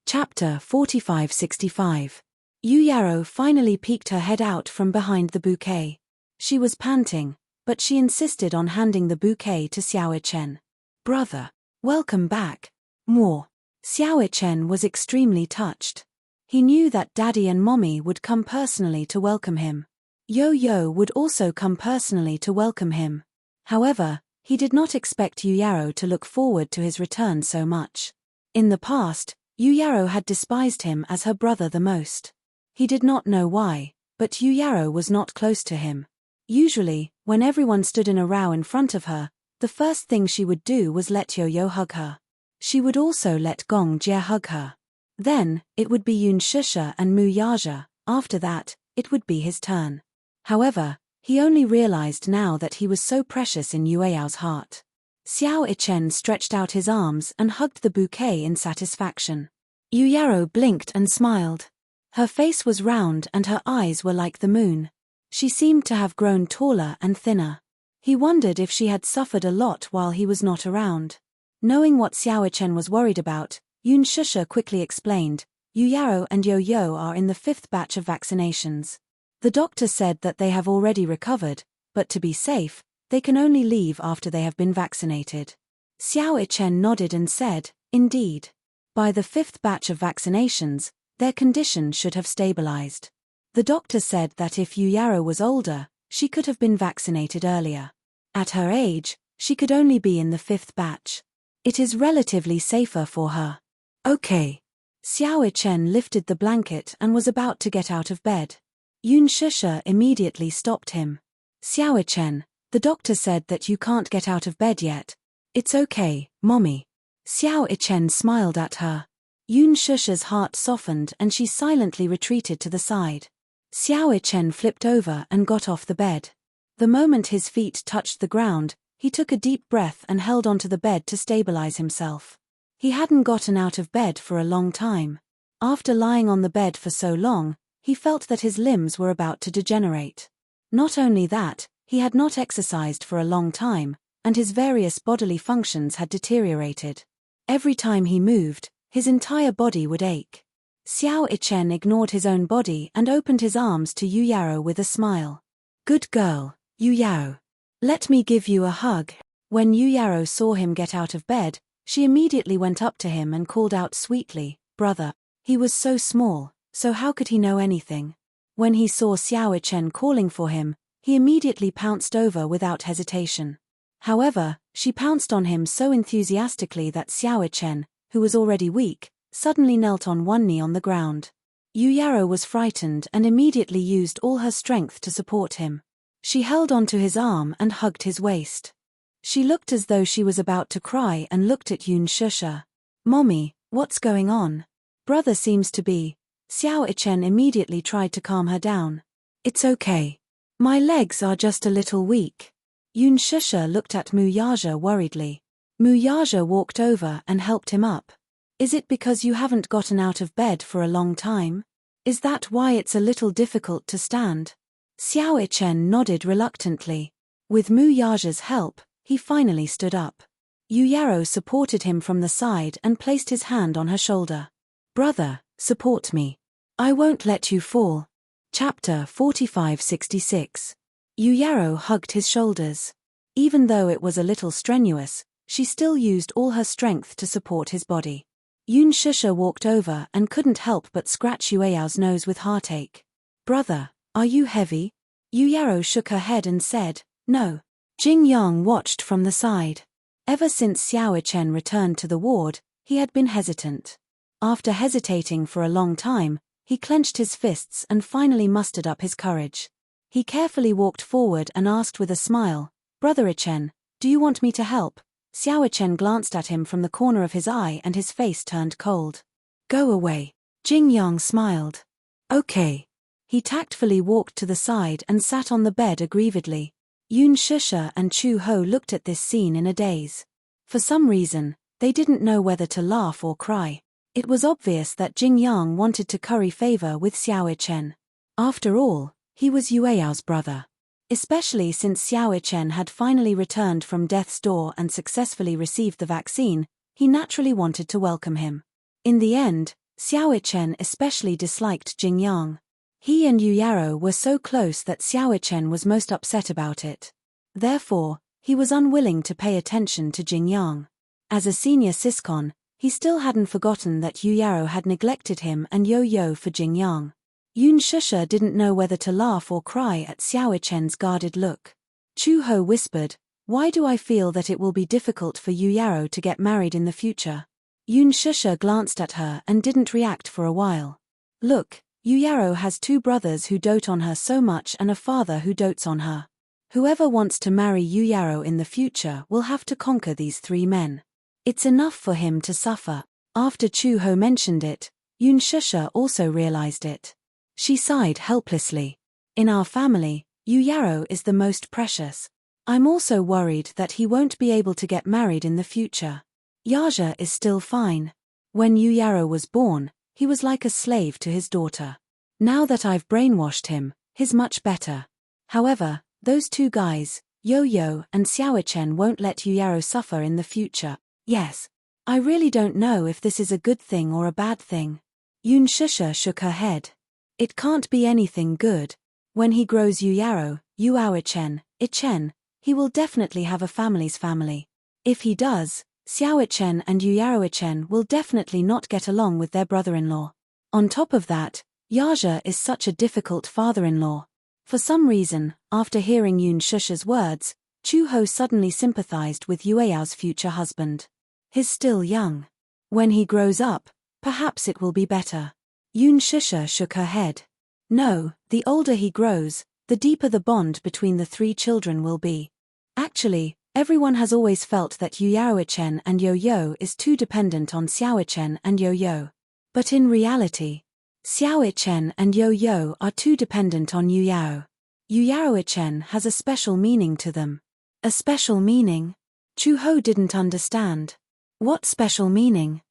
Chapter 45-65. Yu Yaro finally peeked her head out from behind the bouquet. She was panting, but she insisted on handing the bouquet to Xiao Chen. "Brother, welcome back." More. Xiao Chen was extremely touched. He knew that Daddy and Mommy would come personally to welcome him. Yo-Yo would also come personally to welcome him. However, he did not expect Yu Yaro to look forward to his return so much. In the past, Yu Yaro had despised him as her brother the most. He did not know why, but Yu Yaro was not close to him. Usually, when everyone stood in a row in front of her, the first thing she would do was let Yo-Yo hug her. She would also let Gong Jie hug her. Then, it would be Yun Shusha and Mu Yaja. After that, it would be his turn. However, he only realized now that he was so precious in Yu Yao's heart. Xiao Ichen stretched out his arms and hugged the bouquet in satisfaction. Yu Yaro blinked and smiled. Her face was round and her eyes were like the moon. She seemed to have grown taller and thinner. He wondered if she had suffered a lot while he was not around. Knowing what Xiao Ichen was worried about, Yun Shusha quickly explained, "Yu Yaro and Yo-Yo are in the 5th batch of vaccinations. The doctor said that they have already recovered, but to be safe, they can only leave after they have been vaccinated." Xiao Ichen nodded and said, "Indeed. By the 5th batch of vaccinations, their condition should have stabilized. The doctor said that if Yu Yaro was older, she could have been vaccinated earlier. At her age, she could only be in the 5th batch. It is relatively safer for her." "Okay." Xiao Ichen lifted the blanket and was about to get out of bed. Yun Shusha immediately stopped him. "Xiao Ichen, the doctor said that you can't get out of bed yet." "It's okay, Mommy." Xiao Ichen smiled at her. Yun Shusha's heart softened and she silently retreated to the side. Xiao Ichen flipped over and got off the bed. The moment his feet touched the ground, he took a deep breath and held onto the bed to stabilize himself. He hadn't gotten out of bed for a long time. After lying on the bed for so long, he felt that his limbs were about to degenerate. Not only that, he had not exercised for a long time, and his various bodily functions had deteriorated. Every time he moved, his entire body would ache. Xiao Ichen ignored his own body and opened his arms to Yu Yaro with a smile. "Good girl, Yu Yaro. Let me give you a hug." When Yu Yaro saw him get out of bed, she immediately went up to him and called out sweetly, "Brother." He was so small, so how could he know anything? When he saw Xiao Ichen calling for him, he immediately pounced over without hesitation. However, she pounced on him so enthusiastically that Xiao Ichen, who was already weak, suddenly knelt on one knee on the ground. Yu Yaro was frightened and immediately used all her strength to support him. She held onto his arm and hugged his waist. She looked as though she was about to cry and looked at Yun Shusha. "Mommy, what's going on? Brother seems to be..." Xiao Ichen immediately tried to calm her down. "It's okay. My legs are just a little weak." Yun Shusha looked at Mu Yaja worriedly. Mu Yaja walked over and helped him up. "Is it because you haven't gotten out of bed for a long time? Is that why it's a little difficult to stand?" Xiao Ichen nodded reluctantly. With Mu Yaja's help, he finally stood up. Yu Yaro supported him from the side and placed his hand on her shoulder. "Brother, support me. I won't let you fall." Chapter 45-66. Yu Yaro hugged his shoulders. Even though it was a little strenuous, she still used all her strength to support his body. Yun Shusha walked over and couldn't help but scratch Yu Yao's nose with heartache. "Brother, are you heavy?" Yu Yaro shook her head and said, "No." Jing Yang watched from the side. Ever since Xiao Ichen returned to the ward, he had been hesitant. After hesitating for a long time, he clenched his fists and finally mustered up his courage. He carefully walked forward and asked with a smile, "Brother Ichen, do you want me to help?" Xiao Ichen glanced at him from the corner of his eye and his face turned cold. "Go away." Jing Yang smiled. "Okay." He tactfully walked to the side and sat on the bed aggrievedly. Yun Shusha and Chu Ho looked at this scene in a daze. For some reason, they didn't know whether to laugh or cry. It was obvious that Jing Yang wanted to curry favor with Xiao Ichen. After all, he was Yu Yao's brother. Especially since Xiao Ichen had finally returned from death's door and successfully received the vaccine, he naturally wanted to welcome him. In the end, Xiao Chen especially disliked Jing Yang. He and Yu Yaro were so close that Xiao Chen was most upset about it. Therefore, he was unwilling to pay attention to Jing Yang. As a senior siscon, he still hadn't forgotten that Yu Yaro had neglected him and Yo-Yo for Jing Yang. Yun Shusha didn't know whether to laugh or cry at Xiao Chen's guarded look. Chu Ho whispered, "Why do I feel that it will be difficult for Yu Yaro to get married in the future?" Yun Shusha glanced at her and didn't react for a while. "Look, Yu Yaro has 2 brothers who dote on her so much and a father who dotes on her. Whoever wants to marry Yu Yaro in the future will have to conquer these 3 men. It's enough for him to suffer." After Chu Ho mentioned it, Yun Shusha also realized it. She sighed helplessly. "In our family, Yu Yaro is the most precious. I'm also worried that he won't be able to get married in the future. Yaja is still fine. When Yu Yaro was born, he was like a slave to his daughter. Now that I've brainwashed him, he's much better. However, those 2 guys, Yo-Yo and Xiao Chen, won't let Yu Yaro suffer in the future. Yes. I really don't know if this is a good thing or a bad thing." Yun Shusha shook her head. "It can't be anything good. When he grows Yu Yaro, Yuao Chen, Ichen, he will definitely have a family's family. If he does, Xiao Chen and Yu Yaro Chen will definitely not get along with their brother-in-law. On top of that, Yaja is such a difficult father-in-law." For some reason, after hearing Yun Shusha's words, Chu Ho suddenly sympathized with Yueyao's future husband. He's still young. When he grows up, perhaps it will be better. Yun Shusha shook her head. "No, the older he grows, the deeper the bond between the 3 children will be. Actually, everyone has always felt that Yu Yaro Chen and Yo-Yo is too dependent on Xiao Chen and Yo-Yo. But in reality, Xiao Chen and Yo-Yo are too dependent on Yu Yaro. Yu Yaro Chen has a special meaning to them." "A special meaning?" Chu Ho didn't understand. "What special meaning?"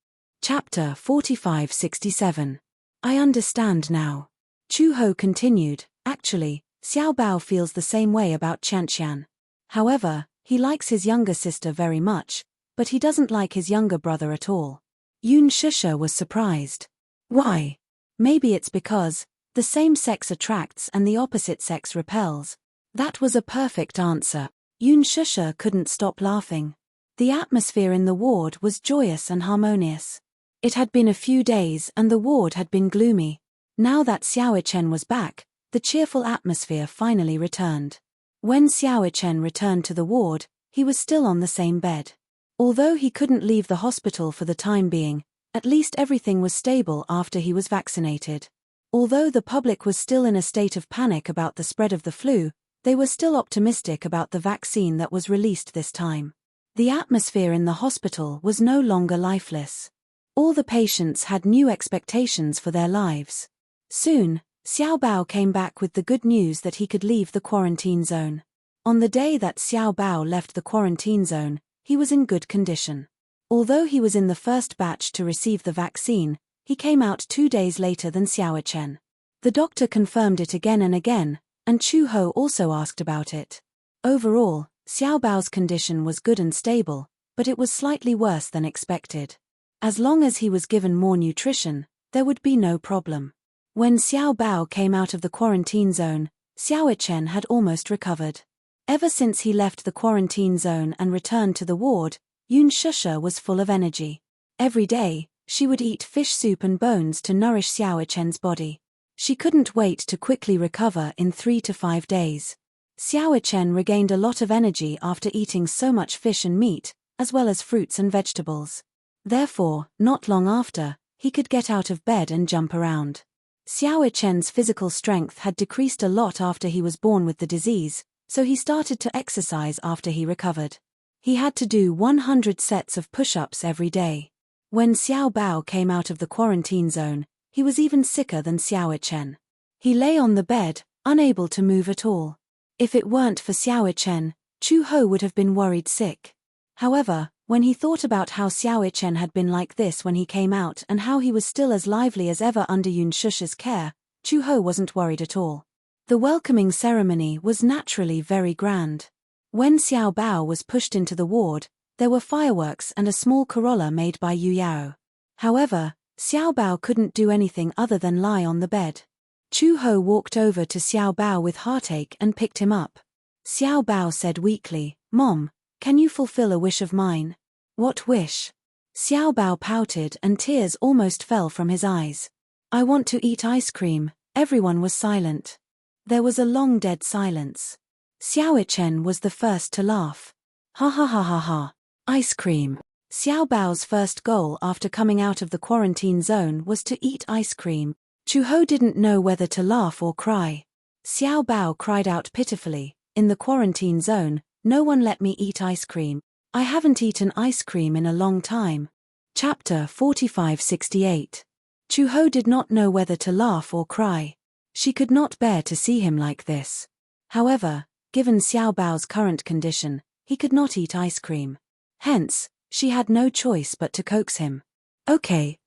Chapter 4567. I understand now. Chu Ho continued, "Actually, Xiao Bao feels the same way about Qianqian. However, he likes his younger sister very much, but he doesn't like his younger brother at all." Yun Shusha was surprised. "Why?" "Maybe it's because the same sex attracts and the opposite sex repels." That was a perfect answer. Yun Shusha couldn't stop laughing. The atmosphere in the ward was joyous and harmonious. It had been a few days and the ward had been gloomy. Now that Xiao Chen was back, the cheerful atmosphere finally returned. When Xiao Chen returned to the ward, he was still on the same bed. Although he couldn't leave the hospital for the time being, at least everything was stable after he was vaccinated. Although the public was still in a state of panic about the spread of the flu, they were still optimistic about the vaccine that was released this time. The atmosphere in the hospital was no longer lifeless. All the patients had new expectations for their lives. Soon, Xiao Bao came back with the good news that he could leave the quarantine zone. On the day that Xiao Bao left the quarantine zone, he was in good condition. Although he was in the first batch to receive the vaccine, he came out 2 days later than Xiao Chen. The doctor confirmed it again and again, and Chu Ho also asked about it. Overall, Xiao Bao's condition was good and stable, but it was slightly worse than expected. As long as he was given more nutrition, there would be no problem. When Xiao Bao came out of the quarantine zone, Xiao Chen had almost recovered. Ever since he left the quarantine zone and returned to the ward, Yun Shusha was full of energy. Every day, she would eat fish soup and bones to nourish Xiao Chen's body. She couldn't wait to quickly recover in 3 to 5 days. Xiao Chen regained a lot of energy after eating so much fish and meat, as well as fruits and vegetables. Therefore, not long after, he could get out of bed and jump around. Xiao Chen's physical strength had decreased a lot after he was born with the disease, so he started to exercise after he recovered. He had to do 100 sets of push-ups every day. When Xiao Bao came out of the quarantine zone, he was even sicker than Xiao Chen. He lay on the bed, unable to move at all. If it weren't for Xiao Chen, Chu Ho would have been worried sick. However, when he thought about how Xiao Chen had been like this when he came out and how he was still as lively as ever under Yun Shusha's care, Chu Ho wasn't worried at all. The welcoming ceremony was naturally very grand. When Xiao Bao was pushed into the ward, there were fireworks and a small corolla made by Yu Yao. However, Xiao Bao couldn't do anything other than lie on the bed. Chu Ho walked over to Xiao Bao with heartache and picked him up. Xiao Bao said weakly, "Mom, can you fulfill a wish of mine?" "What wish?" Xiao Bao pouted and tears almost fell from his eyes. "I want to eat ice cream." Everyone was silent. There was a long dead silence. Xiao Chen was the first to laugh. "Ha ha ha ha ha. Ice cream." Xiao Bao's first goal after coming out of the quarantine zone was to eat ice cream. Chu Ho didn't know whether to laugh or cry. Xiao Bao cried out pitifully, "In the quarantine zone, no one let me eat ice cream. I haven't eaten ice cream in a long time." Chapter 4568. Chu Ho did not know whether to laugh or cry. She could not bear to see him like this. However, given Xiao Bao's current condition, he could not eat ice cream. Hence, she had no choice but to coax him. Okay.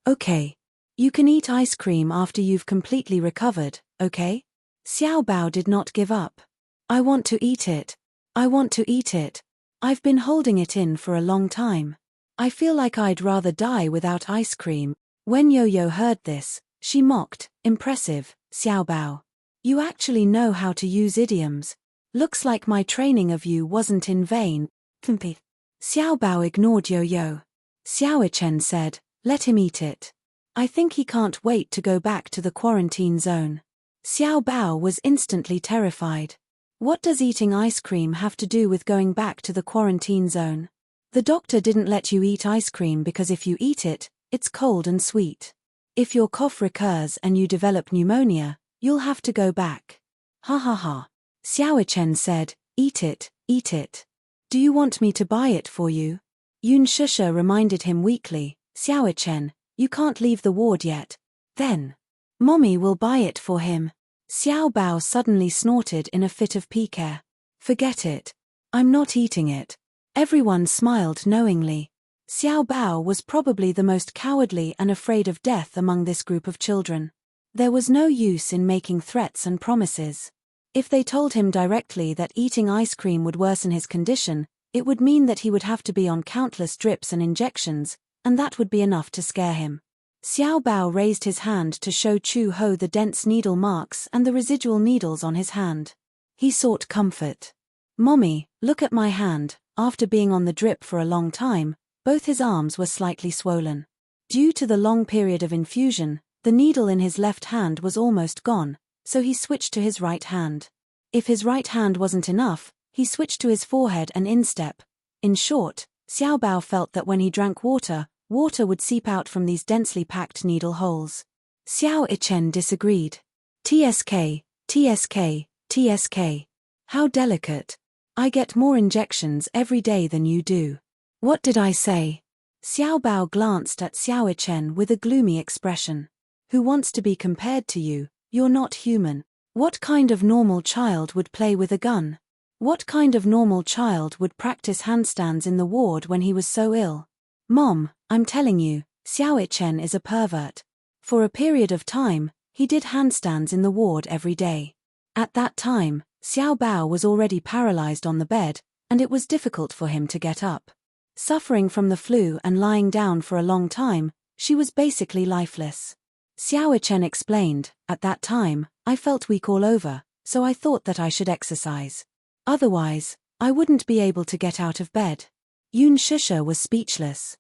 You can eat ice cream after you've completely recovered, okay?" Xiao Bao did not give up. "I want to eat it. I want to eat it. I've been holding it in for a long time. I feel like I'd rather die without ice cream." When Yo-Yo heard this, she mocked, "Impressive, Xiao Bao. You actually know how to use idioms. Looks like my training of you wasn't in vain." Xiao Bao ignored Yo-Yo. Xiao Chen said, "Let him eat it. I think he can't wait to go back to the quarantine zone." Xiao Bao was instantly terrified. What does eating ice cream have to do with going back to the quarantine zone? The doctor didn't let you eat ice cream because if you eat it, it's cold and sweet. If your cough recurs and you develop pneumonia, you'll have to go back. Ha ha ha. Xiao Chen said, "Eat it, eat it. Do you want me to buy it for you?" Yun Shusha reminded him weakly, "Xiao Chen, you can't leave the ward yet." "Then, Mommy will buy it for him." Xiao Bao suddenly snorted in a fit of pique. "Forget it. I'm not eating it." Everyone smiled knowingly. Xiao Bao was probably the most cowardly and afraid of death among this group of children. There was no use in making threats and promises. If they told him directly that eating ice cream would worsen his condition, it would mean that he would have to be on countless drips and injections, and that would be enough to scare him. Xiao Bao raised his hand to show Chu Ho the dense needle marks and the residual needles on his hand. He sought comfort. "Mommy, look at my hand." After being on the drip for a long time, both his arms were slightly swollen. Due to the long period of infusion, the needle in his left hand was almost gone, so he switched to his right hand. If his right hand wasn't enough, he switched to his forehead and instep. In short, Xiao Bao felt that when he drank water, water would seep out from these densely packed needle holes. Xiao Ichen disagreed. "TSK, TSK, TSK. How delicate. I get more injections every day than you do." "What did I say?" Xiao Bao glanced at Xiao Ichen with a gloomy expression. "Who wants to be compared to you? You're not human. What kind of normal child would play with a gun? What kind of normal child would practice handstands in the ward when he was so ill? Mom, I'm telling you, Xiao Ichen is a pervert. For a period of time, he did handstands in the ward every day. At that time, Xiao Bao was already paralyzed on the bed, and it was difficult for him to get up. Suffering from the flu and lying down for a long time, she was basically lifeless. Xiao Chen explained, "At that time, I felt weak all over, so I thought that I should exercise. Otherwise, I wouldn't be able to get out of bed." Yun Shusha was speechless.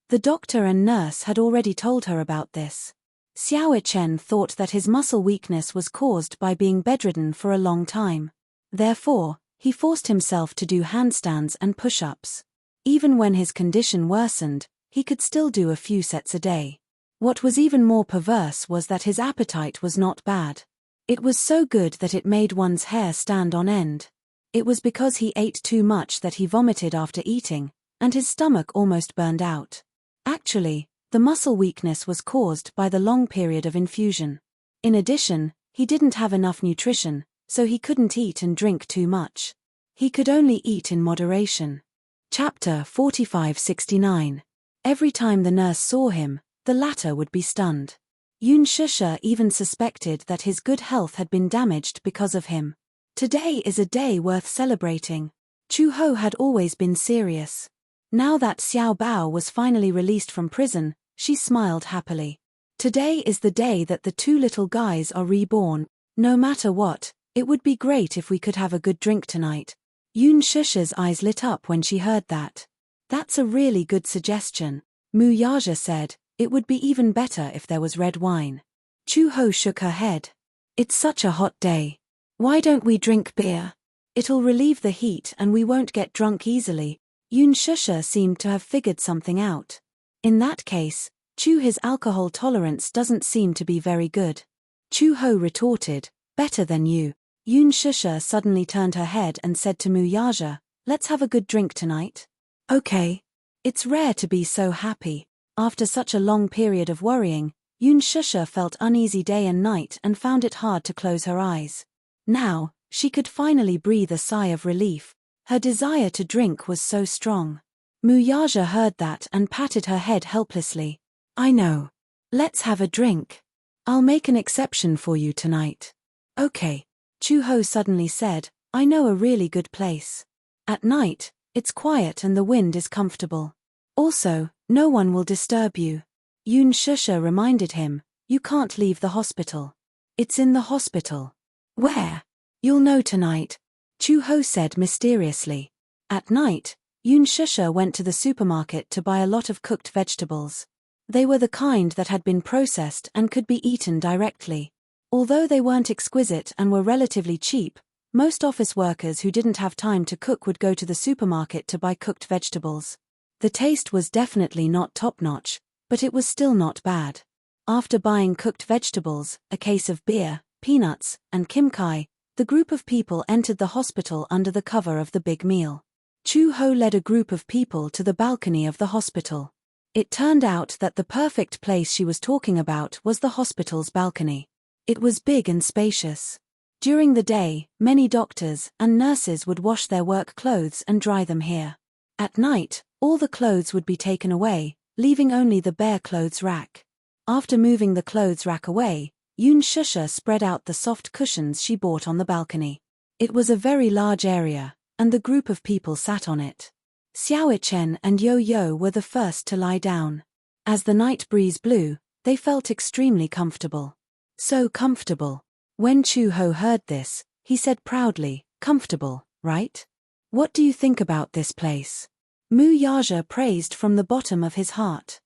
The doctor and nurse had already told her about this. Xiao Chen thought that his muscle weakness was caused by being bedridden for a long time. Therefore, he forced himself to do handstands and push-ups. Even when his condition worsened, he could still do a few sets a day. What was even more perverse was that his appetite was not bad. It was so good that it made one's hair stand on end. It was because he ate too much that he vomited after eating, and his stomach almost burned out. Actually, the muscle weakness was caused by the long period of infusion. In addition, he didn't have enough nutrition, so he couldn't eat and drink too much. He could only eat in moderation. Chapter 4569. Every time the nurse saw him, the latter would be stunned. Yun Shusha even suspected that his good health had been damaged because of him. Today is a day worth celebrating. Chu Ho had always been serious. Now that Xiao Bao was finally released from prison, she smiled happily. Today is the day that the two little guys are reborn. No matter what, it would be great if we could have a good drink tonight. Yoon Shusha's eyes lit up when she heard that. That's a really good suggestion. Mu Yaja said, it would be even better if there was red wine. Chu Ho shook her head. It's such a hot day. Why don't we drink beer? It'll relieve the heat and we won't get drunk easily. Yoon Shusha seemed to have figured something out. In that case, his alcohol tolerance doesn't seem to be very good. Chu Ho retorted, better than you. Yoon Shusha suddenly turned her head and said to Mu Yaja, let's have a good drink tonight. Okay. It's rare to be so happy. After such a long period of worrying, Yoon Shusha felt uneasy day and night and found it hard to close her eyes. Now, she could finally breathe a sigh of relief. Her desire to drink was so strong. Mu Yaja heard that and patted her head helplessly. I know. Let's have a drink. I'll make an exception for you tonight. Okay. Chu Ho suddenly said, I know a really good place. At night, it's quiet and the wind is comfortable. Also, no one will disturb you. Yoon Shusha reminded him, you can't leave the hospital. It's in the hospital. Where? You'll know tonight. Chu Ho said mysteriously. At night, Yoon Shusha went to the supermarket to buy a lot of cooked vegetables. They were the kind that had been processed and could be eaten directly. Although they weren't exquisite and were relatively cheap, most office workers who didn't have time to cook would go to the supermarket to buy cooked vegetables. The taste was definitely not top-notch, but it was still not bad. After buying cooked vegetables, a case of beer, peanuts, and kimchi, the group of people entered the hospital under the cover of the big meal. Chu Ho led a group of people to the balcony of the hospital. It turned out that the perfect place she was talking about was the hospital's balcony. It was big and spacious. During the day, many doctors and nurses would wash their work clothes and dry them here. At night, all the clothes would be taken away, leaving only the bare clothes rack. After moving the clothes rack away, Yoon Shusha spread out the soft cushions she bought on the balcony. It was a very large area, and the group of people sat on it. Xiao Chen and Yo-Yo were the first to lie down. As the night breeze blew, they felt extremely comfortable. So comfortable. When Chu Ho heard this, he said proudly, comfortable, right? What do you think about this place? Mu Yaja praised from the bottom of his heart.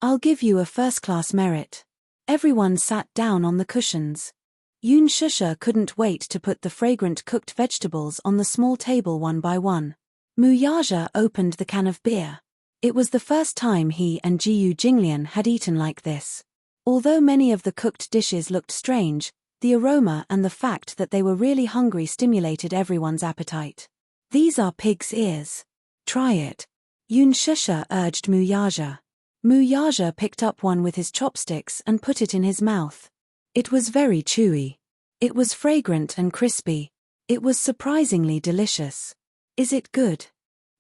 I'll give you a first-class merit. Everyone sat down on the cushions. Yoon Shusha couldn't wait to put the fragrant cooked vegetables on the small table one by one. Mu Yaja opened the can of beer. It was the first time he and Jiyu Jinglian had eaten like this. Although many of the cooked dishes looked strange, the aroma and the fact that they were really hungry stimulated everyone's appetite. These are pig's ears. Try it. Yoon Shusha urged Mu Yaja. Mu Yaja picked up one with his chopsticks and put it in his mouth. It was very chewy. It was fragrant and crispy. It was surprisingly delicious. Is it good?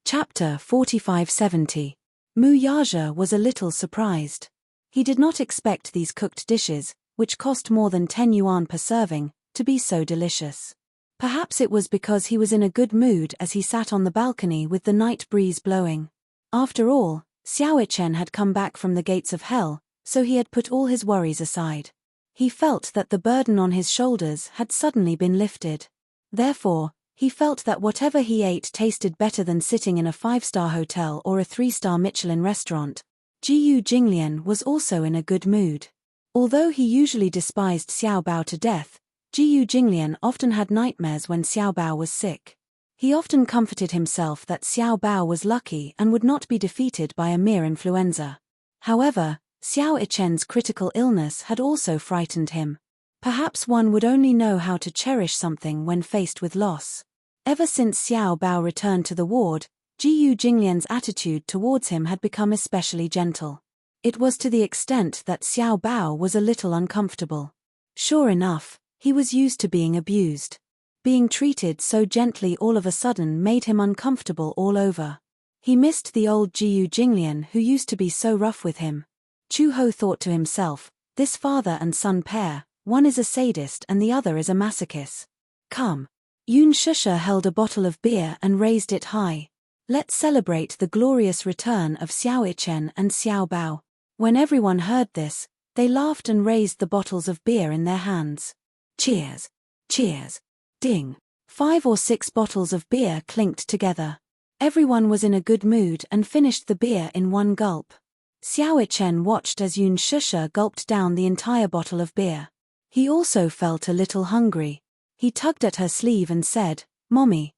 Chapter 4570. Mu Yaja was a little surprised. He did not expect these cooked dishes, which cost more than 10 yuan per serving, to be so delicious. Perhaps it was because he was in a good mood as he sat on the balcony with the night breeze blowing. After all, Xiao Chen had come back from the gates of hell, so he had put all his worries aside. He felt that the burden on his shoulders had suddenly been lifted. Therefore, he felt that whatever he ate tasted better than sitting in a 5-star hotel or a 3-star Michelin restaurant. Jiyu Jinglian was also in a good mood. Although he usually despised Xiao Bao to death, Jiyu Jinglian often had nightmares when Xiao Bao was sick. He often comforted himself that Xiao Bao was lucky and would not be defeated by a mere influenza. However, Xiao Ichen's critical illness had also frightened him. Perhaps one would only know how to cherish something when faced with loss. Ever since Xiao Bao returned to the ward, Jiyu Jinglian's attitude towards him had become especially gentle. It was to the extent that Xiao Bao was a little uncomfortable. Sure enough, he was used to being abused. Being treated so gently all of a sudden made him uncomfortable all over. He missed the old Jiyu Jinglian who used to be so rough with him. Chu Ho thought to himself, this father and son pair, one is a sadist and the other is a masochist. Come. Yoon Shusha held a bottle of beer and raised it high. Let's celebrate the glorious return of Xiao Ichen and Xiao Bao. When everyone heard this, they laughed and raised the bottles of beer in their hands. Cheers! Cheers! Ding! 5 or 6 bottles of beer clinked together. Everyone was in a good mood and finished the beer in one gulp. Xiao Chen watched as Yun Shusha gulped down the entire bottle of beer. He also felt a little hungry. He tugged at her sleeve and said, "Mommy.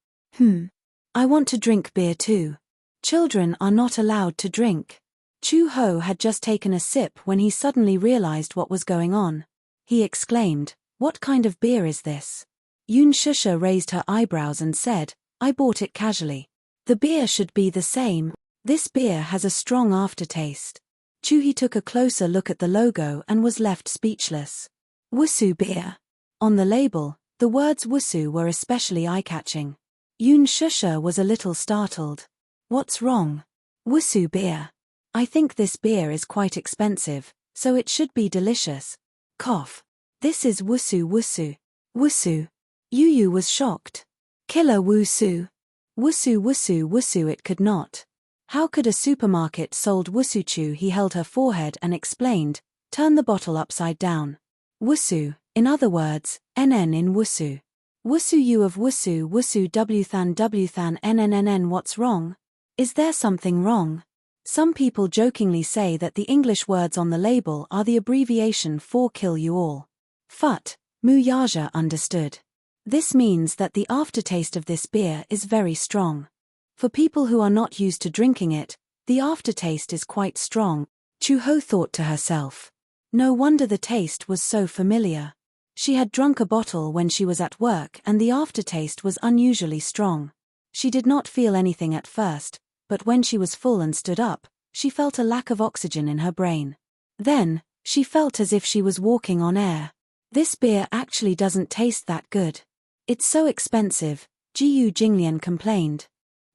I want to drink beer too." Children are not allowed to drink. Chu Ho had just taken a sip when he suddenly realized what was going on. He exclaimed, "What kind of beer is this?" Yun Shusha raised her eyebrows and said, "I bought it casually. The beer should be the same. This beer has a strong aftertaste." Chu He took a closer look at the logo and was left speechless. Wusu beer. On the label, the words Wusu were especially eye-catching. Yun Shusha was a little startled. "What's wrong?" "Wusu beer. I think this beer is quite expensive, so it should be delicious." Cough. "This is Wusu Wusu. Wusu." Yu was shocked. "Killer Wusu. Wusu Wusu Wusu." It could not. How could a supermarket sold Wusuchu? He held her forehead and explained, "Turn the bottle upside down. Wusu, in other words, NN in Wusu. Wusu U of Wusu Wusu Wthan Wthan NNNN." What's wrong? Is there something wrong? Some people jokingly say that the English words on the label are the abbreviation for "kill you all." Phut, Muyaja understood. This means that the aftertaste of this beer is very strong. For people who are not used to drinking it, the aftertaste is quite strong. Chu Ho thought to herself. No wonder the taste was so familiar. She had drunk a bottle when she was at work and the aftertaste was unusually strong. She did not feel anything at first, but when she was full and stood up, she felt a lack of oxygen in her brain. Then, she felt as if she was walking on air. This beer actually doesn't taste that good. It's so expensive, Jiyu Jinglian complained.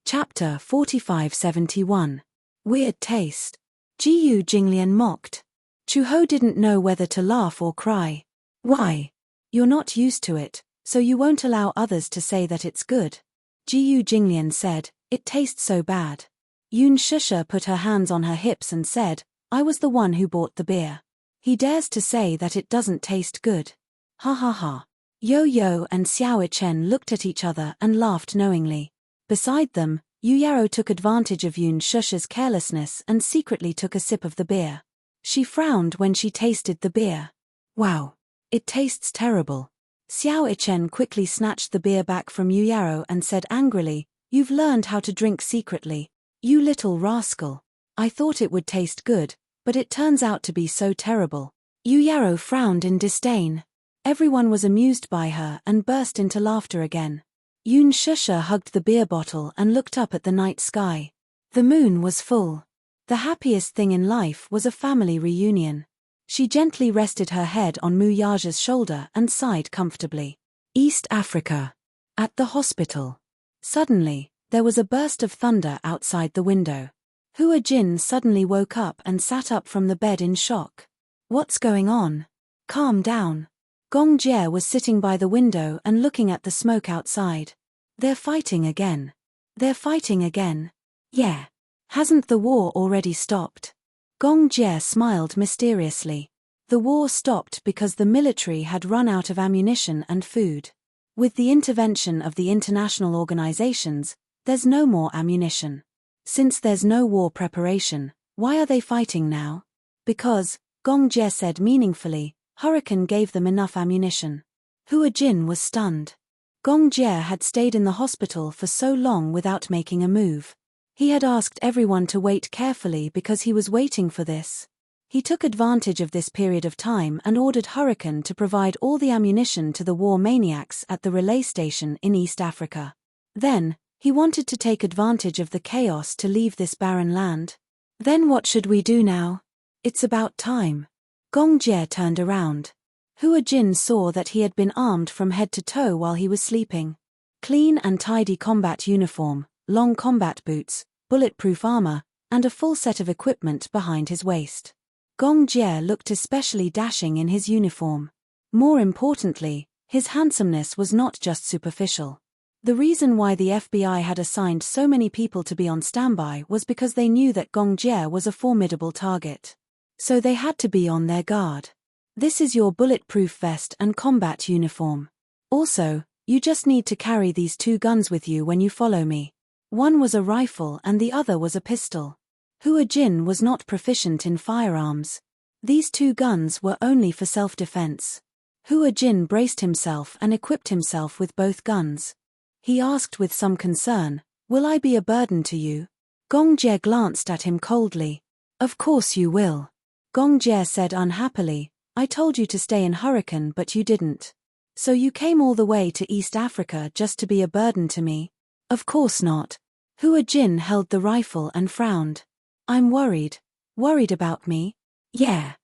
Chapter 4571. Weird taste. Jiyu Jinglian mocked. Chu Ho didn't know whether to laugh or cry. "Why? You're not used to it, so you won't allow others to say that it's good." Jiyu Jinglian said, "It tastes so bad." Yun Shusha put her hands on her hips and said, "I was the one who bought the beer. He dares to say that it doesn't taste good. Ha ha ha." Yo-Yo and Xiao Chen looked at each other and laughed knowingly. Beside them, Yu Yaro took advantage of Yun Shusha's carelessness and secretly took a sip of the beer. She frowned when she tasted the beer. "Wow. It tastes terrible." Xiao Chen quickly snatched the beer back from Yu Yaro and said angrily, "You've learned how to drink secretly. You little rascal. I thought it would taste good, but it turns out to be so terrible." Yu Yaro frowned in disdain. Everyone was amused by her and burst into laughter again. Yun Shusha hugged the beer bottle and looked up at the night sky. The moon was full. The happiest thing in life was a family reunion. She gently rested her head on Muyaja's shoulder and sighed comfortably. East Africa. At the hospital. Suddenly, there was a burst of thunder outside the window. Hua Jin suddenly woke up and sat up from the bed in shock. "What's going on? Calm down." Gong Jie was sitting by the window and looking at the smoke outside. "They're fighting again. They're fighting again. Yeah. Hasn't the war already stopped?" Gong Jie smiled mysteriously. The war stopped because the military had run out of ammunition and food. With the intervention of the international organizations, there's no more ammunition. Since there's no war preparation, why are they fighting now? Because, Gong Jie said meaningfully, Hurricane gave them enough ammunition. Hua Jin was stunned. Gong Jie had stayed in the hospital for so long without making a move. He had asked everyone to wait carefully because he was waiting for this. He took advantage of this period of time and ordered Hurricane to provide all the ammunition to the war maniacs at the relay station in East Africa. Then, he wanted to take advantage of the chaos to leave this barren land. "Then what should we do now? It's about time." Gong Jie turned around. Hua Jin saw that he had been armed from head to toe while he was sleeping. Clean and tidy combat uniform, long combat boots, bulletproof armor, and a full set of equipment behind his waist. Gong Jie looked especially dashing in his uniform. More importantly, his handsomeness was not just superficial. The reason why the FBI had assigned so many people to be on standby was because they knew that Gong Jie was a formidable target. so they had to be on their guard. This is your bulletproof vest and combat uniform. Also, you just need to carry these 2 guns with you when you follow me. One was a rifle and the other was a pistol. Hua Jin was not proficient in firearms. These 2 guns were only for self-defense. Hua Jin braced himself and equipped himself with both guns. He asked with some concern, "Will I be a burden to you?" Gong Jie glanced at him coldly. "Of course you will." Gong Jie said unhappily, "I told you to stay in Hurricane but you didn't. So you came all the way to East Africa just to be a burden to me?" "Of course not." Hua Jin held the rifle and frowned. "I'm worried." "Worried about me?" "Yeah."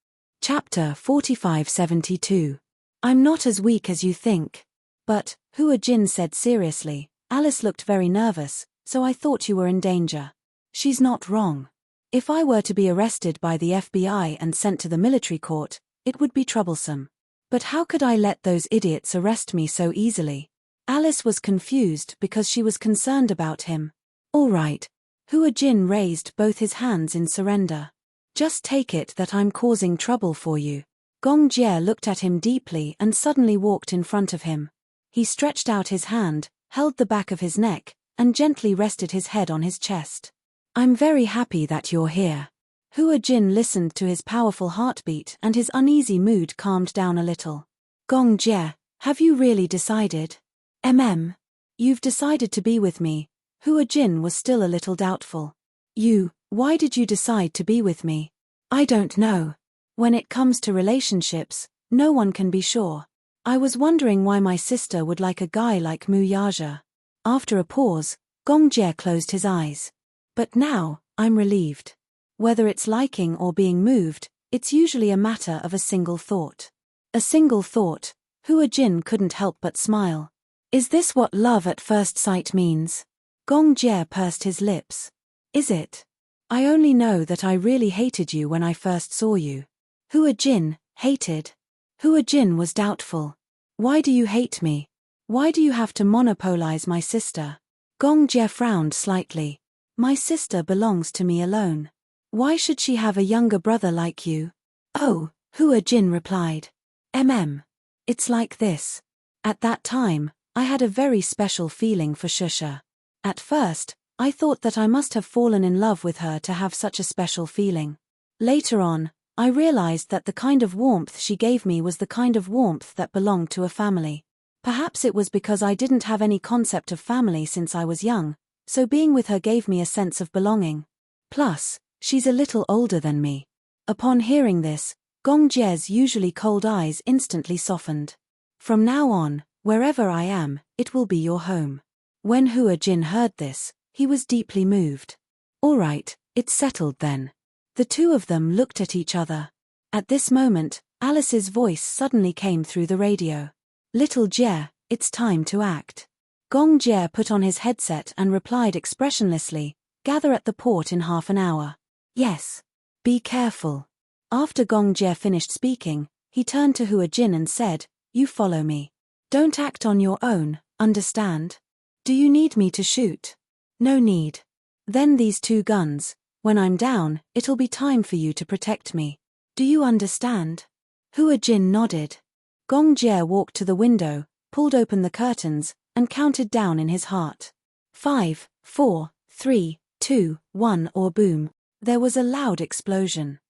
Chapter 4572. "I'm not as weak as you think." "But," Hua Jin said seriously, "Alice looked very nervous, so I thought you were in danger." "She's not wrong. If I were to be arrested by the FBI and sent to the military court, it would be troublesome. But how could I let those idiots arrest me so easily?" Alice was confused because she was concerned about him. "All right." Hua Jin raised both his hands in surrender. "Just take it that I'm causing trouble for you." Gong Jie looked at him deeply and suddenly walked in front of him. He stretched out his hand, held the back of his neck, and gently rested his head on his chest. "I'm very happy that you're here." Hua Jin listened to his powerful heartbeat and his uneasy mood calmed down a little. "Gong Jie, have you really decided?" You've decided to be with me." Hua Jin was still a little doubtful. Why did you decide to be with me?" "I don't know. When it comes to relationships, no one can be sure. I was wondering why my sister would like a guy like Mu Yaja." After a pause, Gong Jie closed his eyes. "But now, I'm relieved. Whether it's liking or being moved, it's usually a matter of a single thought." A single thought. Hua Jin couldn't help but smile. "Is this what love at first sight means?" Gong Jie pursed his lips. "Is it? I only know that I really hated you when I first saw you." Hua Jin, hated? Hua Jin was doubtful. "Why do you hate me? Why do you have to monopolize my sister?" Gong Jie frowned slightly. "My sister belongs to me alone. Why should she have a younger brother like you?" "Oh," Hua Jin replied. It's like this. At that time, I had a very special feeling for Shusha. At first, I thought that I must have fallen in love with her to have such a special feeling. Later on, I realized that the kind of warmth she gave me was the kind of warmth that belonged to a family. Perhaps it was because I didn't have any concept of family since I was young, so being with her gave me a sense of belonging. Plus, she's a little older than me." Upon hearing this, Gong Jie's usually cold eyes instantly softened. "From now on, wherever I am, it will be your home." When Hua Jin heard this, he was deeply moved. "All right, it's settled then." The two of them looked at each other. At this moment, Alice's voice suddenly came through the radio. "Little Jie, it's time to act." Gong Jie put on his headset and replied expressionlessly, "Gather at the port in half an hour." "Yes. Be careful." After Gong Jie finished speaking, he turned to Hua Jin and said, "You follow me. Don't act on your own, understand? Do you need me to shoot?" "No need." "Then these 2 guns. When I'm down, it'll be time for you to protect me. Do you understand?" Hua Jin nodded. Gong Jie walked to the window, pulled open the curtains, and counted down in his heart. 5, 4, 3, 2, 1 or boom. There was a loud explosion.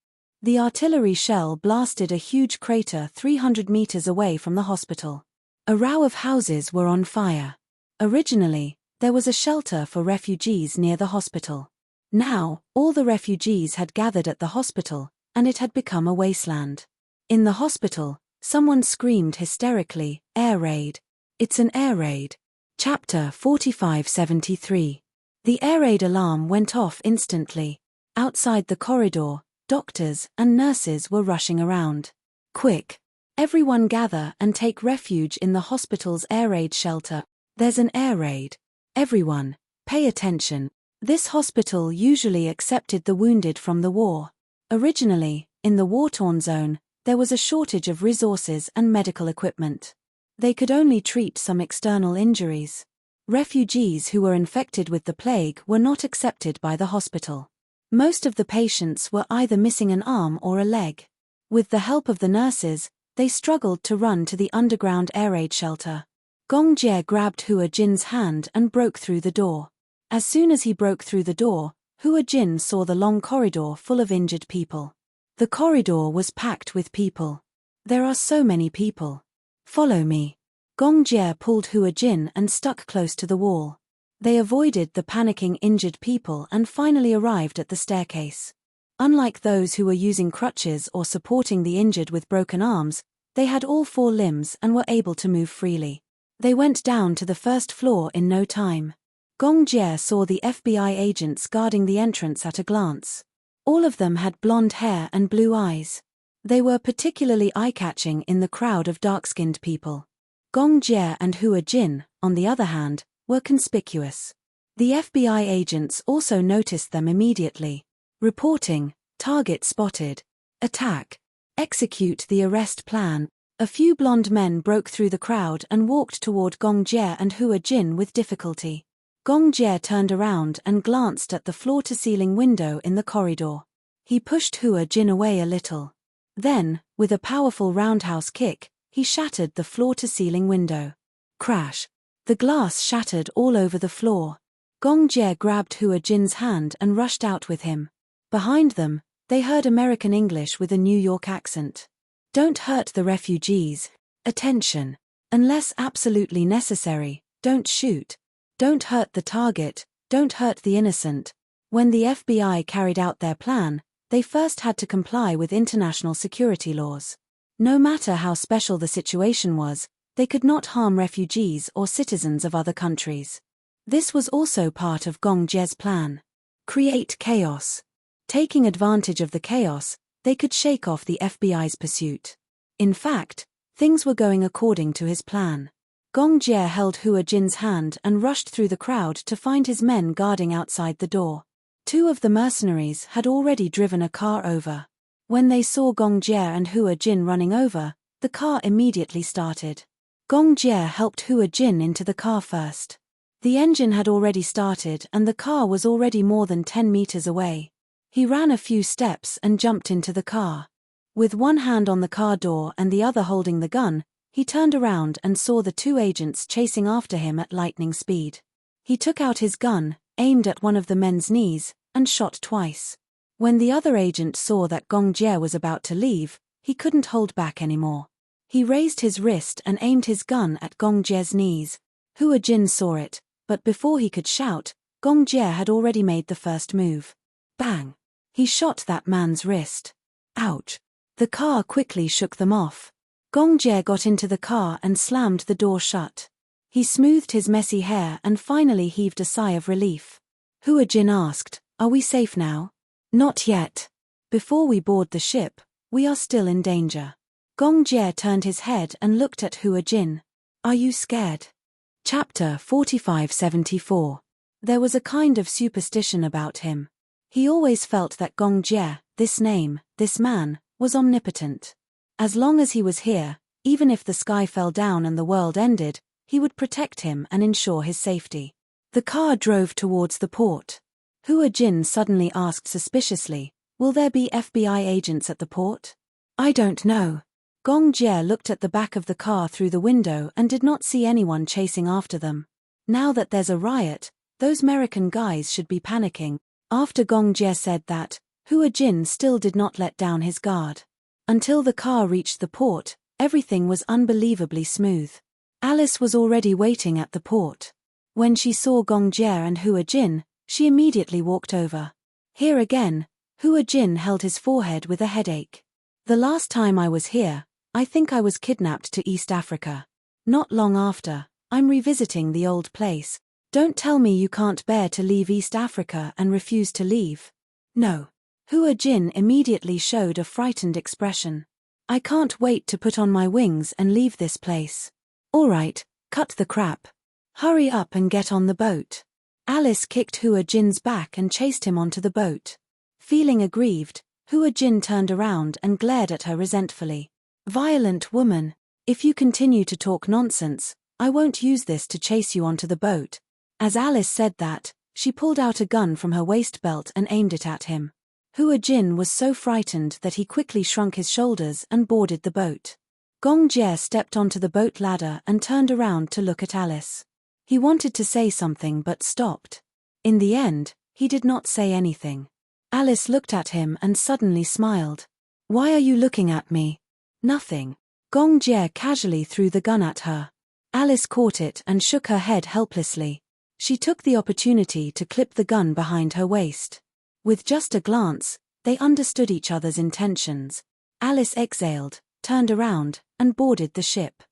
The artillery shell blasted a huge crater 300 meters away from the hospital. A row of houses were on fire. Originally, there was a shelter for refugees near the hospital. Now, all the refugees had gathered at the hospital, and it had become a wasteland. In the hospital, someone screamed hysterically, "Air raid! It's an air raid!" Chapter 4573. The air raid alarm went off instantly. Outside the corridor, doctors and nurses were rushing around. "Quick! Everyone gather and take refuge in the hospital's air raid shelter. There's an air raid. Everyone, pay attention." This hospital usually accepted the wounded from the war. Originally, in the war-torn zone, there was a shortage of resources and medical equipment. They could only treat some external injuries. Refugees who were infected with the plague were not accepted by the hospital. Most of the patients were either missing an arm or a leg. With the help of the nurses, they struggled to run to the underground air raid shelter. Gong Jie grabbed Hua Jin's hand and broke through the door. As soon as he broke through the door, Hua Jin saw the long corridor full of injured people. The corridor was packed with people. There are so many people. Follow me. Gong Jie pulled Hua Jin and stuck close to the wall. They avoided the panicking injured people and finally arrived at the staircase. Unlike those who were using crutches or supporting the injured with broken arms, they had all 4 limbs and were able to move freely. They went down to the first floor in no time. Gong Jie saw the FBI agents guarding the entrance at a glance. All of them had blonde hair and blue eyes. They were particularly eye-catching in the crowd of dark-skinned people. Gong Jie and Hua Jin, on the other hand, were conspicuous. The FBI agents also noticed them immediately. Reporting, target spotted. Attack. Execute the arrest plan. A few blonde men broke through the crowd and walked toward Gong Jie and Hua Jin with difficulty. Gong Jie turned around and glanced at the floor-to-ceiling window in the corridor. He pushed Hua Jin away a little. Then, with a powerful roundhouse kick, he shattered the floor-to-ceiling window. Crash. The glass shattered all over the floor. Gong Jie grabbed Hua Jin's hand and rushed out with him. Behind them, they heard American English with a New York accent. Don't hurt the refugees. Attention. Unless absolutely necessary, don't shoot. Don't hurt the target, don't hurt the innocent. When the FBI carried out their plan, they first had to comply with international security laws. No matter how special the situation was, they could not harm refugees or citizens of other countries. This was also part of Gong Jie's plan. Create chaos. Taking advantage of the chaos, they could shake off the FBI's pursuit. In fact, things were going according to his plan. Gong Jie held Hua Jin's hand and rushed through the crowd to find his men guarding outside the door. 2 of the mercenaries had already driven a car over. When they saw Gong Jie and Hua Jin running over, the car immediately started. Gong Jie helped Hua Jin into the car first. The engine had already started and the car was already more than 10 meters away. He ran a few steps and jumped into the car. With one hand on the car door and the other holding the gun, he turned around and saw the 2 agents chasing after him at lightning speed. He took out his gun, aimed at one of the men's knees, and shot twice. When the other agent saw that Gong Jie was about to leave, he couldn't hold back anymore. He raised his wrist and aimed his gun at Gong Jie's knees. Hua Jin saw it, but before he could shout, Gong Jie had already made the first move. Bang! He shot that man's wrist. Ouch! The car quickly shook them off. Gong Jie got into the car and slammed the door shut. He smoothed his messy hair and finally heaved a sigh of relief. Hua Jin asked, "Are we safe now?" "Not yet. Before we board the ship, we are still in danger." Gong Jie turned his head and looked at Hua Jin. "Are you scared?" Chapter 4574. There was a kind of superstition about him. He always felt that Gong Jie, this name, this man, was omnipotent. As long as he was here, even if the sky fell down and the world ended, he would protect him and ensure his safety. The car drove towards the port. Hua Jin suddenly asked suspiciously, "Will there be FBI agents at the port?" "I don't know." Gong Jie looked at the back of the car through the window and did not see anyone chasing after them. Now that there's a riot, those American guys should be panicking. After Gong Jie said that, Hua Jin still did not let down his guard. Until the car reached the port, everything was unbelievably smooth. Alice was already waiting at the port. When she saw Gong Jie and Hua Jin, she immediately walked over. Here again, Hua Jin held his forehead with a headache. "The last time I was here, I think I was kidnapped to East Africa. Not long after, I'm revisiting the old place. Don't tell me you can't bear to leave East Africa and refuse to leave." "No." Hua Jin immediately showed a frightened expression. "I can't wait to put on my wings and leave this place." "All right, cut the crap. Hurry up and get on the boat." Alice kicked Hua Jin's back and chased him onto the boat. Feeling aggrieved, Hua Jin turned around and glared at her resentfully. "Violent woman, if you continue to talk nonsense, I won't use this to chase you onto the boat." As Alice said that, She pulled out a gun from her waist belt and aimed it at him. Hua Jin was so frightened that he quickly shrunk his shoulders and boarded the boat. Gong Jie stepped onto the boat ladder and turned around to look at Alice. He wanted to say something but stopped. In the end, he did not say anything. Alice looked at him and suddenly smiled. "Why are you looking at me?" "Nothing." Gong Jie casually threw the gun at her. Alice caught it and shook her head helplessly. She took the opportunity to clip the gun behind her waist. With just a glance, they understood each other's intentions. Alice exhaled, turned around, and boarded the ship.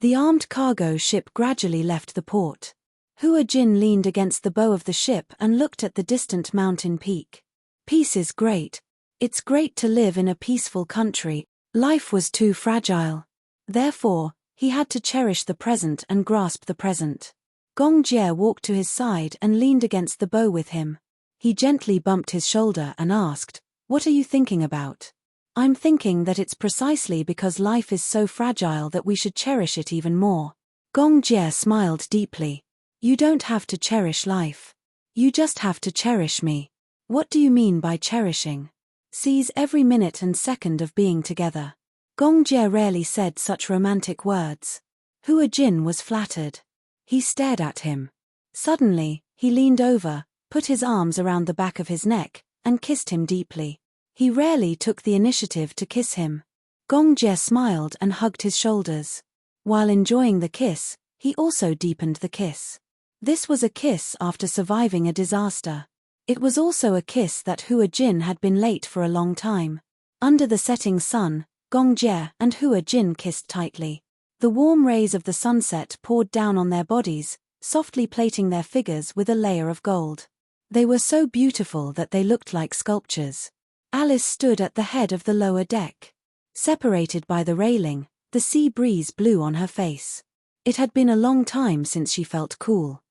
The armed cargo ship gradually left the port. Hua Jin leaned against the bow of the ship and looked at the distant mountain peak. Peace is great. It's great to live in a peaceful country. Life was too fragile. Therefore, he had to cherish the present and grasp the present. Gong Jie walked to his side and leaned against the bow with him. He gently bumped his shoulder and asked, "What are you thinking about?" "I'm thinking that it's precisely because life is so fragile that we should cherish it even more." Gong Jie smiled deeply. "You don't have to cherish life. You just have to cherish me." "What do you mean by cherishing?" "Seize every minute and second of being together." Gong Jie rarely said such romantic words. Hua Jin was flattered. He stared at him. Suddenly, he leaned over, put his arms around the back of his neck, and kissed him deeply. He rarely took the initiative to kiss him. Gong Jie smiled and hugged his shoulders. While enjoying the kiss, he also deepened the kiss. This was a kiss after surviving a disaster. It was also a kiss that Hua Jin had been late for a long time. Under the setting sun, Gong Jie and Hua Jin kissed tightly. The warm rays of the sunset poured down on their bodies, softly plating their figures with a layer of gold. They were so beautiful that they looked like sculptures. Alice stood at the head of the lower deck. Separated by the railing, the sea breeze blew on her face. It had been a long time since she felt cool.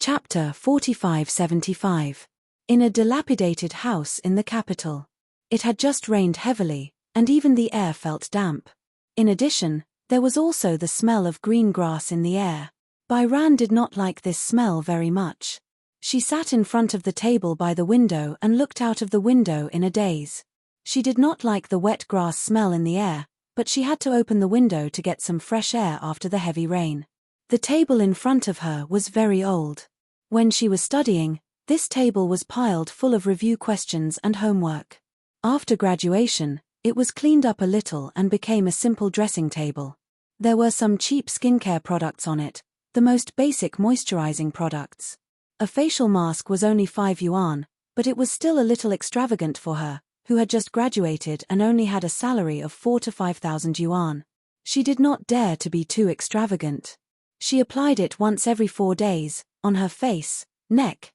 Chapter 45-75. In a dilapidated house in the capital. It had just rained heavily, and even the air felt damp. In addition, there was also the smell of green grass in the air. Bairan did not like this smell very much. She sat in front of the table by the window and looked out of the window in a daze. She did not like the wet grass smell in the air, but she had to open the window to get some fresh air after the heavy rain. The table in front of her was very old. When she was studying, this table was piled full of review questions and homework. After graduation, it was cleaned up a little and became a simple dressing table. There were some cheap skincare products on it, the most basic moisturizing products. A facial mask was only 5 yuan, but it was still a little extravagant for her, who had just graduated and only had a salary of 4,000 to 5,000 yuan. She did not dare to be too extravagant. She applied it once every 4 days, on her face, neck,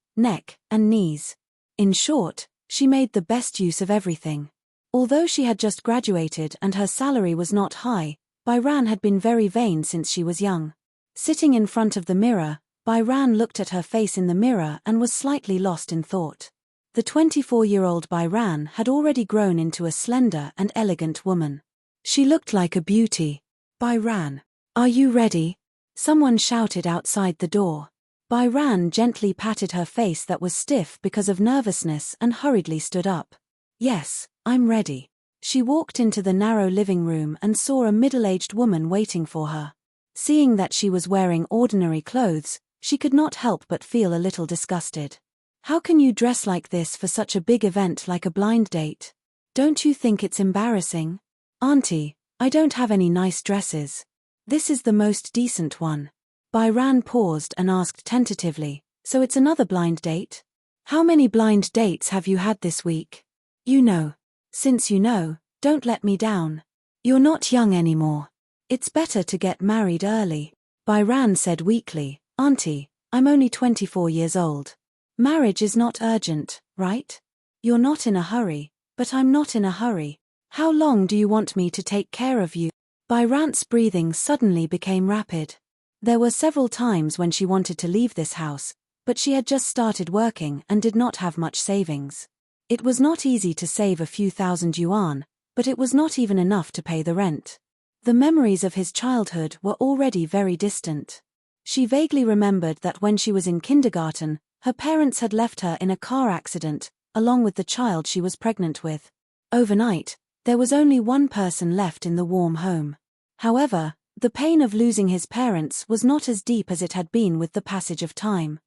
and knees. In short, she made the best use of everything. Although she had just graduated and her salary was not high, Bairan had been very vain since she was young. Sitting in front of the mirror, Bairan looked at her face in the mirror and was slightly lost in thought. The 24-year-old Bairan had already grown into a slender and elegant woman. She looked like a beauty. "Bairan, are you ready?" Someone shouted outside the door. Bairan gently patted her face that was stiff because of nervousness and hurriedly stood up. "Yes, I'm ready." She walked into the narrow living room and saw a middle-aged woman waiting for her. Seeing that she was wearing ordinary clothes, she could not help but feel a little disgusted. "How can you dress like this for such a big event like a blind date? Don't you think it's embarrassing?" "Auntie, I don't have any nice dresses. This is the most decent one." Bairan paused and asked tentatively, "So it's another blind date? How many blind dates have you had this week?" "You know." "Since you know, don't let me down. You're not young anymore. It's better to get married early." Bairan said weakly, "Auntie, I'm only 24 years old. Marriage is not urgent, right? You're not in a hurry, but I'm not in a hurry. How long do you want me to take care of you?" Bairan's breathing suddenly became rapid. There were several times when she wanted to leave this house, but she had just started working and did not have much savings. It was not easy to save a few thousand yuan, but it was not even enough to pay the rent. The memories of his childhood were already very distant. She vaguely remembered that when she was in kindergarten, Her parents had left her in a car accident, along with the child she was pregnant with. Overnight, there was only one person left in the warm home. However, the pain of losing his parents was not as deep as it had been with the passage of time.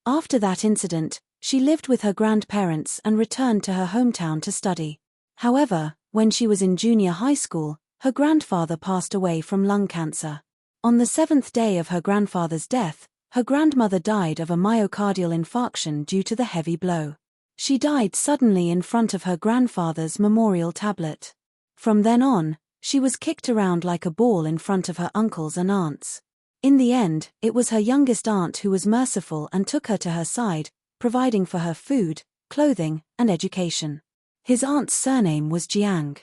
After that incident, she lived with her grandparents and returned to her hometown to study. However, when she was in junior high school, her grandfather passed away from lung cancer. On the 7th day of her grandfather's death, her grandmother died of a myocardial infarction due to the heavy blow. She died suddenly in front of her grandfather's memorial tablet. From then on, she was kicked around like a ball in front of her uncles and aunts. In the end, it was her youngest aunt who was merciful and took her to her side, providing for her food, clothing, and education. His aunt's surname was Jiang.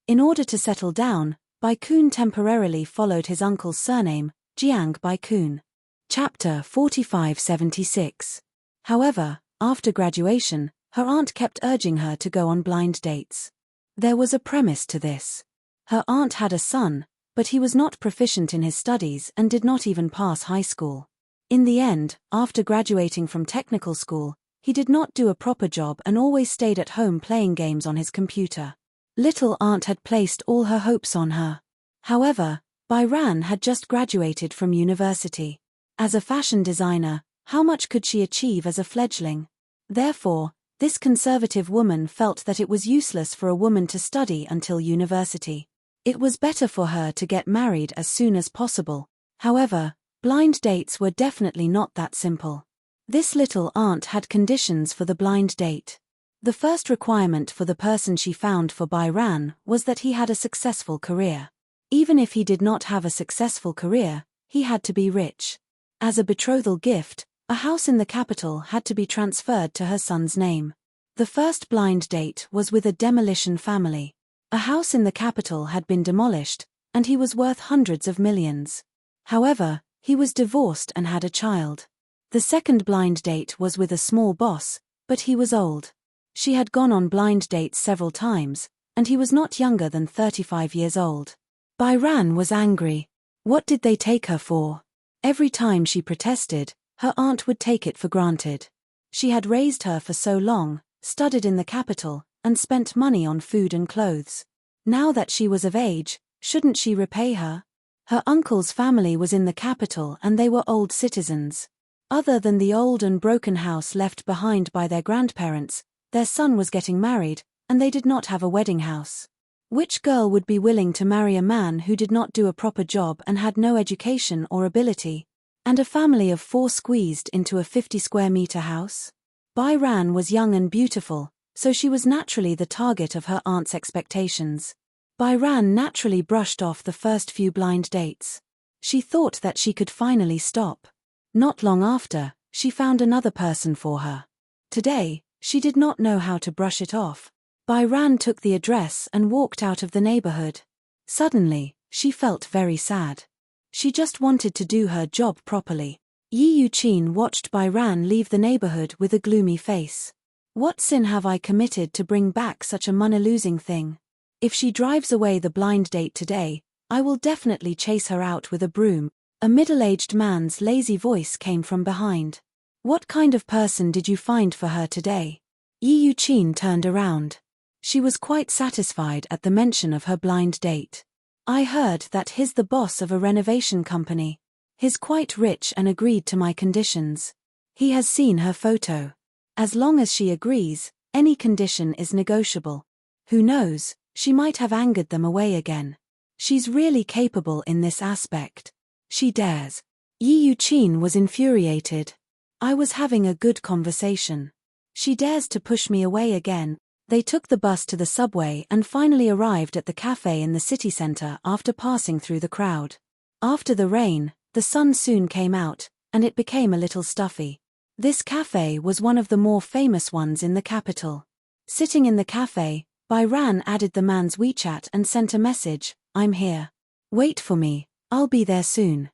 In order to settle down, Baikun temporarily followed his uncle's surname, Jiang Baikun. Chapter 4576. However, after graduation, her aunt kept urging her to go on blind dates. There was a premise to this. Her aunt had a son, but he was not proficient in his studies and did not even pass high school. In the end, after graduating from technical school, he did not do a proper job and always stayed at home playing games on his computer. Little aunt had placed all her hopes on her. However, Bairan had just graduated from university. As a fashion designer, how much could she achieve as a fledgling? Therefore, this conservative woman felt that it was useless for a woman to study until university. It was better for her to get married as soon as possible. However, blind dates were definitely not that simple. This little aunt had conditions for the blind date. The first requirement for the person she found for Bairan was that he had a successful career. Even if he did not have a successful career, he had to be rich. As a betrothal gift, a house in the capital had to be transferred to her son's name. The first blind date was with a demolition family. A house in the capital had been demolished, and he was worth hundreds of millions. However, he was divorced and had a child. The second blind date was with a small boss, but he was old. She had gone on blind dates several times, and he was not younger than 35 years old. Bairan was angry. What did they take her for? Every time she protested, her aunt would take it for granted. She had raised her for so long, studied in the capital, and spent money on food and clothes. Now that she was of age, shouldn't she repay her? Her uncle's family was in the capital and they were old citizens. Other than the old and broken house left behind by their grandparents, their son was getting married, and they did not have a wedding house. Which girl would be willing to marry a man who did not do a proper job and had no education or ability? And a family of 4 squeezed into a 50-square-meter house? Bairan was young and beautiful, so she was naturally the target of her aunt's expectations. Bairan naturally brushed off the first few blind dates. She thought that she could finally stop. Not long after, she found another person for her. Today, she did not know how to brush it off. Bairan took the address and walked out of the neighborhood. Suddenly, she felt very sad. She just wanted to do her job properly. Yi Yuqin watched Bairan leave the neighborhood with a gloomy face. What sin have I committed to bring back such a money-losing thing? If she drives away the blind date today, I will definitely chase her out with a broom. A middle-aged man's lazy voice came from behind. What kind of person did you find for her today? Yi Yuqin turned around. She was quite satisfied at the mention of her blind date. I heard that he's the boss of a renovation company. He's quite rich and agreed to my conditions. He has seen her photo. As long as she agrees, any condition is negotiable. Who knows, she might have angered them away again. She's really capable in this aspect. She dares. Yi Yuqin was infuriated. I was having a good conversation. She dares to push me away again. They took the bus to the subway and finally arrived at the cafe in the city center after passing through the crowd. After the rain, the sun soon came out, and it became a little stuffy. This cafe was one of the more famous ones in the capital. Sitting in the cafe, Bairan added the man's WeChat and sent a message, I'm here. Wait for me, I'll be there soon.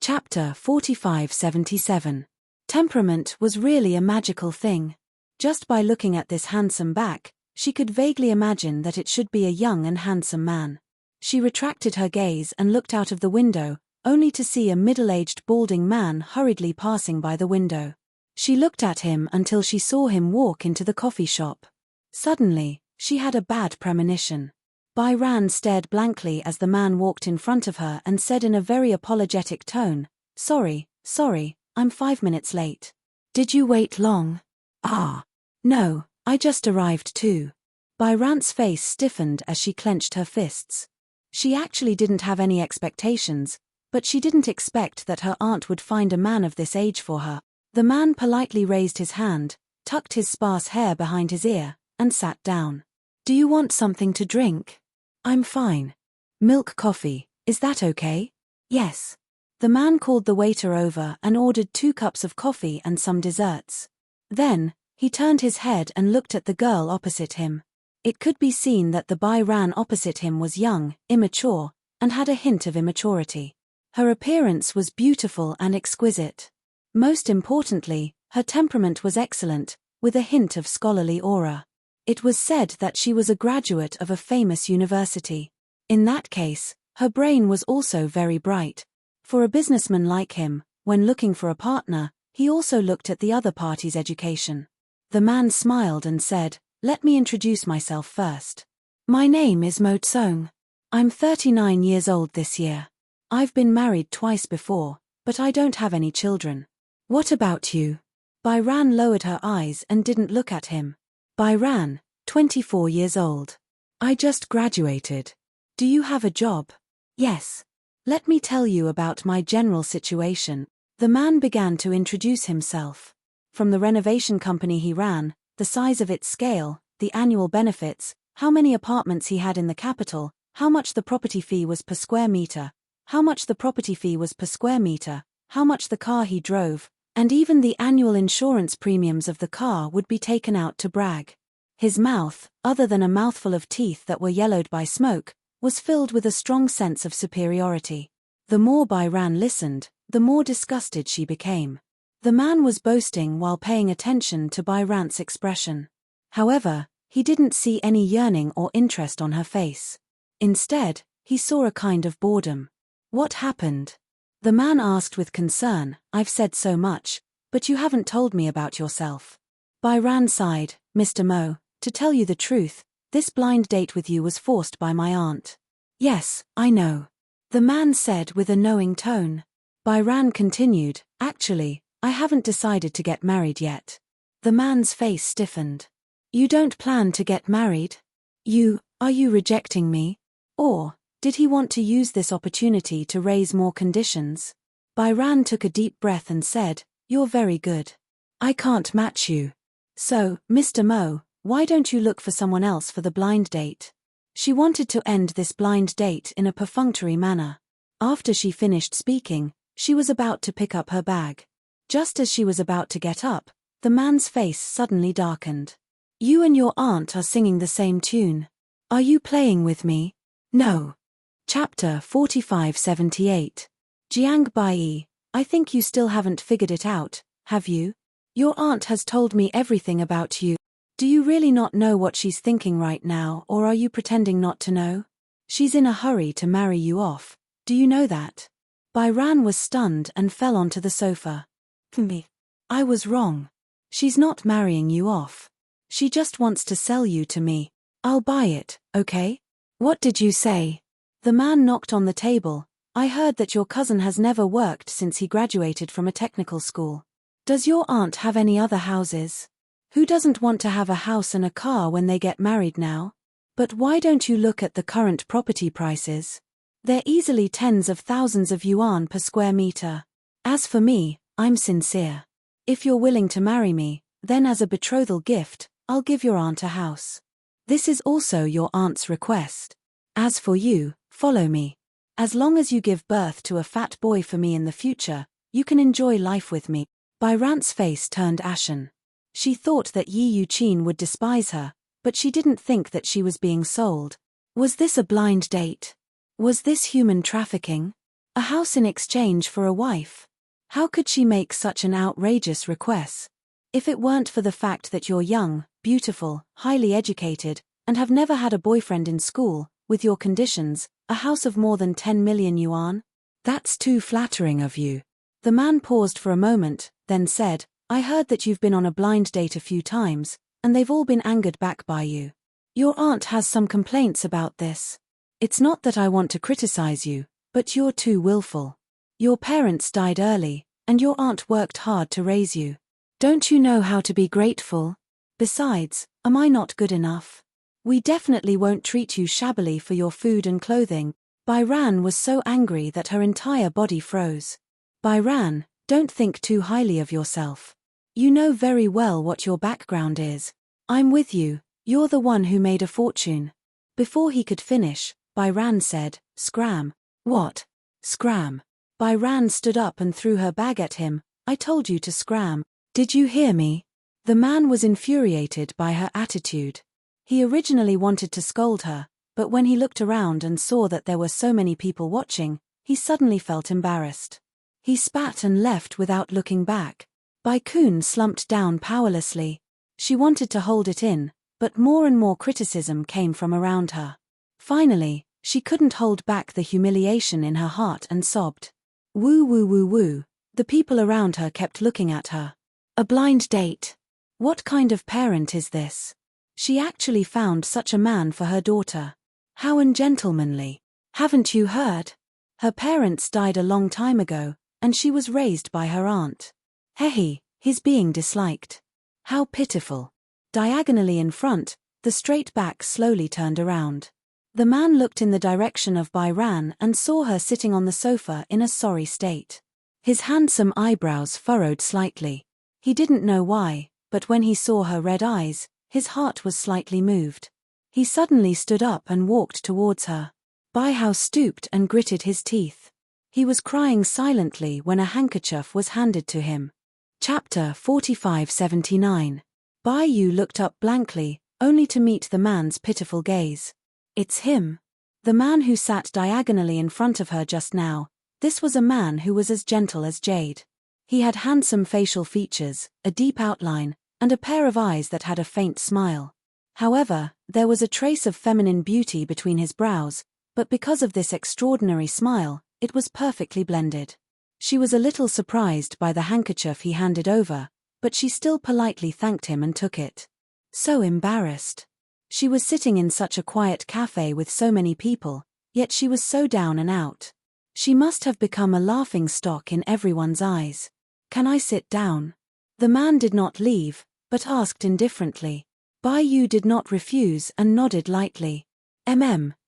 Chapter 4577. Temperament was really a magical thing. Just by looking at this handsome back, she could vaguely imagine that it should be a young and handsome man. She retracted her gaze and looked out of the window, only to see a middle-aged balding man hurriedly passing by the window. She looked at him until she saw him walk into the coffee shop. Suddenly, she had a bad premonition. Bai Ran stared blankly as the man walked in front of her and said in a very apologetic tone, Sorry, I'm 5 minutes late. Did you wait long? Ah. No, I just arrived too. Bai Ran's face stiffened as she clenched her fists. She actually didn't have any expectations, but she didn't expect that her aunt would find a man of this age for her. The man politely raised his hand, tucked his sparse hair behind his ear, and sat down. Do you want something to drink? I'm fine. Milk coffee, is that okay? Yes. The man called the waiter over and ordered 2 cups of coffee and some desserts. Then, he turned his head and looked at the girl opposite him. It could be seen that the Bai Ran opposite him was young, immature, and had a hint of immaturity. Her appearance was beautiful and exquisite. Most importantly, her temperament was excellent, with a hint of scholarly aura. It was said that she was a graduate of a famous university. In that case, her brain was also very bright. For a businessman like him, when looking for a partner, he also looked at the other party's education. The man smiled and said, Let me introduce myself first. My name is Mo Tsong. I'm 39 years old this year. I've been married twice before, but I don't have any children. What about you? Bai Ran lowered her eyes and didn't look at him. Bai Ran, 24 years old. I just graduated. Do you have a job? Yes. Let me tell you about my general situation. The man began to introduce himself. From the renovation company he ran, the size of its scale, the annual benefits, how many apartments he had in the capital, how much the property fee was per square meter, how much the car he drove, and even the annual insurance premiums of the car would be taken out to brag. His mouth, other than a mouthful of teeth that were yellowed by smoke, was filled with a strong sense of superiority. The more Bai Ran listened, the more disgusted she became. The man was boasting while paying attention to Bai Ran's expression. However, he didn't see any yearning or interest on her face. Instead, he saw a kind of boredom. What happened? The man asked with concern. I've said so much, but you haven't told me about yourself. Bai Ran sighed. Mr. Mo, to tell you the truth, this blind date with you was forced by my aunt. Yes, I know. The man said with a knowing tone. Bai Ran continued, Actually, I haven't decided to get married yet. The man's face stiffened. You don't plan to get married? Are you rejecting me? Or, did he want to use this opportunity to raise more conditions? Bai Ran took a deep breath and said, You're very good. I can't match you. So, Mr. Mo, why don't you look for someone else for the blind date? She wanted to end this blind date in a perfunctory manner. After she finished speaking, she was about to pick up her bag. Just as she was about to get up, the man's face suddenly darkened. You and your aunt are singing the same tune. Are you playing with me? No. Chapter 4578. Jiang Bai, I think you still haven't figured it out, have you? Your aunt has told me everything about you. Do you really not know what she's thinking right now, or are you pretending not to know? She's in a hurry to marry you off. Do you know that? Bai Ran was stunned and fell onto the sofa. Me. I was wrong. She's not marrying you off. She just wants to sell you to me. I'll buy it, okay? What did you say? The man knocked on the table. I heard that your cousin has never worked since he graduated from a technical school. Does your aunt have any other houses? Who doesn't want to have a house and a car when they get married now? But why don't you look at the current property prices? They're easily tens of thousands of yuan per square meter. As for me, I'm sincere. If you're willing to marry me, then as a betrothal gift, I'll give your aunt a house. This is also your aunt's request. As for you, follow me. As long as you give birth to a fat boy for me in the future, you can enjoy life with me. Bai Ran's face turned ashen. She thought that Yi Yuqin would despise her, but she didn't think that she was being sold. Was this a blind date? Was this human trafficking? A house in exchange for a wife? How could she make such an outrageous request? If it weren't for the fact that you're young, beautiful, highly educated, and have never had a boyfriend in school, with your conditions, a house of more than 10 million yuan? That's too flattering of you. The man paused for a moment, then said, I heard that you've been on a blind date a few times, and they've all been angered back by you. Your aunt has some complaints about this. It's not that I want to criticize you, but you're too willful. Your parents died early, and your aunt worked hard to raise you. Don't you know how to be grateful? Besides, am I not good enough? We definitely won't treat you shabbily for your food and clothing. Byran was so angry that her entire body froze. Byran, don't think too highly of yourself. You know very well what your background is. I'm with you, you're the one who made a fortune. Before he could finish, Byran said, Scram. What? Scram. Byran stood up and threw her bag at him. I told you to scram. Did you hear me? The man was infuriated by her attitude. He originally wanted to scold her, but when he looked around and saw that there were so many people watching, he suddenly felt embarrassed. He spat and left without looking back. Baikun slumped down powerlessly. She wanted to hold it in, but more and more criticism came from around her. Finally, she couldn't hold back the humiliation in her heart and sobbed. Woo woo woo woo. The people around her kept looking at her. A blind date. What kind of parent is this? She actually found such a man for her daughter. How ungentlemanly. Haven't you heard? Her parents died a long time ago, and she was raised by her aunt. Hehe, he's being disliked. How pitiful. Diagonally in front, the straight back slowly turned around. The man looked in the direction of Byran and saw her sitting on the sofa in a sorry state. His handsome eyebrows furrowed slightly. He didn't know why, but when he saw her red eyes, his heart was slightly moved. He suddenly stood up and walked towards her. Baihao stooped and gritted his teeth. He was crying silently when a handkerchief was handed to him. Chapter 4579. Bai Yu looked up blankly, only to meet the man's pitiful gaze. It's him. The man who sat diagonally in front of her just now. This was a man who was as gentle as jade. He had handsome facial features, a deep outline, and a pair of eyes that had a faint smile. However, there was a trace of feminine beauty between his brows, but because of this extraordinary smile, it was perfectly blended. She was a little surprised by the handkerchief he handed over, but she still politely thanked him and took it. So embarrassed. She was sitting in such a quiet cafe with so many people, yet she was so down and out. She must have become a laughing stock in everyone's eyes. Can I sit down? The man did not leave, but asked indifferently. Bai Yu did not refuse and nodded lightly.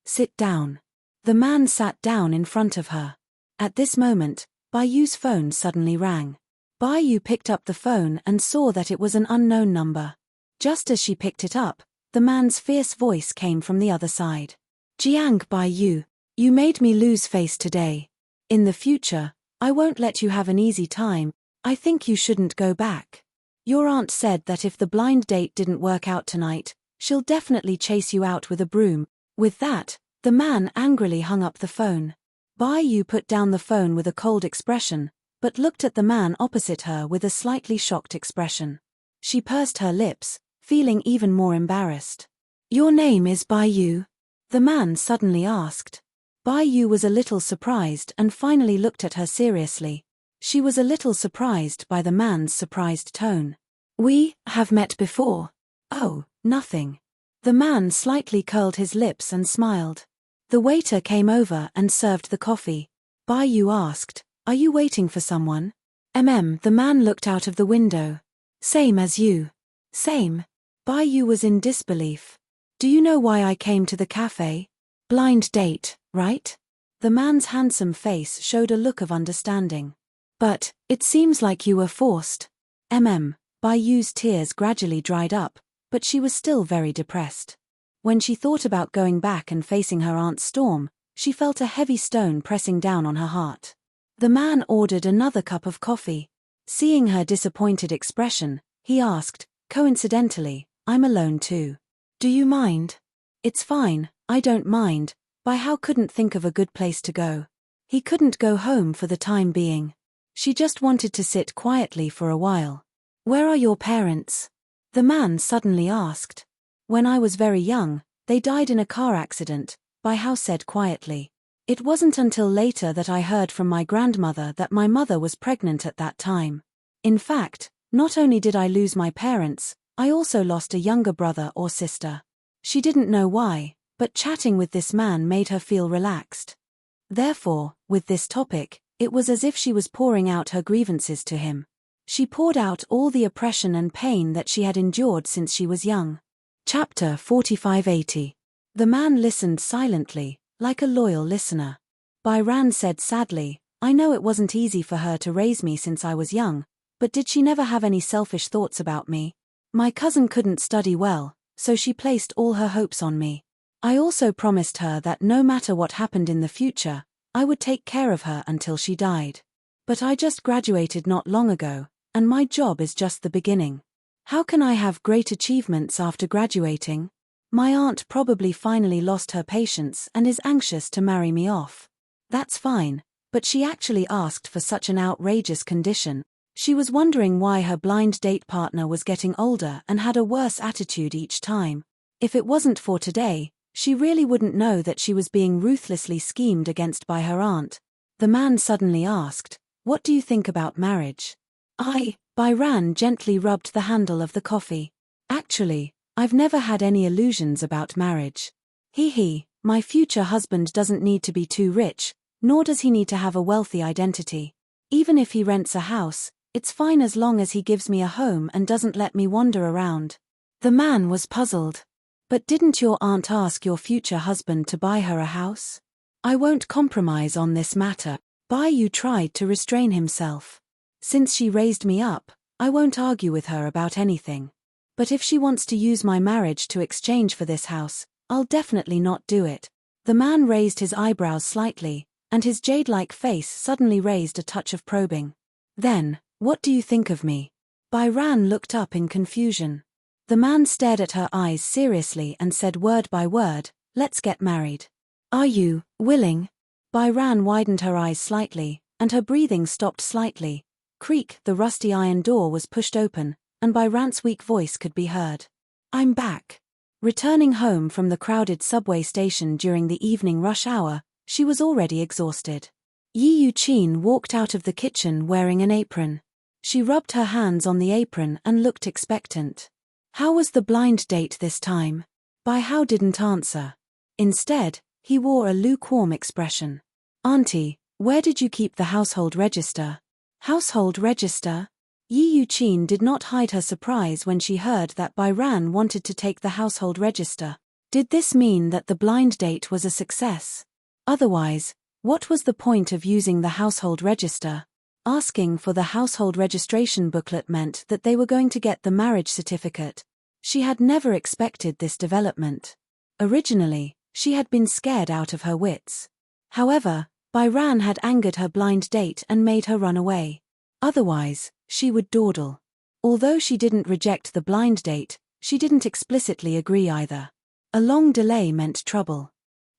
Sit down. The man sat down in front of her. At this moment, Bai Yu's phone suddenly rang. Bai Yu picked up the phone and saw that it was an unknown number. Just as she picked it up, the man's fierce voice came from the other side. Jiang Bai Yu, you made me lose face today. In the future, I won't let you have an easy time. I think you shouldn't go back. Your aunt said that if the blind date didn't work out tonight, she'll definitely chase you out with a broom. With that, the man angrily hung up the phone. Bai Yu put down the phone with a cold expression, but looked at the man opposite her with a slightly shocked expression. She pursed her lips, feeling even more embarrassed. Your name is Bai Yu? The man suddenly asked. Bai Yu was a little surprised and finally looked at her seriously. She was a little surprised by the man's surprised tone. We have met before. Oh, nothing. The man slightly curled his lips and smiled. The waiter came over and served the coffee. Bai Yu asked, Are you waiting for someone? The man looked out of the window. Same as you. Same. Bai Yu was in disbelief. Do you know why I came to the cafe? Blind date, right? The man's handsome face showed a look of understanding. But, it seems like you were forced. Bai Yu's tears gradually dried up, but she was still very depressed. When she thought about going back and facing her aunt's storm, she felt a heavy stone pressing down on her heart. The man ordered another cup of coffee. Seeing her disappointed expression, he asked, coincidentally, I'm alone too. Do you mind? It's fine, I don't mind. Baihao couldn't think of a good place to go. He couldn't go home for the time being. She just wanted to sit quietly for a while. Where are your parents? The man suddenly asked. When I was very young, they died in a car accident, Baihao said quietly. It wasn't until later that I heard from my grandmother that my mother was pregnant at that time. In fact, Not only did I lose my parents, I also lost a younger brother or sister. She didn't know why, but chatting with this man made her feel relaxed. Therefore, with this topic, it was as if she was pouring out her grievances to him. She poured out all the oppression and pain that she had endured since she was young. Chapter 4580. The man listened silently, like a loyal listener. Byran said sadly, I know it wasn't easy for her to raise me since I was young, but did she never have any selfish thoughts about me? My cousin couldn't study well, so she placed all her hopes on me. I also promised her that no matter what happened in the future, I would take care of her until she died. But I just graduated not long ago, and my job is just the beginning. How can I have great achievements after graduating? My aunt probably finally lost her patience and is anxious to marry me off. That's fine, but she actually asked for such an outrageous condition. She was wondering why her blind date partner was getting older and had a worse attitude each time. If it wasn't for today, she really wouldn't know that she was being ruthlessly schemed against by her aunt. The man suddenly asked, What do you think about marriage? Byran gently rubbed the handle of the coffee. Actually, I've never had any illusions about marriage. My future husband doesn't need to be too rich, nor does he need to have a wealthy identity. Even if he rents a house, it's fine as long as he gives me a home and doesn't let me wander around. The man was puzzled. But didn't your aunt ask your future husband to buy her a house? I won't compromise on this matter. Bayou tried to restrain himself. Since she raised me up, I won't argue with her about anything. But if she wants to use my marriage to exchange for this house, I'll definitely not do it. The man raised his eyebrows slightly, and his jade-like face suddenly raised a touch of probing. Then, what do you think of me? Byran looked up in confusion. The man stared at her eyes seriously and said word by word, Let's get married. Are you willing? Byran widened her eyes slightly, and her breathing stopped slightly. Creak, the rusty iron door was pushed open, and Byran's weak voice could be heard. I'm back. Returning home from the crowded subway station during the evening rush hour, she was already exhausted. Yi Yuqin walked out of the kitchen wearing an apron. She rubbed her hands on the apron and looked expectant. How was the blind date this time? How didn't answer. Instead, he wore a lukewarm expression. Auntie, where did you keep the household register? Household register? Yi Yuqin did not hide her surprise when she heard that Byran wanted to take the household register. Did this mean that the blind date was a success? Otherwise, what was the point of using the household register? Asking for the household registration booklet meant that they were going to get the marriage certificate. She had never expected this development. Originally, she had been scared out of her wits. However, Byran had angered her blind date and made her run away. Otherwise, she would dawdle. Although she didn't reject the blind date, she didn't explicitly agree either. A long delay meant trouble.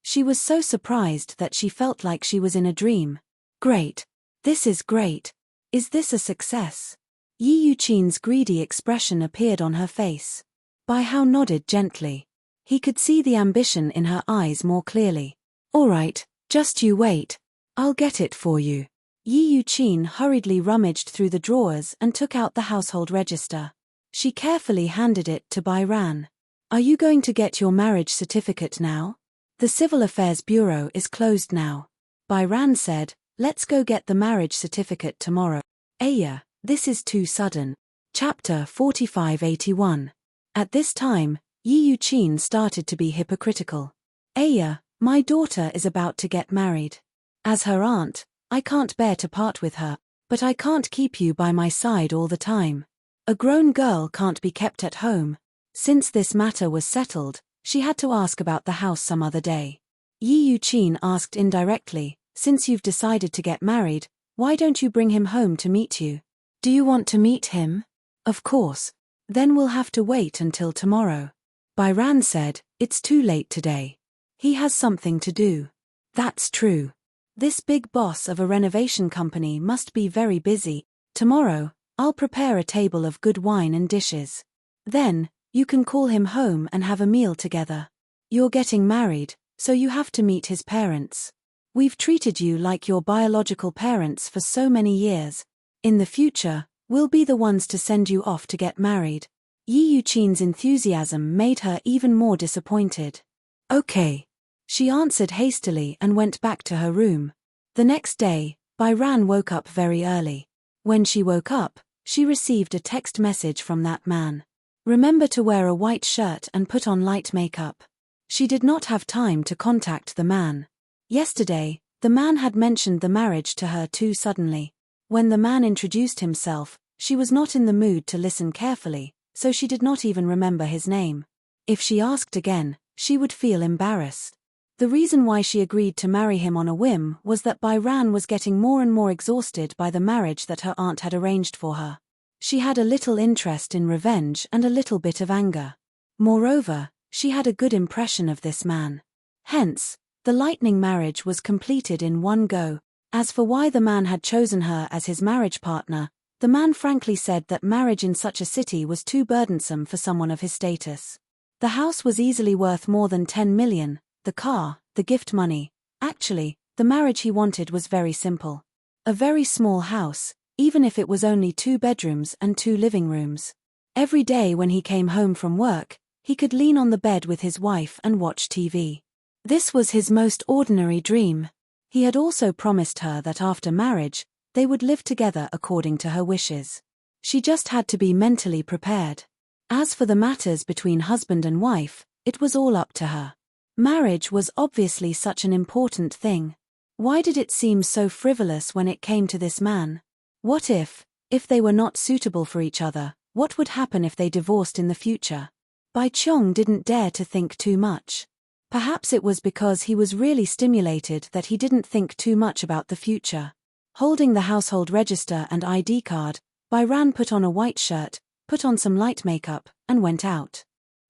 She was so surprised that she felt like she was in a dream. Great. This is great. Is this a success? Yi Yuqin's greedy expression appeared on her face. How nodded gently. He could see the ambition in her eyes more clearly. All right, just you wait. I'll get it for you. Yi Yuqin hurriedly rummaged through the drawers and took out the household register. She carefully handed it to Byran. Are you going to get your marriage certificate now? The Civil Affairs Bureau is closed now. Byran said, Let's go get the marriage certificate tomorrow. Aya, this is too sudden. Chapter 4581. At this time, Yi Yuqin started to be hypocritical. Aya, my daughter is about to get married. As her aunt, I can't bear to part with her, but I can't keep you by my side all the time. A grown girl can't be kept at home. Since this matter was settled, she had to ask about the house some other day. Yi Yuqin asked indirectly, Since you've decided to get married, why don't you bring him home to meet you? Do you want to meet him? Of course. Then we'll have to wait until tomorrow. Byran said, It's too late today. He has something to do. That's true. This big boss of a renovation company must be very busy. Tomorrow, I'll prepare a table of good wine and dishes. Then, you can call him home and have a meal together. You're getting married, so you have to meet his parents. We've treated you like your biological parents for so many years. In the future, We'll be the ones to send you off to get married. Yi Yuqin's enthusiasm made her even more disappointed. Okay. She answered hastily and went back to her room. The next day, Bairan woke up very early. When she woke up, she received a text message from that man. Remember to wear a white shirt and put on light makeup. She did not have time to contact the man. Yesterday, the man had mentioned the marriage to her too suddenly. When the man introduced himself, she was not in the mood to listen carefully, so she did not even remember his name. If she asked again, she would feel embarrassed. The reason why she agreed to marry him on a whim was that Bairan was getting more and more exhausted by the marriage that her aunt had arranged for her. She had a little interest in revenge and a little bit of anger. Moreover, she had a good impression of this man. Hence, the lightning marriage was completed in one go. As for why the man had chosen her as his marriage partner, the man frankly said that marriage in such a city was too burdensome for someone of his status. The house was easily worth more than 10 million, the car, the gift money. Actually, the marriage he wanted was very simple. A very small house, even if it was only 2 bedrooms and 2 living rooms. Every day when he came home from work, he could lean on the bed with his wife and watch TV. This was his most ordinary dream. He had also promised her that after marriage, they would live together according to her wishes. She just had to be mentally prepared. As for the matters between husband and wife, it was all up to her. Marriage was obviously such an important thing. Why did it seem so frivolous when it came to this man? What if they were not suitable for each other, what would happen if they divorced in the future? Bai Qiong didn't dare to think too much. Perhaps it was because he was really stimulated that he didn't think too much about the future. Holding the household register and ID card, Bairan put on a white shirt, put on some light makeup, and went out.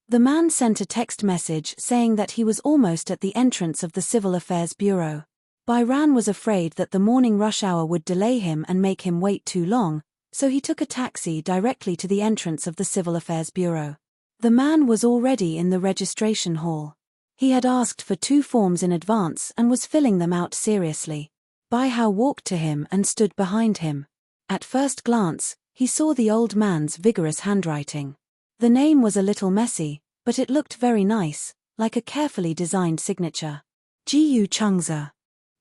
The man sent a text message saying that he was almost at the entrance of the Civil Affairs Bureau. Bairan was afraid that the morning rush hour would delay him and make him wait too long, so he took a taxi directly to the entrance of the Civil Affairs Bureau. The man was already in the registration hall. He had asked for 2 forms in advance and was filling them out seriously. Bai Hao walked to him and stood behind him. At first glance, he saw the old man's vigorous handwriting. The name was a little messy, but it looked very nice, like a carefully designed signature. Jiyu Chengze.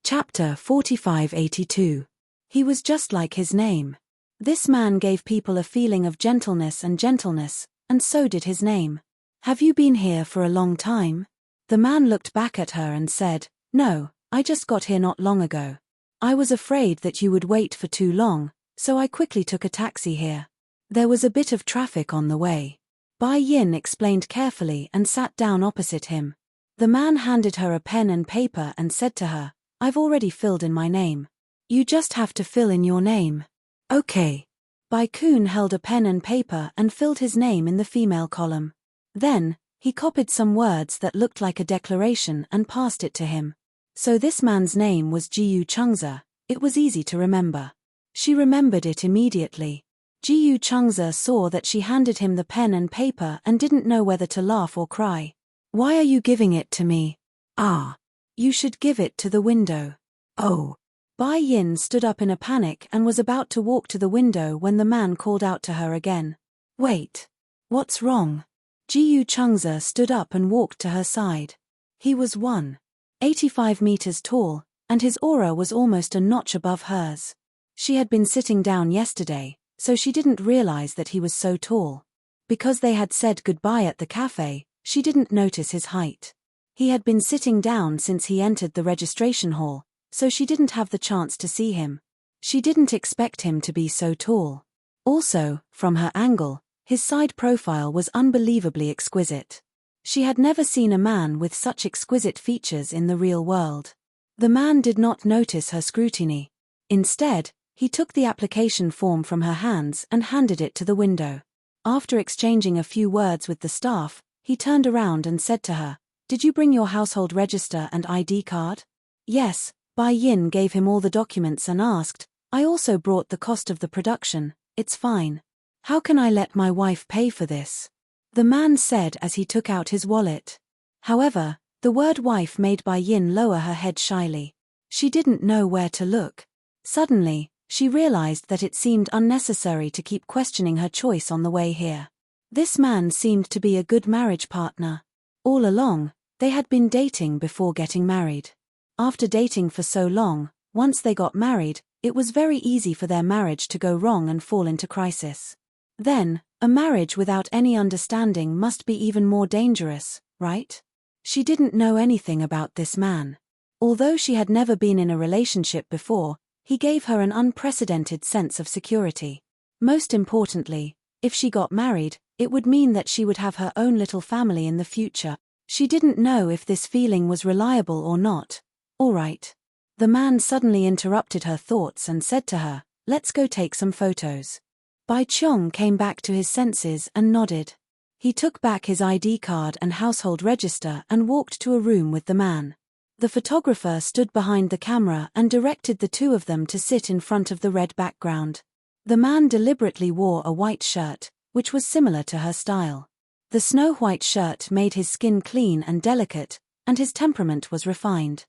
Chapter 4582. He was just like his name. This man gave people a feeling of gentleness, and so did his name. Have you been here for a long time? The man looked back at her and said, No, I just got here not long ago. I was afraid that you would wait for too long, so I quickly took a taxi here. There was a bit of traffic on the way. Bai Yin explained carefully and sat down opposite him. The man handed her a pen and paper and said to her, I've already filled in my name. You just have to fill in your name. Okay. Bai Kun held a pen and paper and filled his name in the female column. Then, he copied some words that looked like a declaration and passed it to him. So this man's name was Jiyu Chengze. It was easy to remember. She remembered it immediately. Jiyu Chengze saw that she handed him the pen and paper and didn't know whether to laugh or cry. Why are you giving it to me? Ah. You should give it to the window. Oh. Bai Yin stood up in a panic and was about to walk to the window when the man called out to her again. Wait. What's wrong? Jiyu Chengze stood up and walked to her side. He was 185 meters tall, and his aura was almost a notch above hers. She had been sitting down yesterday, so she didn't realize that he was so tall. Because they had said goodbye at the cafe, she didn't notice his height. He had been sitting down since he entered the registration hall, so she didn't have the chance to see him. She didn't expect him to be so tall. Also, from her angle, his side profile was unbelievably exquisite. She had never seen a man with such exquisite features in the real world. The man did not notice her scrutiny. Instead, he took the application form from her hands and handed it to the window. After exchanging a few words with the staff, he turned around and said to her, Did you bring your household register and ID card? Yes. Bai Yin gave him all the documents and asked, I also brought the cost of the production. It's fine. How can I let my wife pay for this? The man said as he took out his wallet. However, the word wife made Bai Yin lower her head shyly. She didn't know where to look. Suddenly, She realized that it seemed unnecessary to keep questioning her choice on the way here. This man seemed to be a good marriage partner. All along, they had been dating before getting married. After dating for so long, once they got married, it was very easy for their marriage to go wrong and fall into crisis. Then, a marriage without any understanding must be even more dangerous, right? She didn't know anything about this man. Although she had never been in a relationship before, he gave her an unprecedented sense of security. Most importantly, if she got married, it would mean that she would have her own little family in the future. She didn't know if this feeling was reliable or not. All right. The man suddenly interrupted her thoughts and said to her, "Let's go take some photos." Bai Qiong came back to his senses and nodded. He took back his ID card and household register and walked to a room with the man. The photographer stood behind the camera and directed the two of them to sit in front of the red background. The man deliberately wore a white shirt, which was similar to her style. The snow-white shirt made his skin clean and delicate, and his temperament was refined.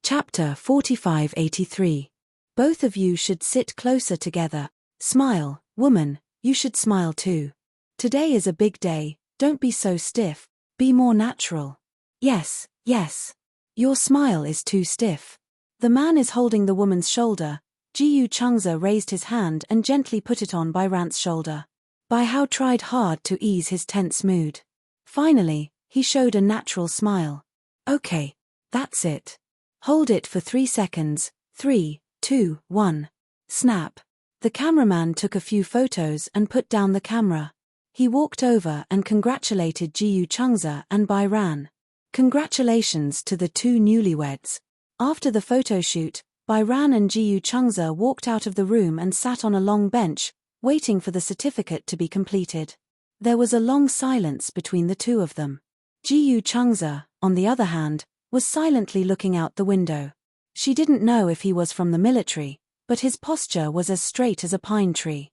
Chapter 4583. Both of you should sit closer together. Smile, woman, you should smile too. Today is a big day, don't be so stiff, be more natural. Yes, yes. Your smile is too stiff. The man is holding the woman's shoulder. Jiyu Changze raised his hand and gently put it on Bai Ran's shoulder. Bai Hao tried hard to ease his tense mood. Finally, he showed a natural smile. Okay, that's it. Hold it for 3 seconds. 3, 2, 1. Snap. The cameraman took a few photos and put down the camera. He walked over and congratulated Jiyu Changze and Bai Ran. Congratulations to the two newlyweds. After the photo shoot, Bai Ran and Jiyu Changze walked out of the room and sat on a long bench, waiting for the certificate to be completed. There was a long silence between the two of them. Jiyu Changze, on the other hand, was silently looking out the window. She didn't know if he was from the military, but his posture was as straight as a pine tree.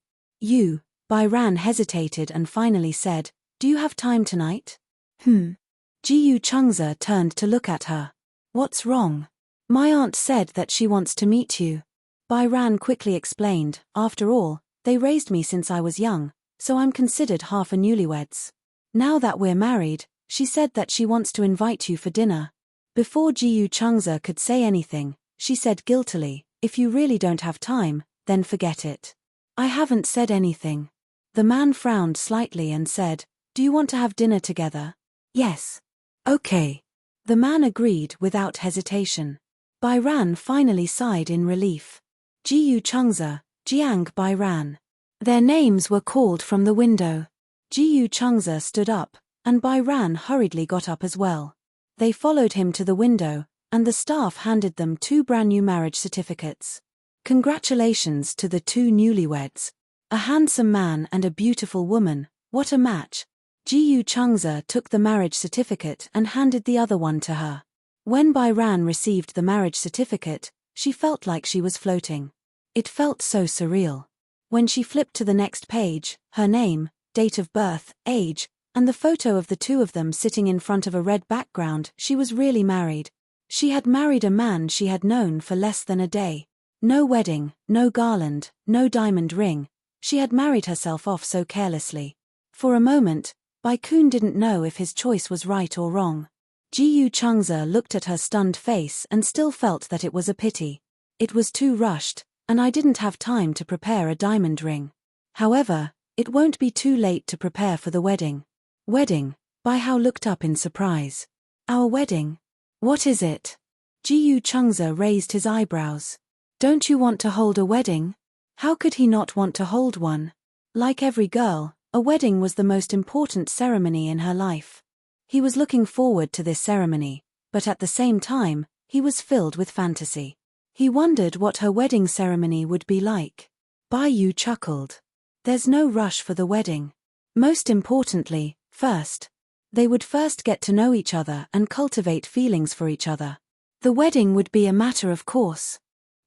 Bai Ran hesitated and finally said, "Do you have time tonight?" Jiyu Changze turned to look at her. "What's wrong?" "My aunt said that she wants to meet you." Bai Ran quickly explained, "After all, they raised me since I was young, so I'm considered half a newlyweds. Now that we're married, she said that she wants to invite you for dinner." Before Jiyu Changze could say anything, she said guiltily, "If you really don't have time, then forget it." "I haven't said anything." The man frowned slightly and said, "Do you want to have dinner together?" "Yes." "Okay." The man agreed without hesitation. Bai Ran finally sighed in relief. Jiyu Changze, Jiang Bai Ran. Their names were called from the window. Jiyu Changze stood up, and Bai Ran hurriedly got up as well. They followed him to the window, and the staff handed them 2 brand-new marriage certificates. Congratulations to the two newlyweds. A handsome man and a beautiful woman, what a match. Jiyu Changze took the marriage certificate and handed the other one to her. When Bai Ran received the marriage certificate, she felt like she was floating. It felt so surreal. When she flipped to the next page, her name, date of birth, age, and the photo of the two of them sitting in front of a red background, she was really married. She had married a man she had known for less than a day. No wedding, no garland, no diamond ring. She had married herself off so carelessly. For a moment, Bai Kun didn't know if his choice was right or wrong. Jiyu Changze looked at her stunned face and still felt that it was a pity. It was too rushed, and I didn't have time to prepare a diamond ring. However, it won't be too late to prepare for the wedding. Wedding? Bai Hao looked up in surprise. Our wedding? What is it? Jiyu Changze raised his eyebrows. Don't you want to hold a wedding? How could he not want to hold one? Like every girl, a wedding was the most important ceremony in her life. He was looking forward to this ceremony, but at the same time, he was filled with fantasy. He wondered what her wedding ceremony would be like. Bai Yu chuckled. There's no rush for the wedding. Most importantly, first, they would first get to know each other and cultivate feelings for each other. The wedding would be a matter of course.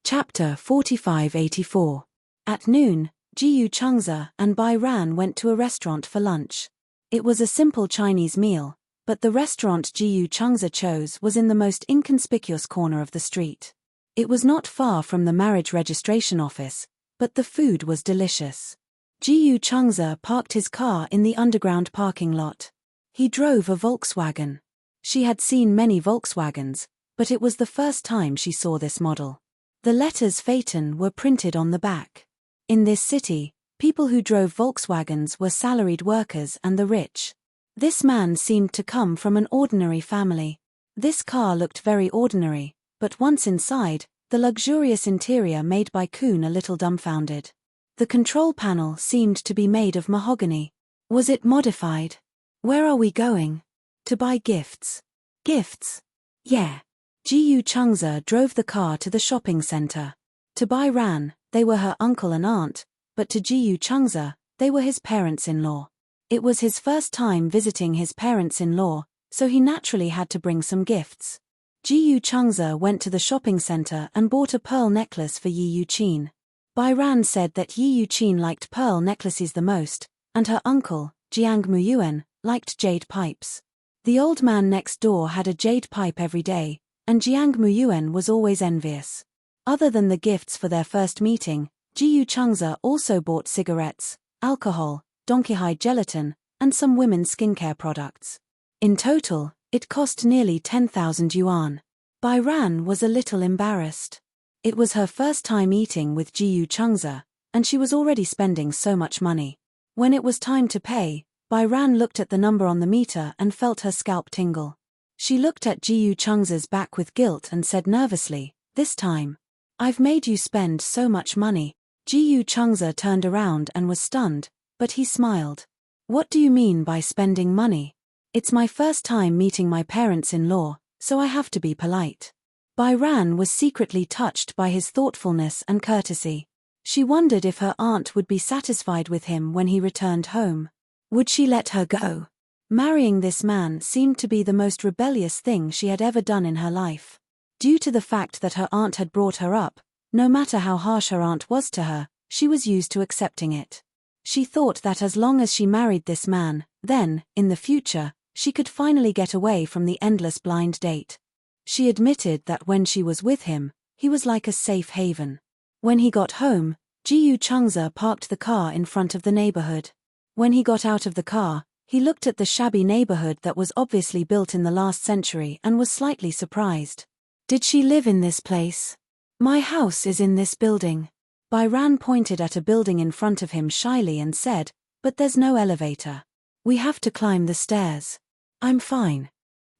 Chapter 4584. At noon, Jiyu Changze and Bai Ran went to a restaurant for lunch. It was a simple Chinese meal, but the restaurant Jiyu Changze chose was in the most inconspicuous corner of the street. It was not far from the marriage registration office, but the food was delicious. Ji Changza parked his car in the underground parking lot. He drove a Volkswagen. She had seen many Volkswagens, but it was the first time she saw this model. The letters Phaeton were printed on the back. In this city, people who drove Volkswagens were salaried workers and the rich. This man seemed to come from an ordinary family. This car looked very ordinary, but once inside, the luxurious interior made by Kuhn a little dumbfounded. The control panel seemed to be made of mahogany. Was it modified? Where are we going? To buy gifts. Gifts? Yeah. Ji Changza drove the car to the shopping center. To Bai Ran, they were her uncle and aunt, but to Ji Changza, they were his parents-in-law. It was his first time visiting his parents-in-law, so he naturally had to bring some gifts. Ji Changza went to the shopping center and bought a pearl necklace for Yi Yuqin. Bai Ran said that Yi Yuqin liked pearl necklaces the most, and her uncle, Jiang Muyuan, liked jade pipes. The old man next door had a jade pipe every day, and Jiang Muyuan was always envious. Other than the gifts for their first meeting, Ji Changza also bought cigarettes, alcohol, donkeyhide gelatin, and some women's skincare products. In total, it cost nearly 10,000 yuan. Bai Ran was a little embarrassed. It was her first time eating with Ji Changza, and she was already spending so much money. When it was time to pay, Bai Ran looked at the number on the meter and felt her scalp tingle. She looked at Ji Changza's back with guilt and said nervously, "This time. I've made you spend so much money." Ji Changza turned around and was stunned, but he smiled. "What do you mean by spending money? It's my first time meeting my parents-in-law, so I have to be polite." Bai Ran was secretly touched by his thoughtfulness and courtesy. She wondered if her aunt would be satisfied with him when he returned home. Would she let her go? Marrying this man seemed to be the most rebellious thing she had ever done in her life. Due to the fact that her aunt had brought her up, no matter how harsh her aunt was to her, she was used to accepting it. She thought that as long as she married this man, then, in the future, she could finally get away from the endless blind date. She admitted that when she was with him, he was like a safe haven. When he got home, Ji Changza parked the car in front of the neighborhood. When he got out of the car, he looked at the shabby neighborhood that was obviously built in the last century and was slightly surprised. "Did she live in this place? My house is in this building." Bai Ran pointed at a building in front of him shyly and said, "But there's no elevator. We have to climb the stairs." "I'm fine."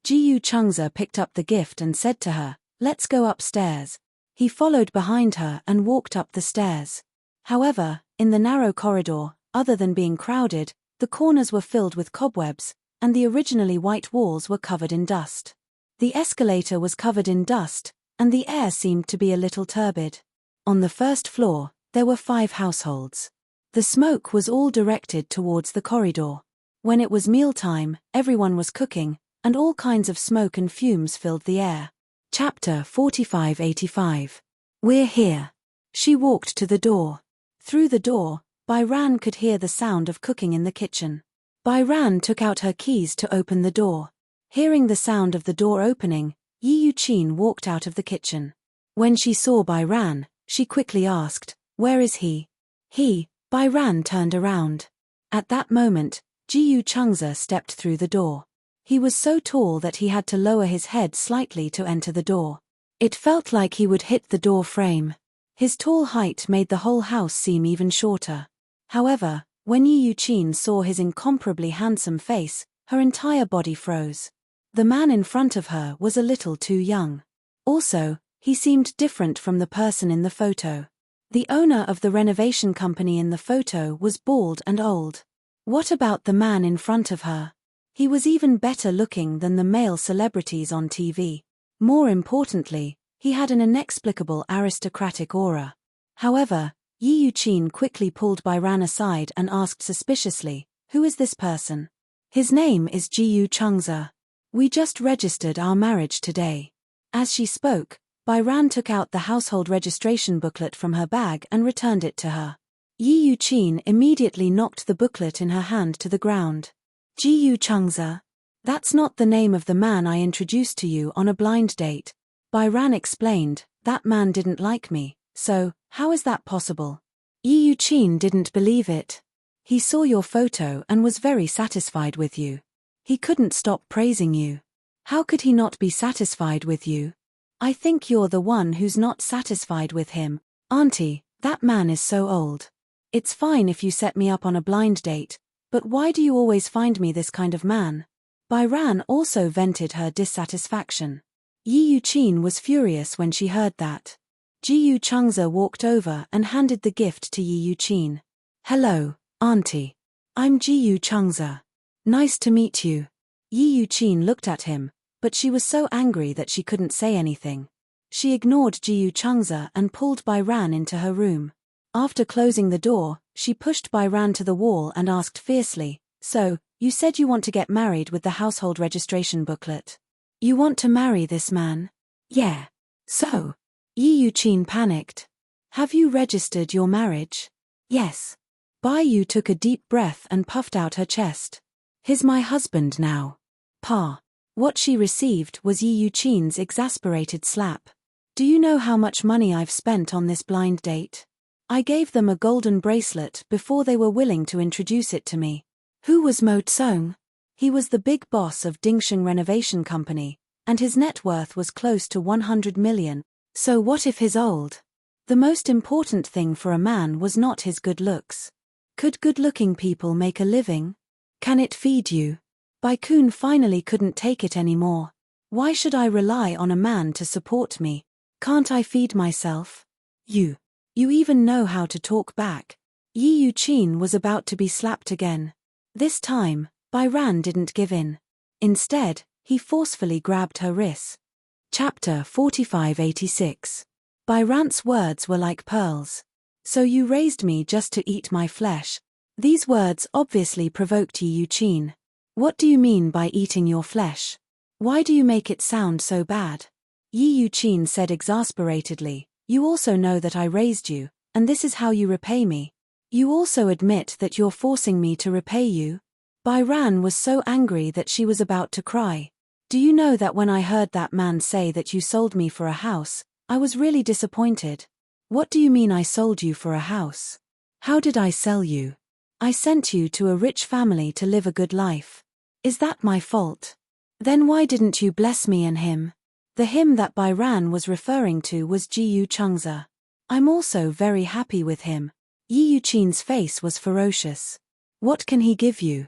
Ji Changza picked up the gift and said to her, "Let's go upstairs." He followed behind her and walked up the stairs. However, in the narrow corridor, other than being crowded, the corners were filled with cobwebs, and the originally white walls were covered in dust. The escalator was covered in dust, and the air seemed to be a little turbid. On the first floor, there were 5 households. The smoke was all directed towards the corridor. When it was mealtime, everyone was cooking, and all kinds of smoke and fumes filled the air. Chapter 4585. We're here. She walked to the door. Through the door, Bai Ran could hear the sound of cooking in the kitchen. Bai Ran took out her keys to open the door. Hearing the sound of the door opening, Yi Yuqin walked out of the kitchen. When she saw Bai Ran, she quickly asked, "Where is he?" Bai Ran turned around. At that moment, Ji Changza stepped through the door. He was so tall that he had to lower his head slightly to enter the door. It felt like he would hit the door frame. His tall height made the whole house seem even shorter. However, when Yi Yuqin saw his incomparably handsome face, her entire body froze. The man in front of her was a little too young. Also, he seemed different from the person in the photo. The owner of the renovation company in the photo was bald and old. What about the man in front of her? He was even better looking than the male celebrities on TV. More importantly, he had an inexplicable aristocratic aura. However, Yi Yuqin quickly pulled Bai Ran aside and asked suspiciously, "Who is this person?" "His name is Ji Changza. We just registered our marriage today." As she spoke, Bai Ran took out the household registration booklet from her bag and returned it to her. Yi Yuqin immediately knocked the booklet in her hand to the ground. "Ji Changza? That's not the name of the man I introduced to you on a blind date." Bai Ran explained, "That man didn't like me, so, how is that possible?" Yi Yuqin didn't believe it. He saw your photo and was very satisfied with you. He couldn't stop praising you. How could he not be satisfied with you? I think you're the one who's not satisfied with him. Auntie, that man is so old. It's fine if you set me up on a blind date, but why do you always find me this kind of man? Bairan also vented her dissatisfaction. Yi Yuqin was furious when she heard that. Ji Changza walked over and handed the gift to Yi Yuqin. Hello, Auntie. I'm Ji Changza. Nice to meet you. Yi Yuqin looked at him, but she was so angry that she couldn't say anything. She ignored Ji Changza and pulled Bairan into her room. After closing the door, she pushed Bairan to the wall and asked fiercely, So, you said you want to get married with the household registration booklet. You want to marry this man? Yeah. So? Yi Yuqin panicked. Have you registered your marriage? Yes. Bai Yu took a deep breath and puffed out her chest. He's my husband now. Pa. What she received was Yi Yuqin's exasperated slap. Do you know how much money I've spent on this blind date? I gave them a golden bracelet before they were willing to introduce it to me. Who was Mo Tsong? He was the big boss of Dingsheng Renovation Company, and his net worth was close to 100 million. So what if he's old? The most important thing for a man was not his good looks. Could good-looking people make a living? Can it feed you? Bai Kun finally couldn't take it anymore. Why should I rely on a man to support me? Can't I feed myself? You even know how to talk back. Yi Yuqin was about to be slapped again. This time, Bairan didn't give in. Instead, he forcefully grabbed her wrist. Chapter 4586. Bairan's words were like pearls. So you raised me just to eat my flesh. These words obviously provoked Yi Yuqin. What do you mean by eating your flesh? Why do you make it sound so bad? Yi Yuqin said exasperatedly, You also know that I raised you, and this is how you repay me. You also admit that you're forcing me to repay you? Bairan was so angry that she was about to cry. Do you know that when I heard that man say that you sold me for a house, I was really disappointed. What do you mean I sold you for a house? How did I sell you? I sent you to a rich family to live a good life. Is that my fault? Then why didn't you bless me and him? The him that Bairan was referring to was Ji Changza. I'm also very happy with him. Yi Yuqin's face was ferocious. What can he give you?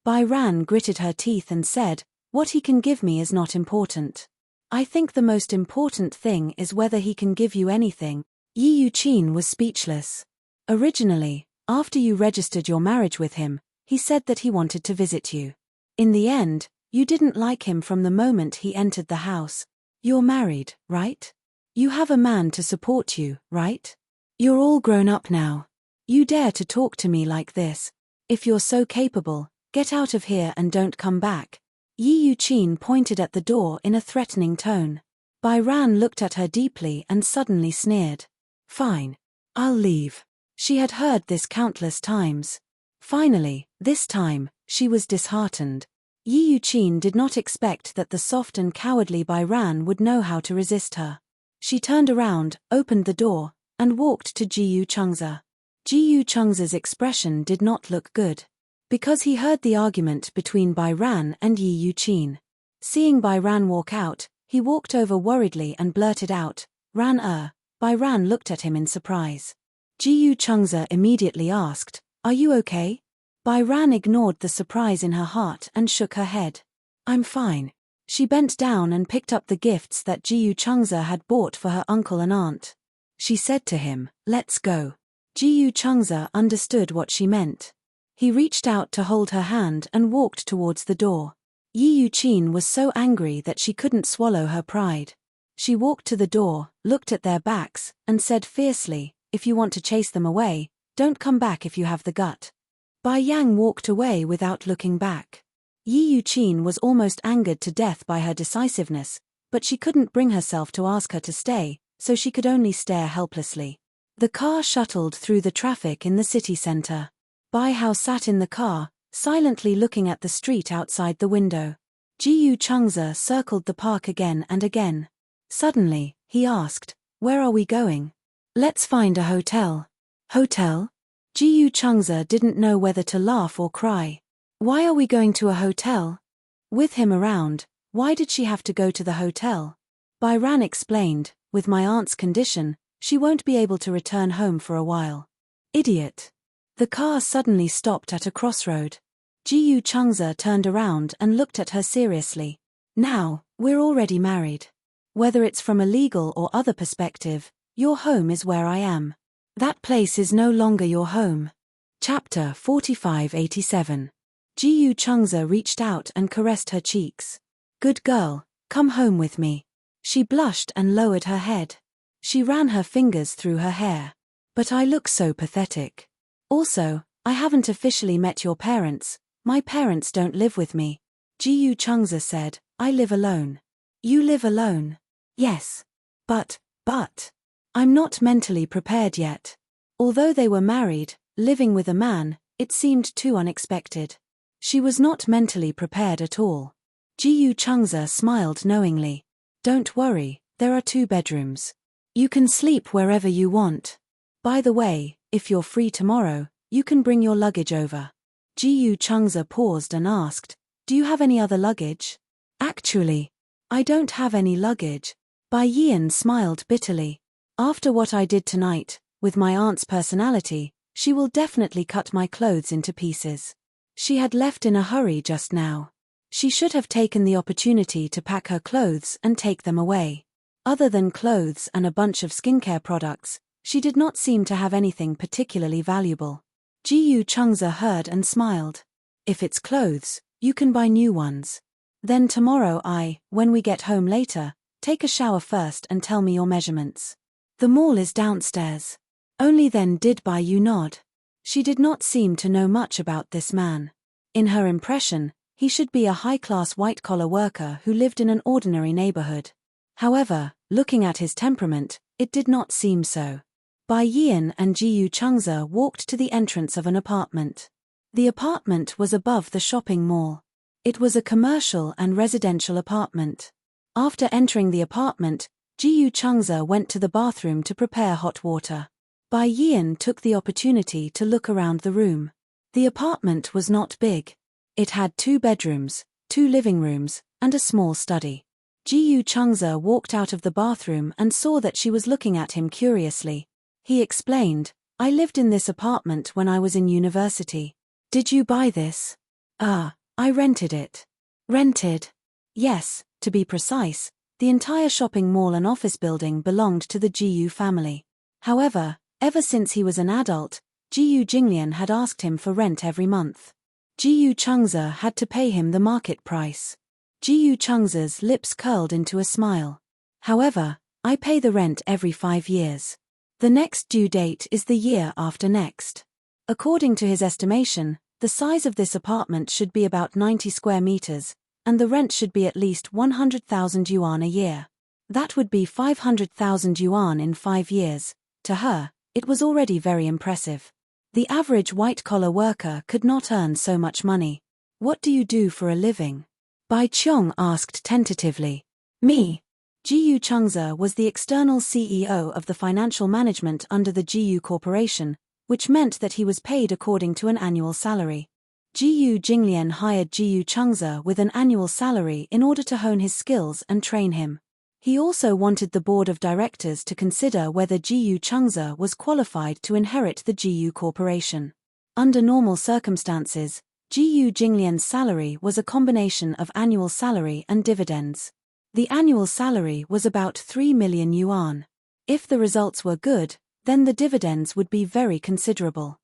Bairan gritted her teeth and said, What he can give me is not important. I think the most important thing is whether he can give you anything. Yi Yuqin was speechless. Originally, after you registered your marriage with him, he said that he wanted to visit you. In the end, you didn't like him from the moment he entered the house. You're married, right? You have a man to support you, right? You're all grown up now. You dare to talk to me like this. If you're so capable, get out of here and don't come back. Yi Yuqin pointed at the door in a threatening tone. Bairan looked at her deeply and suddenly sneered. Fine. I'll leave. She had heard this countless times. Finally, this time, she was disheartened. Yi Yuqin did not expect that the soft and cowardly Bairan would know how to resist her. She turned around, opened the door, and walked to Ji Changza. Ji Changza's expression did not look good. Because he heard the argument between Bairan and Yi Yuqin. Seeing Bairan walk out, he walked over worriedly and blurted out, Ran. Bairan looked at him in surprise. Ji Changza immediately asked, Are you okay? Bairan ignored the surprise in her heart and shook her head. I'm fine. She bent down and picked up the gifts that Ji Changza had bought for her uncle and aunt. She said to him, Let's go. Ji Changza understood what she meant. He reached out to hold her hand and walked towards the door. Yi Yuqin was so angry that she couldn't swallow her pride. She walked to the door, looked at their backs, and said fiercely, If you want to chase them away, don't come back if you have the gut. Bai Yang walked away without looking back. Yi Yuqin was almost angered to death by her decisiveness, but she couldn't bring herself to ask her to stay, so she could only stare helplessly. The car shuttled through the traffic in the city center. Bai Hao sat in the car, silently looking at the street outside the window. Ji Changza circled the park again and again. Suddenly, he asked, Where are we going? Let's find a hotel. Hotel? Ji Chungza didn't know whether to laugh or cry. Why are we going to a hotel? With him around, why did she have to go to the hotel? Bai Ran explained, with my aunt's condition, she won't be able to return home for a while. Idiot. The car suddenly stopped at a crossroad. Ji Chungza turned around and looked at her seriously. Now, we're already married. Whether it's from a legal or other perspective, your home is where I am. That place is no longer your home. Chapter 4587. Ji Chungza reached out and caressed her cheeks. Good girl, come home with me. She blushed and lowered her head. She ran her fingers through her hair. But I look so pathetic. Also, I haven't officially met your parents. My parents don't live with me. Ji Chungza said, I live alone. You live alone? Yes. But, I'm not mentally prepared yet. Although they were married, living with a man, it seemed too unexpected. She was not mentally prepared at all. Ji Chungza smiled knowingly. Don't worry, there are 2 bedrooms. You can sleep wherever you want. By the way, if you're free tomorrow, you can bring your luggage over. Ji Chungza paused and asked, do you have any other luggage? Actually, I don't have any luggage. Bai Yian smiled bitterly. After what I did tonight, with my aunt's personality, she will definitely cut my clothes into pieces. She had left in a hurry just now. She should have taken the opportunity to pack her clothes and take them away. Other than clothes and a bunch of skincare products, she did not seem to have anything particularly valuable. Ji Chungza heard and smiled. If it's clothes, you can buy new ones. Then tomorrow when we get home later, take a shower first and tell me your measurements. The mall is downstairs. Only then did Bai Yu nod. She did not seem to know much about this man. In her impression, he should be a high-class white-collar worker who lived in an ordinary neighborhood. However, looking at his temperament, it did not seem so. Bai Yian and Ji Chungza walked to the entrance of an apartment. The apartment was above the shopping mall. It was a commercial and residential apartment. After entering the apartment, Ji Chungza went to the bathroom to prepare hot water. Bai Yian took the opportunity to look around the room. The apartment was not big. It had 2 bedrooms, 2 living rooms, and a small study. Ji Chungza walked out of the bathroom and saw that she was looking at him curiously. He explained, I lived in this apartment when I was in university. Did you buy this? I rented it. Rented? Yes, to be precise, the entire shopping mall and office building belonged to the Ji family. However, ever since he was an adult, Ji Jinglian had asked him for rent every month. Ji Chungza had to pay him the market price. Ji Chungza's lips curled into a smile. However, I pay the rent every 5 years. The next due date is the year after next. According to his estimation, the size of this apartment should be about 90 square meters, and the rent should be at least 100,000 yuan a year. That would be 500,000 yuan in 5 years. To her, it was already very impressive. The average white-collar worker could not earn so much money. What do you do for a living? Bai Qiong asked tentatively. Me. Ji Chungza was the external CEO of the financial management under the Ji Corporation, which meant that he was paid according to an annual salary. Ji Jinglian hired Ji Chungza with an annual salary in order to hone his skills and train him. He also wanted the board of directors to consider whether Ji Chungza was qualified to inherit the Ji Corporation. Under normal circumstances, Ji Jinglian's salary was a combination of annual salary and dividends. The annual salary was about 3 million yuan. If the results were good, then the dividends would be very considerable.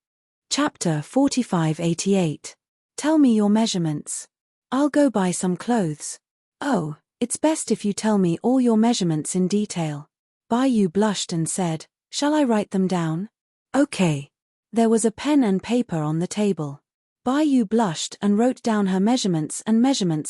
Chapter 4588. Tell me your measurements. I'll go buy some clothes. Oh, it's best if you tell me all your measurements in detail. Bai Yu blushed and said, shall I write them down? Okay. There was a pen and paper on the table. Bai Yu blushed and wrote down her measurements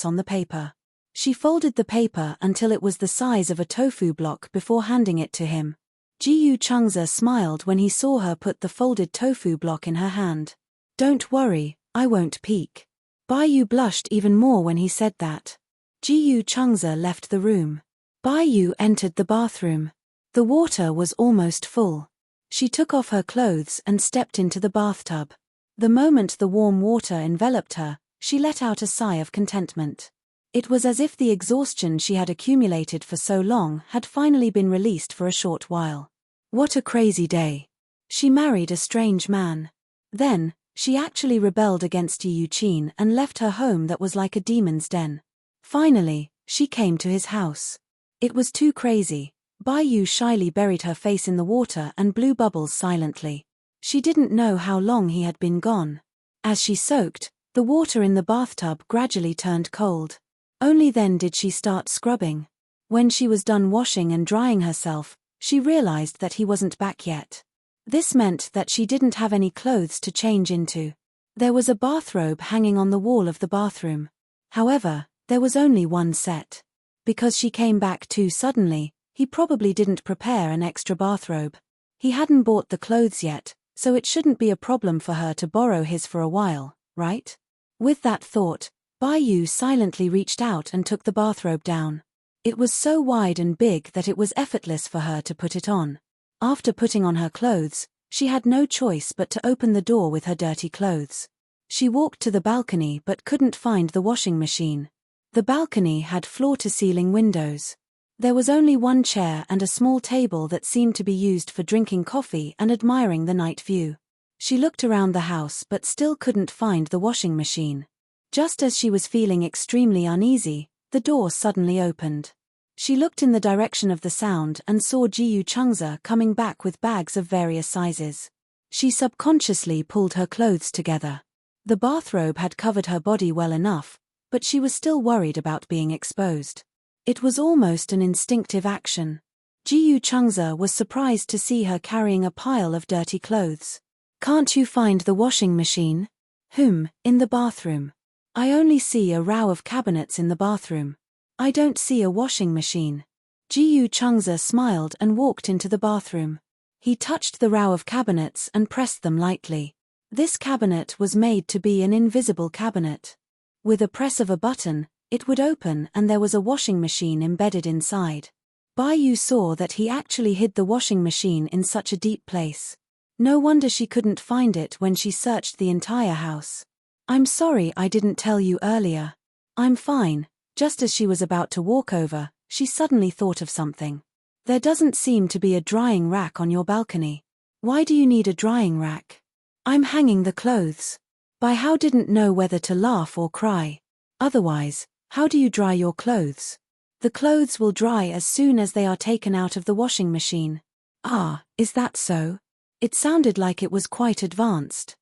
on the paper. She folded the paper until it was the size of a tofu block before handing it to him. Ji Chungza smiled when he saw her put the folded tofu block in her hand. Don't worry, I won't peek. Bai Yu blushed even more when he said that. Ji Chungza left the room. Bai Yu entered the bathroom. The water was almost full. She took off her clothes and stepped into the bathtub. The moment the warm water enveloped her, she let out a sigh of contentment. It was as if the exhaustion she had accumulated for so long had finally been released for a short while. What a crazy day. She married a strange man. Then, she actually rebelled against Yi Yuqin and left her home that was like a demon's den. Finally, she came to his house. It was too crazy. Bai Yu shyly buried her face in the water and blew bubbles silently. She didn't know how long he had been gone. As she soaked, the water in the bathtub gradually turned cold. Only then did she start scrubbing. When she was done washing and drying herself, she realized that he wasn't back yet. This meant that she didn't have any clothes to change into. There was a bathrobe hanging on the wall of the bathroom. However, there was only one set. Because she came back too suddenly, he probably didn't prepare an extra bathrobe. He hadn't bought the clothes yet, so it shouldn't be a problem for her to borrow his for a while, right? With that thought, Bai Yu silently reached out and took the bathrobe down. It was so wide and big that it was effortless for her to put it on. After putting on her clothes, she had no choice but to open the door with her dirty clothes. She walked to the balcony but couldn't find the washing machine. The balcony had floor-to-ceiling windows. There was only one chair and a small table that seemed to be used for drinking coffee and admiring the night view. She looked around the house but still couldn't find the washing machine. Just as she was feeling extremely uneasy, the door suddenly opened. She looked in the direction of the sound and saw Ji Yuchengzi coming back with bags of various sizes. She subconsciously pulled her clothes together. The bathrobe had covered her body well enough, but she was still worried about being exposed. It was almost an instinctive action. Ji Yuchengzi was surprised to see her carrying a pile of dirty clothes. "Can't you find the washing machine?" In the bathroom. "I only see a row of cabinets in the bathroom. I don't see a washing machine." Ji Yuchengzi smiled and walked into the bathroom. He touched the row of cabinets and pressed them lightly. This cabinet was made to be an invisible cabinet. With a press of a button, it would open and there was a washing machine embedded inside. Bai Yu saw that he actually hid the washing machine in such a deep place. No wonder she couldn't find it when she searched the entire house. "I'm sorry I didn't tell you earlier." "I'm fine." Just as she was about to walk over, she suddenly thought of something. "There doesn't seem to be a drying rack on your balcony." "Why do you need a drying rack?" "I'm hanging the clothes." Bai Hao didn't know whether to laugh or cry. "Otherwise, how do you dry your clothes?" "The clothes will dry as soon as they are taken out of the washing machine." "Ah, is that so?" It sounded like it was quite advanced.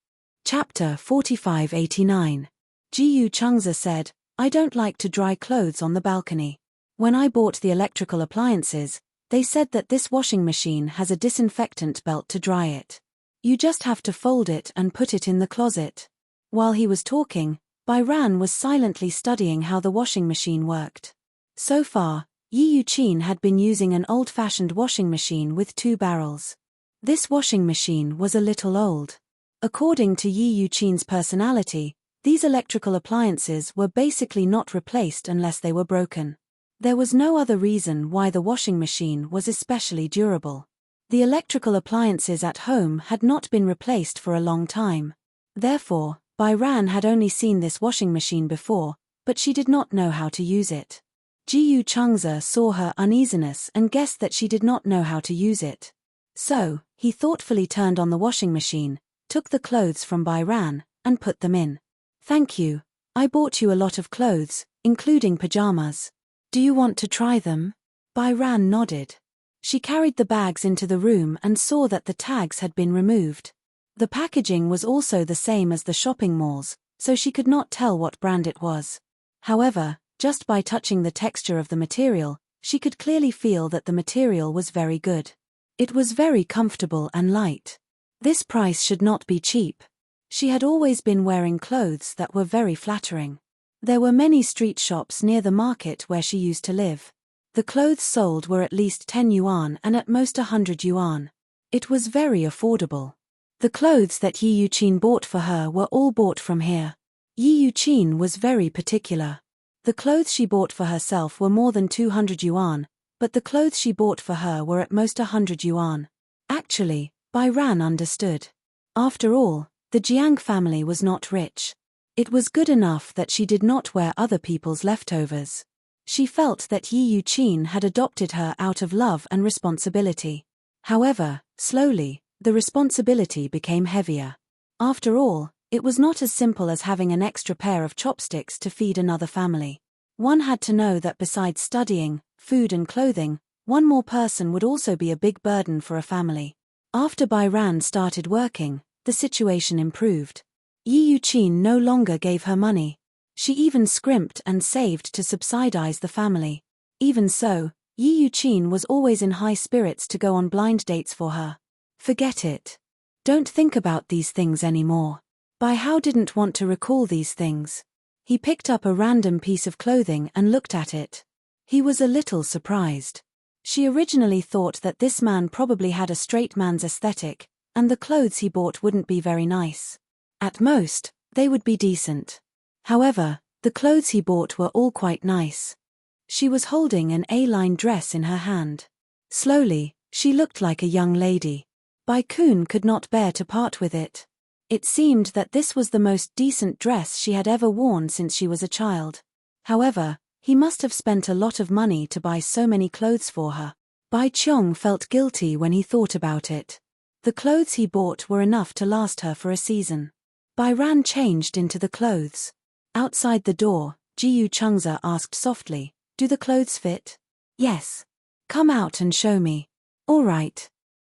Chapter 4589. Ji Yuchengzi said, "I don't like to dry clothes on the balcony. When I bought the electrical appliances, they said that this washing machine has a disinfectant belt to dry it. You just have to fold it and put it in the closet." While he was talking, Bai Ran was silently studying how the washing machine worked. So far, Yi Yuqin had been using an old-fashioned washing machine with 2 barrels. This washing machine was a little old. According to Yi Yuqin's personality, these electrical appliances were basically not replaced unless they were broken. There was no other reason why the washing machine was especially durable. The electrical appliances at home had not been replaced for a long time. Therefore, Bai Ran had only seen this washing machine before, but she did not know how to use it. Ji Yuchengzi saw her uneasiness and guessed that she did not know how to use it. So, he thoughtfully turned on the washing machine, took the clothes from Bai Ran, and put them in. "Thank you. I bought you a lot of clothes, including pajamas. Do you want to try them?" Bai Ran nodded. She carried the bags into the room and saw that the tags had been removed. The packaging was also the same as the shopping malls, so she could not tell what brand it was. However, just by touching the texture of the material, she could clearly feel that the material was very good. It was very comfortable and light. This price should not be cheap. She had always been wearing clothes that were very flattering. There were many street shops near the market where she used to live. The clothes sold were at least 10 yuan and at most 100 yuan. It was very affordable. The clothes that Yi Yuqin bought for her were all bought from here. Yi Yuqin was very particular. The clothes she bought for herself were more than 200 yuan, but the clothes she bought for her were at most 100 yuan. Actually, Bai Ran understood. After all, the Jiang family was not rich. It was good enough that she did not wear other people's leftovers. She felt that Yi Yuqin had adopted her out of love and responsibility. However, slowly, the responsibility became heavier. After all, it was not as simple as having an extra pair of chopsticks to feed another family. One had to know that besides studying, food and clothing, one more person would also be a big burden for a family. After Bai Ran started working, the situation improved. Yi Yuqin no longer gave her money. She even scrimped and saved to subsidize the family. Even so, Yi Yuqin was always in high spirits to go on blind dates for her. Forget it. Don't think about these things anymore. Bai Hao didn't want to recall these things. He picked up a random piece of clothing and looked at it. He was a little surprised. She originally thought that this man probably had a straight man's aesthetic, and the clothes he bought wouldn't be very nice. At most, they would be decent. However, the clothes he bought were all quite nice. She was holding an A-line dress in her hand. Slowly, she looked like a young lady. Bai Kun could not bear to part with it. It seemed that this was the most decent dress she had ever worn since she was a child. However, he must have spent a lot of money to buy so many clothes for her. Bai Qiong felt guilty when he thought about it. The clothes he bought were enough to last her for a season. Bai Ran changed into the clothes. Outside the door, Jiyu Chengze asked softly, "Do the clothes fit?" "Yes." "Come out and show me." "All right."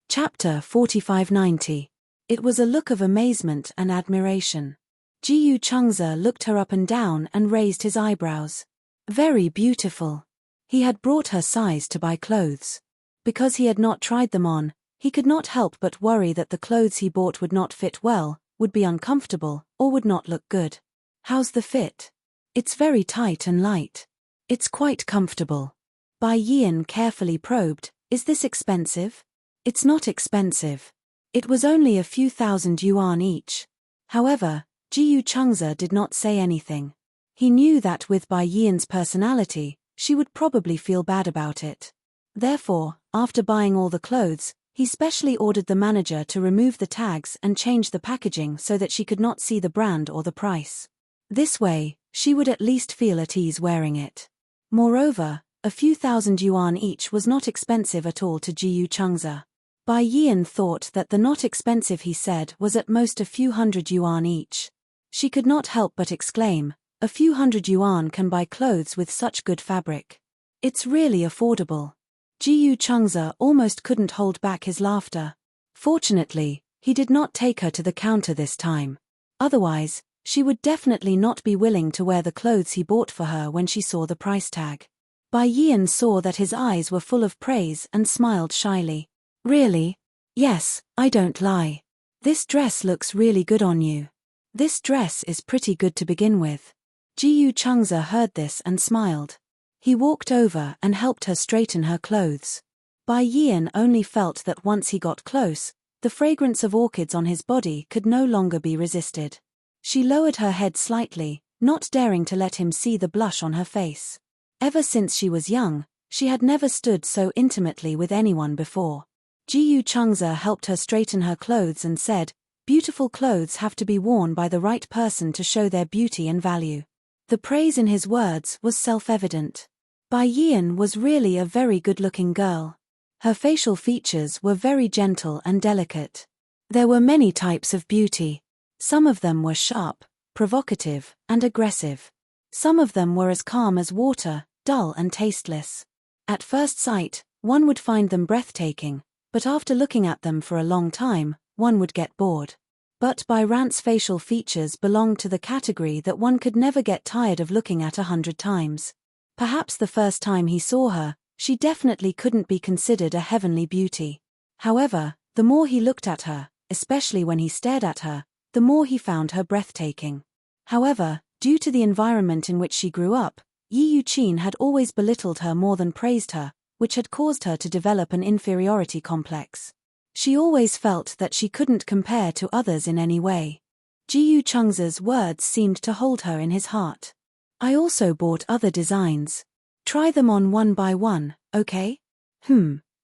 Chapter 4590. It was a look of amazement and admiration. Jiyu Chengze looked her up and down and raised his eyebrows. Very beautiful. He had brought her size to buy clothes. Because he had not tried them on, he could not help but worry that the clothes he bought would not fit well, would be uncomfortable, or would not look good. "How's the fit?" "It's very tight and light." "It's quite comfortable." Bai Yian carefully probed, "Is this expensive?" "It's not expensive. It was only a few thousand yuan each." However, Jiyu Chengze did not say anything. He knew that with Bai Yian's personality, she would probably feel bad about it. Therefore, after buying all the clothes, he specially ordered the manager to remove the tags and change the packaging so that she could not see the brand or the price. This way, she would at least feel at ease wearing it. Moreover, a few thousand yuan each was not expensive at all to Jiyu Chengze. Bai Yian thought that the not expensive he said was at most a few hundred yuan each. She could not help but exclaim, "A few hundred yuan can buy clothes with such good fabric. It's really affordable." Jiyu Chengze almost couldn't hold back his laughter. Fortunately, he did not take her to the counter this time. Otherwise, she would definitely not be willing to wear the clothes he bought for her when she saw the price tag. Bai Yian saw that his eyes were full of praise and smiled shyly. "Really? Yes, I don't lie. This dress looks really good on you. This dress is pretty good to begin with." Jiyu Chengze heard this and smiled. He walked over and helped her straighten her clothes. Bai Yian only felt that once he got close, the fragrance of orchids on his body could no longer be resisted. She lowered her head slightly, not daring to let him see the blush on her face. Ever since she was young, she had never stood so intimately with anyone before. Jiyu Chengze helped her straighten her clothes and said, "Beautiful clothes have to be worn by the right person to show their beauty and value." The praise in his words was self-evident. Bai Yian was really a very good-looking girl. Her facial features were very gentle and delicate. There were many types of beauty. Some of them were sharp, provocative, and aggressive. Some of them were as calm as water, dull and tasteless. At first sight, one would find them breathtaking, but after looking at them for a long time, one would get bored. But Bai Ran's facial features belonged to the category that one could never get tired of looking at 100 times. Perhaps the first time he saw her, she definitely couldn't be considered a heavenly beauty. However, the more he looked at her, especially when he stared at her, the more he found her breathtaking. However, due to the environment in which she grew up, Yi Yuqin had always belittled her more than praised her, which had caused her to develop an inferiority complex. She always felt that she couldn't compare to others in any way. Jiyu Chengze's words seemed to hold her in his heart. "I also bought other designs. Try them on one by one, okay?"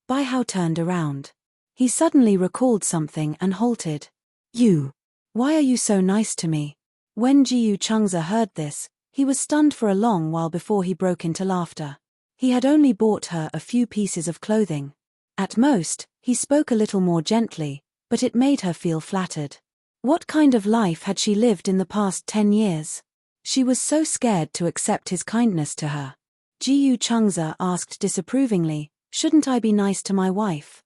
Bai Hao turned around. He suddenly recalled something and halted. You. Why are you so nice to me? When Jiyu Changza heard this, he was stunned for a long while before he broke into laughter. He had only bought her a few pieces of clothing. At most, he spoke a little more gently, but it made her feel flattered. What kind of life had she lived in the past 10 years? She was so scared to accept his kindness to her. Jiyu Changza asked disapprovingly, "Shouldn't I be nice to my wife?"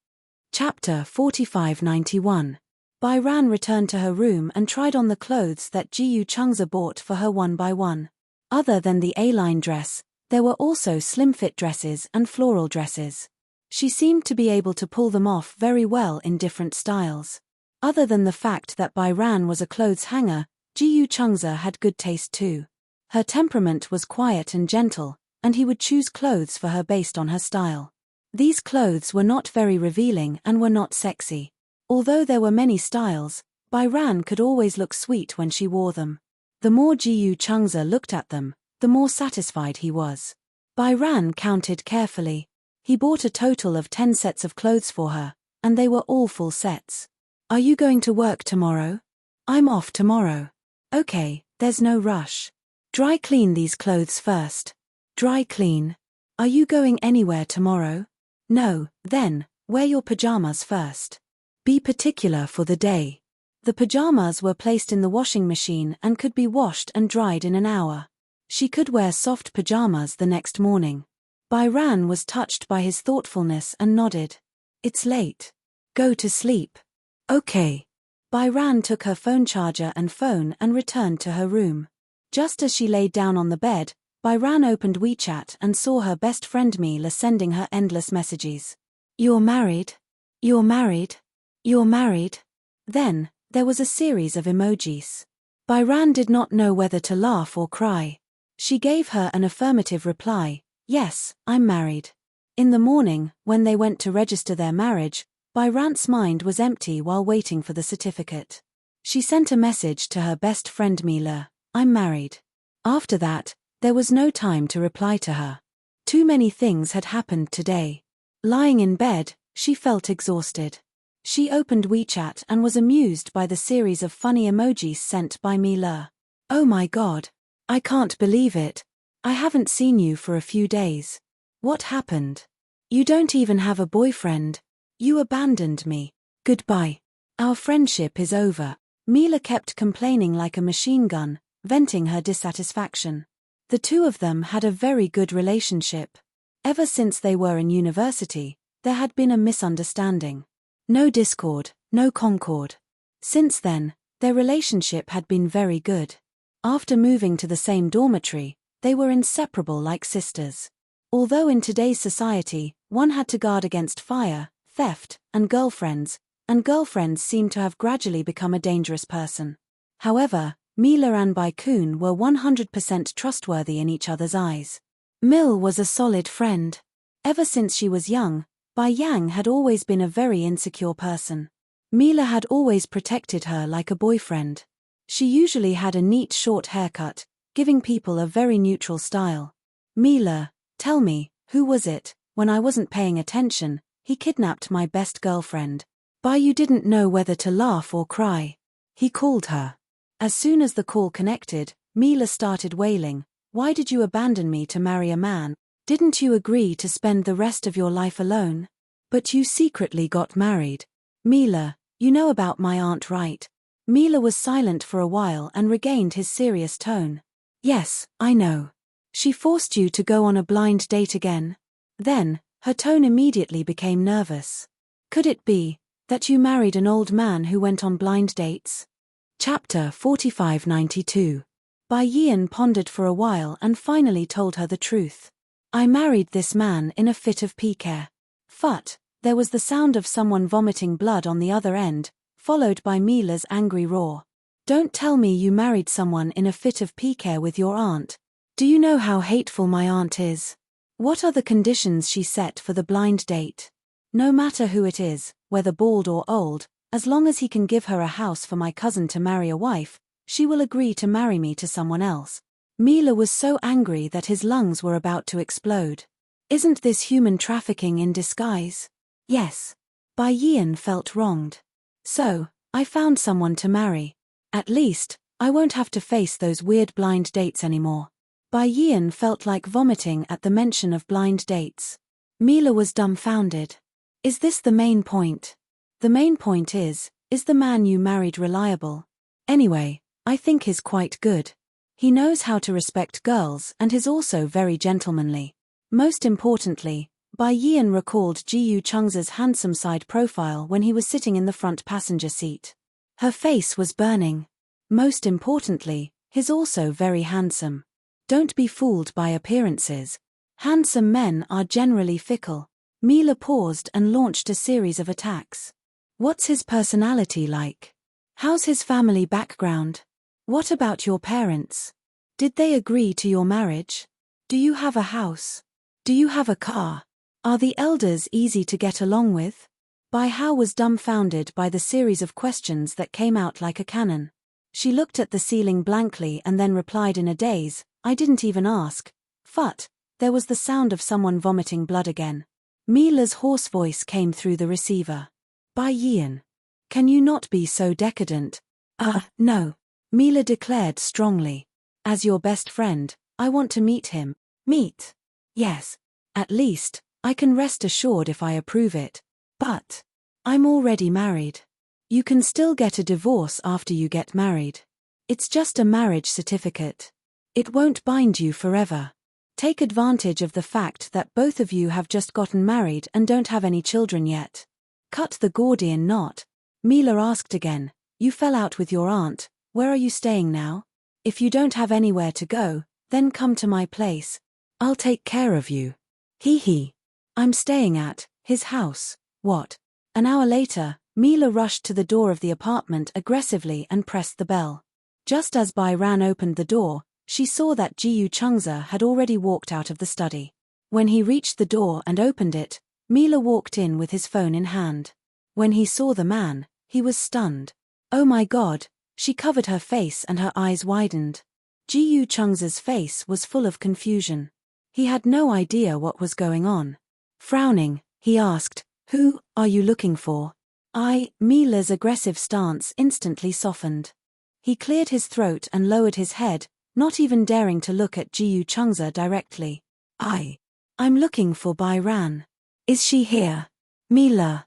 Chapter 4591. Bai Ran returned to her room and tried on the clothes that Jiyu Changza bought for her one by one. Other than the A-line dress, there were also slim-fit dresses and floral dresses. She seemed to be able to pull them off very well in different styles. Other than the fact that Bai Ran was a clothes hanger, Jiyu Changza had good taste too. Her temperament was quiet and gentle, and he would choose clothes for her based on her style. These clothes were not very revealing and were not sexy. Although there were many styles, Bai Ran could always look sweet when she wore them. The more Jiyu Changza looked at them, the more satisfied he was. Bai Ran counted carefully. He bought a total of 10 sets of clothes for her, and they were all full sets. Are you going to work tomorrow? I'm off tomorrow. Okay, there's no rush. Dry clean these clothes first. Dry clean? Are you going anywhere tomorrow? No, then, wear your pajamas first. Be particular for the day. The pajamas were placed in the washing machine and could be washed and dried in an hour. She could wear soft pajamas the next morning. Bai Ran was touched by his thoughtfulness and nodded. It's late. Go to sleep. Okay. Bai Ran took her phone charger and phone and returned to her room. Just as she laid down on the bed, Bai Ran opened WeChat and saw her best friend Mila sending her endless messages. You're married? You're married? You're married? Then, there was a series of emojis. Bai Ran did not know whether to laugh or cry. She gave her an affirmative reply, yes, I'm married. In the morning, when they went to register their marriage, Bai Ran's mind was empty while waiting for the certificate. She sent a message to her best friend Mila, I'm married. After that, there was no time to reply to her. Too many things had happened today. Lying in bed, she felt exhausted. She opened WeChat and was amused by the series of funny emojis sent by Mila. Oh my god. I can't believe it. I haven't seen you for a few days. What happened? You don't even have a boyfriend. You abandoned me. Goodbye. Our friendship is over. Mila kept complaining like a machine gun, venting her dissatisfaction. The two of them had a very good relationship. Ever since they were in university, there had been a misunderstanding. No discord, no concord. Since then, their relationship had been very good. After moving to the same dormitory, they were inseparable like sisters. Although in today's society, one had to guard against fire, theft, and girlfriends seemed to have gradually become a dangerous person. However, Mila and Bai Kun were 100% trustworthy in each other's eyes. Mil was a solid friend. Ever since she was young, Bai Yang had always been a very insecure person. Mila had always protected her like a boyfriend. She usually had a neat short haircut, giving people a very neutral style. Mila, tell me, who was it? When I wasn't paying attention, he kidnapped my best girlfriend. Bai Yu didn't know whether to laugh or cry. He called her. As soon as the call connected, Mila started wailing. Why did you abandon me to marry a man? Didn't you agree to spend the rest of your life alone? But you secretly got married. Mila, you know about my aunt, right? Mila was silent for a while and regained his serious tone. Yes, I know. She forced you to go on a blind date again? Then, her tone immediately became nervous. Could it be that you married an old man who went on blind dates? Chapter 4592. Bai Yian pondered for a while and finally told her the truth. I married this man in a fit of pique. Phut, there was the sound of someone vomiting blood on the other end, followed by Mila's angry roar. Don't tell me you married someone in a fit of pique with your aunt. Do you know how hateful my aunt is? What are the conditions she set for the blind date? No matter who it is, whether bald or old, as long as he can give her a house for my cousin to marry a wife, she will agree to marry me to someone else. Mila was so angry that his lungs were about to explode. Isn't this human trafficking in disguise? Yes. Bai Yian felt wronged. So, I found someone to marry. At least, I won't have to face those weird blind dates anymore. Bai Yian felt like vomiting at the mention of blind dates. Mila was dumbfounded. Is this the main point? The main point is the man you married reliable? Anyway, I think he's quite good. He knows how to respect girls and is also very gentlemanly. Most importantly, Bai Yian recalled Ji Yu Cheng's handsome side profile when he was sitting in the front passenger seat. Her face was burning. Most importantly, he's also very handsome. Don't be fooled by appearances. Handsome men are generally fickle. Mila paused and launched a series of attacks. What's his personality like? How's his family background? What about your parents? Did they agree to your marriage? Do you have a house? Do you have a car? Are the elders easy to get along with? Bai Hao was dumbfounded by the series of questions that came out like a cannon. She looked at the ceiling blankly and then replied in a daze, I didn't even ask. Phut, there was the sound of someone vomiting blood again. Mila's hoarse voice came through the receiver. Bai Yian. Can you not be so decadent? No. Mila declared strongly. As your best friend, I want to meet him. Meet? Yes. At least, I can rest assured if I approve it. But I'm already married. You can still get a divorce after you get married. It's just a marriage certificate. It won't bind you forever. Take advantage of the fact that both of you have just gotten married and don't have any children yet. Cut the Gordian knot. Mila asked again, you fell out with your aunt, where are you staying now? If you don't have anywhere to go, then come to my place. I'll take care of you. Hee. I'm staying at his house. What? An hour later, Mila rushed to the door of the apartment aggressively and pressed the bell. Just as Bai Ran opened the door, she saw that Ji Yu Chengze had already walked out of the study. When he reached the door and opened it, Mila walked in with his phone in hand. When he saw the man, he was stunned. Oh my God, she covered her face and her eyes widened. Ji Yu Chengze's face was full of confusion. He had no idea what was going on. Frowning, he asked, who are you looking for? Mila's aggressive stance instantly softened. He cleared his throat and lowered his head, not even daring to look at Ji Yu Chengze directly. I'm looking for Bai Ran. Is she here? Mila.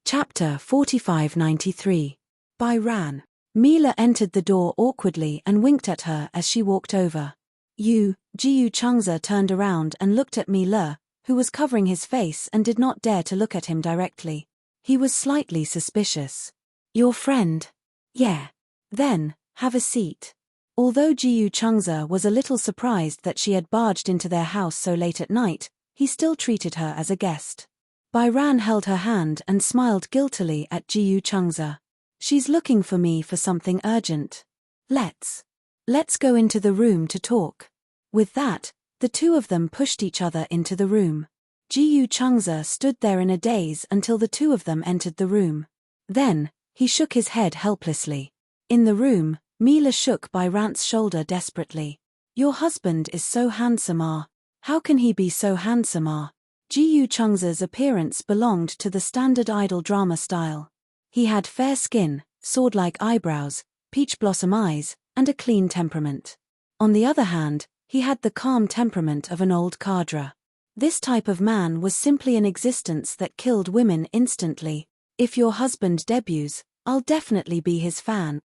Chapter 4593. Bai Ran. Mila entered the door awkwardly and winked at her as she walked over. Ji Yu Chengze turned around and looked at Mila, who was covering his face and did not dare to look at him directly. He was slightly suspicious. Your friend? Yeah. Then, have a seat. Although Ji Yu Chengze was a little surprised that she had barged into their house so late at night, he still treated her as a guest. Bai Ran held her hand and smiled guiltily at Ji Yu Chengze. She's looking for me for something urgent. Let's go into the room to talk. With that, the two of them pushed each other into the room. Ji Yu Chengze stood there in a daze until the two of them entered the room. Then, he shook his head helplessly. In the room, Mila shook Bai Ran's shoulder desperately. Your husband is so handsome. How can he be so handsome? Ji Yu Chengze's appearance belonged to the standard idol drama style. He had fair skin, sword-like eyebrows, peach blossom eyes, and a clean temperament. On the other hand, he had the calm temperament of an old cadre. This type of man was simply an existence that killed women instantly. If your husband debuts, I'll definitely be his fan.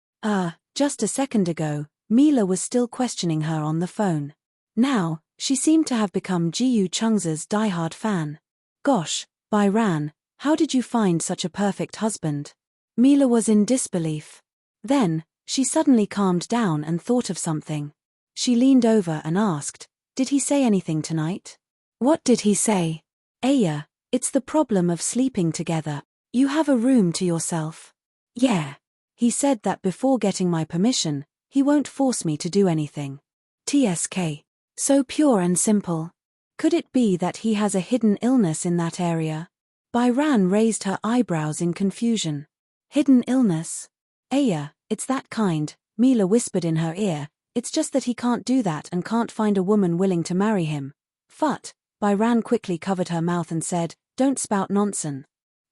Just a second ago, Mila was still questioning her on the phone. Now, she seemed to have become Ji Yu Chengze's diehard fan. Gosh, Bai Ran, how did you find such a perfect husband? Mila was in disbelief. Then, she suddenly calmed down and thought of something. She leaned over and asked, did he say anything tonight? What did he say? Aya, it's the problem of sleeping together. You have a room to yourself. Yeah. He said that before getting my permission, he won't force me to do anything. TSK. So pure and simple. Could it be that he has a hidden illness in that area? Bai Ran raised her eyebrows in confusion. Hidden illness? Aya, it's that kind, Mila whispered in her ear. It's just that he can't do that and can't find a woman willing to marry him. Phut, Bai Ran quickly covered her mouth and said, don't spout nonsense.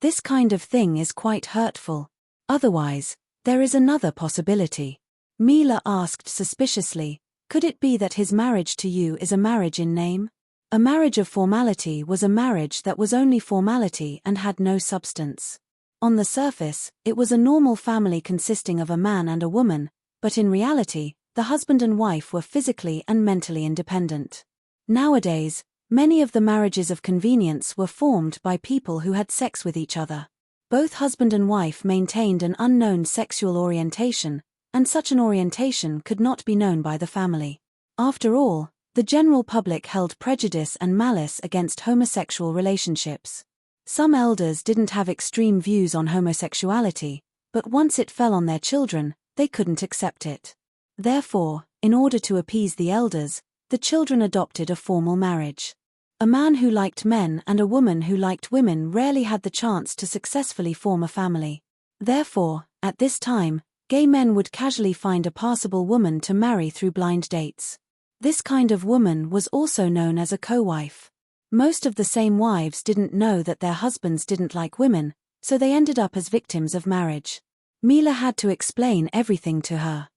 This kind of thing is quite hurtful. Otherwise, there is another possibility. Mila asked suspiciously, could it be that his marriage to you is a marriage in name? A marriage of formality was a marriage that was only formality and had no substance. On the surface, it was a normal family consisting of a man and a woman, but in reality, the husband and wife were physically and mentally independent. Nowadays, many of the marriages of convenience were formed by people who had sex with each other. Both husband and wife maintained an unknown sexual orientation, and such an orientation could not be known by the family. After all, the general public held prejudice and malice against homosexual relationships. Some elders didn't have extreme views on homosexuality, but once it fell on their children, they couldn't accept it. Therefore, in order to appease the elders, the children adopted a formal marriage. A man who liked men and a woman who liked women rarely had the chance to successfully form a family. Therefore, at this time, gay men would casually find a passable woman to marry through blind dates. This kind of woman was also known as a co-wife. Most of the same wives didn't know that their husbands didn't like women, so they ended up as victims of marriage. Mila had to explain everything to her.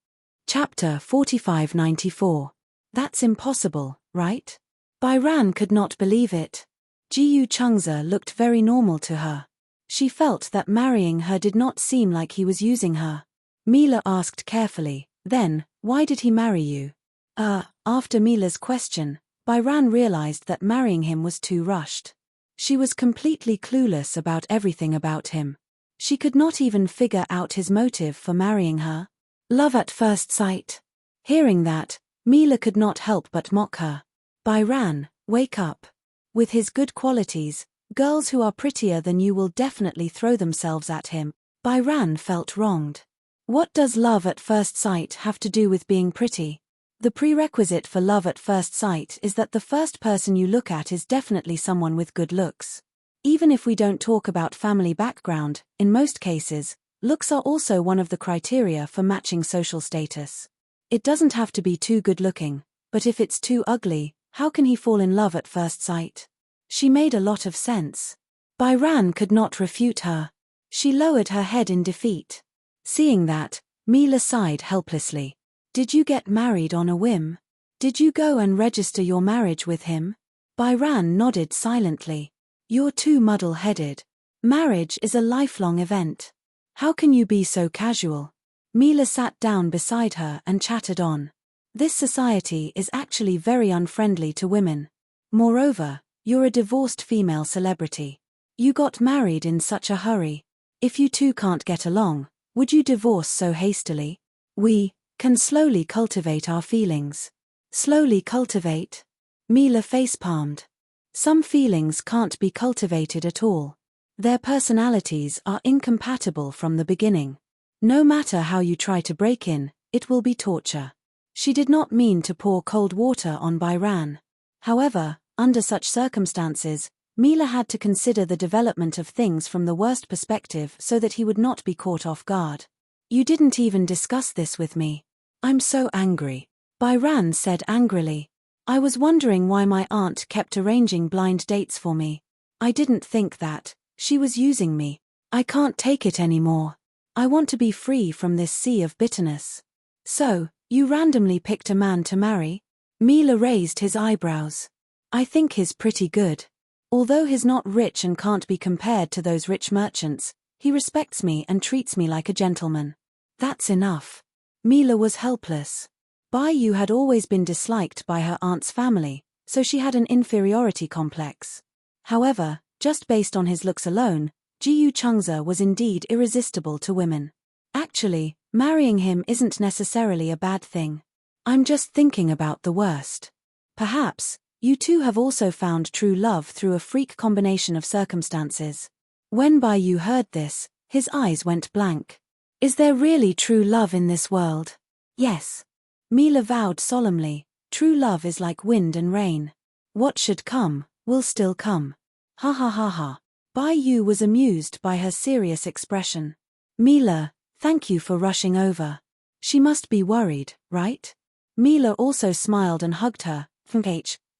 Chapter 4594. That's impossible, right? Byran could not believe it. Jiyu Chungza looked very normal to her. She felt that marrying her did not seem like he was using her. Mila asked carefully, then, why did he marry you? After Mila's question, Byran realized that marrying him was too rushed. She was completely clueless about everything about him. She could not even figure out his motive for marrying her. Love at first sight. Hearing that, Mila could not help but mock her. Byran, wake up. With his good qualities, girls who are prettier than you will definitely throw themselves at him. Byran felt wronged. What does love at first sight have to do with being pretty? The prerequisite for love at first sight is that the first person you look at is definitely someone with good looks. Even if we don't talk about family background, in most cases, looks are also one of the criteria for matching social status. It doesn't have to be too good looking, but if it's too ugly, how can he fall in love at first sight? She made a lot of sense. Byran could not refute her. She lowered her head in defeat. Seeing that, Mila sighed helplessly. Did you get married on a whim? Did you go and register your marriage with him? Byran nodded silently. You're too muddle-headed. Marriage is a lifelong event. How can you be so casual? Mila sat down beside her and chattered on. This society is actually very unfriendly to women. Moreover, you're a divorced female celebrity. You got married in such a hurry. If you two can't get along, would you divorce so hastily? We can slowly cultivate our feelings. Slowly cultivate? Mila facepalmed. Some feelings can't be cultivated at all. Their personalities are incompatible from the beginning. No matter how you try to break in, it will be torture. She did not mean to pour cold water on Byran. However, under such circumstances, Mila had to consider the development of things from the worst perspective so that he would not be caught off guard. You didn't even discuss this with me. I'm so angry. Byran said angrily. I was wondering why my aunt kept arranging blind dates for me. I didn't think that. She was using me. I can't take it anymore. I want to be free from this sea of bitterness. So, you randomly picked a man to marry? Mila raised his eyebrows. I think he's pretty good. Although he's not rich and can't be compared to those rich merchants, he respects me and treats me like a gentleman. That's enough. Mila was helpless. Bai had always been disliked by her aunt's family, so she had an inferiority complex. However, just based on his looks alone, Jiyu Chungza was indeed irresistible to women. Actually, marrying him isn't necessarily a bad thing. I'm just thinking about the worst. Perhaps, you two have also found true love through a freak combination of circumstances. When Bai heard this, his eyes went blank. Is there really true love in this world? Yes. Mila vowed solemnly, true love is like wind and rain. What should come, will still come. Ha ha ha ha. Bai was amused by her serious expression. Mila, thank you for rushing over. She must be worried, right? Mila also smiled and hugged her,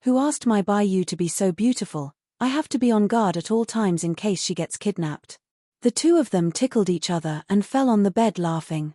who asked my Bai to be so beautiful, I have to be on guard at all times in case she gets kidnapped. The two of them tickled each other and fell on the bed laughing.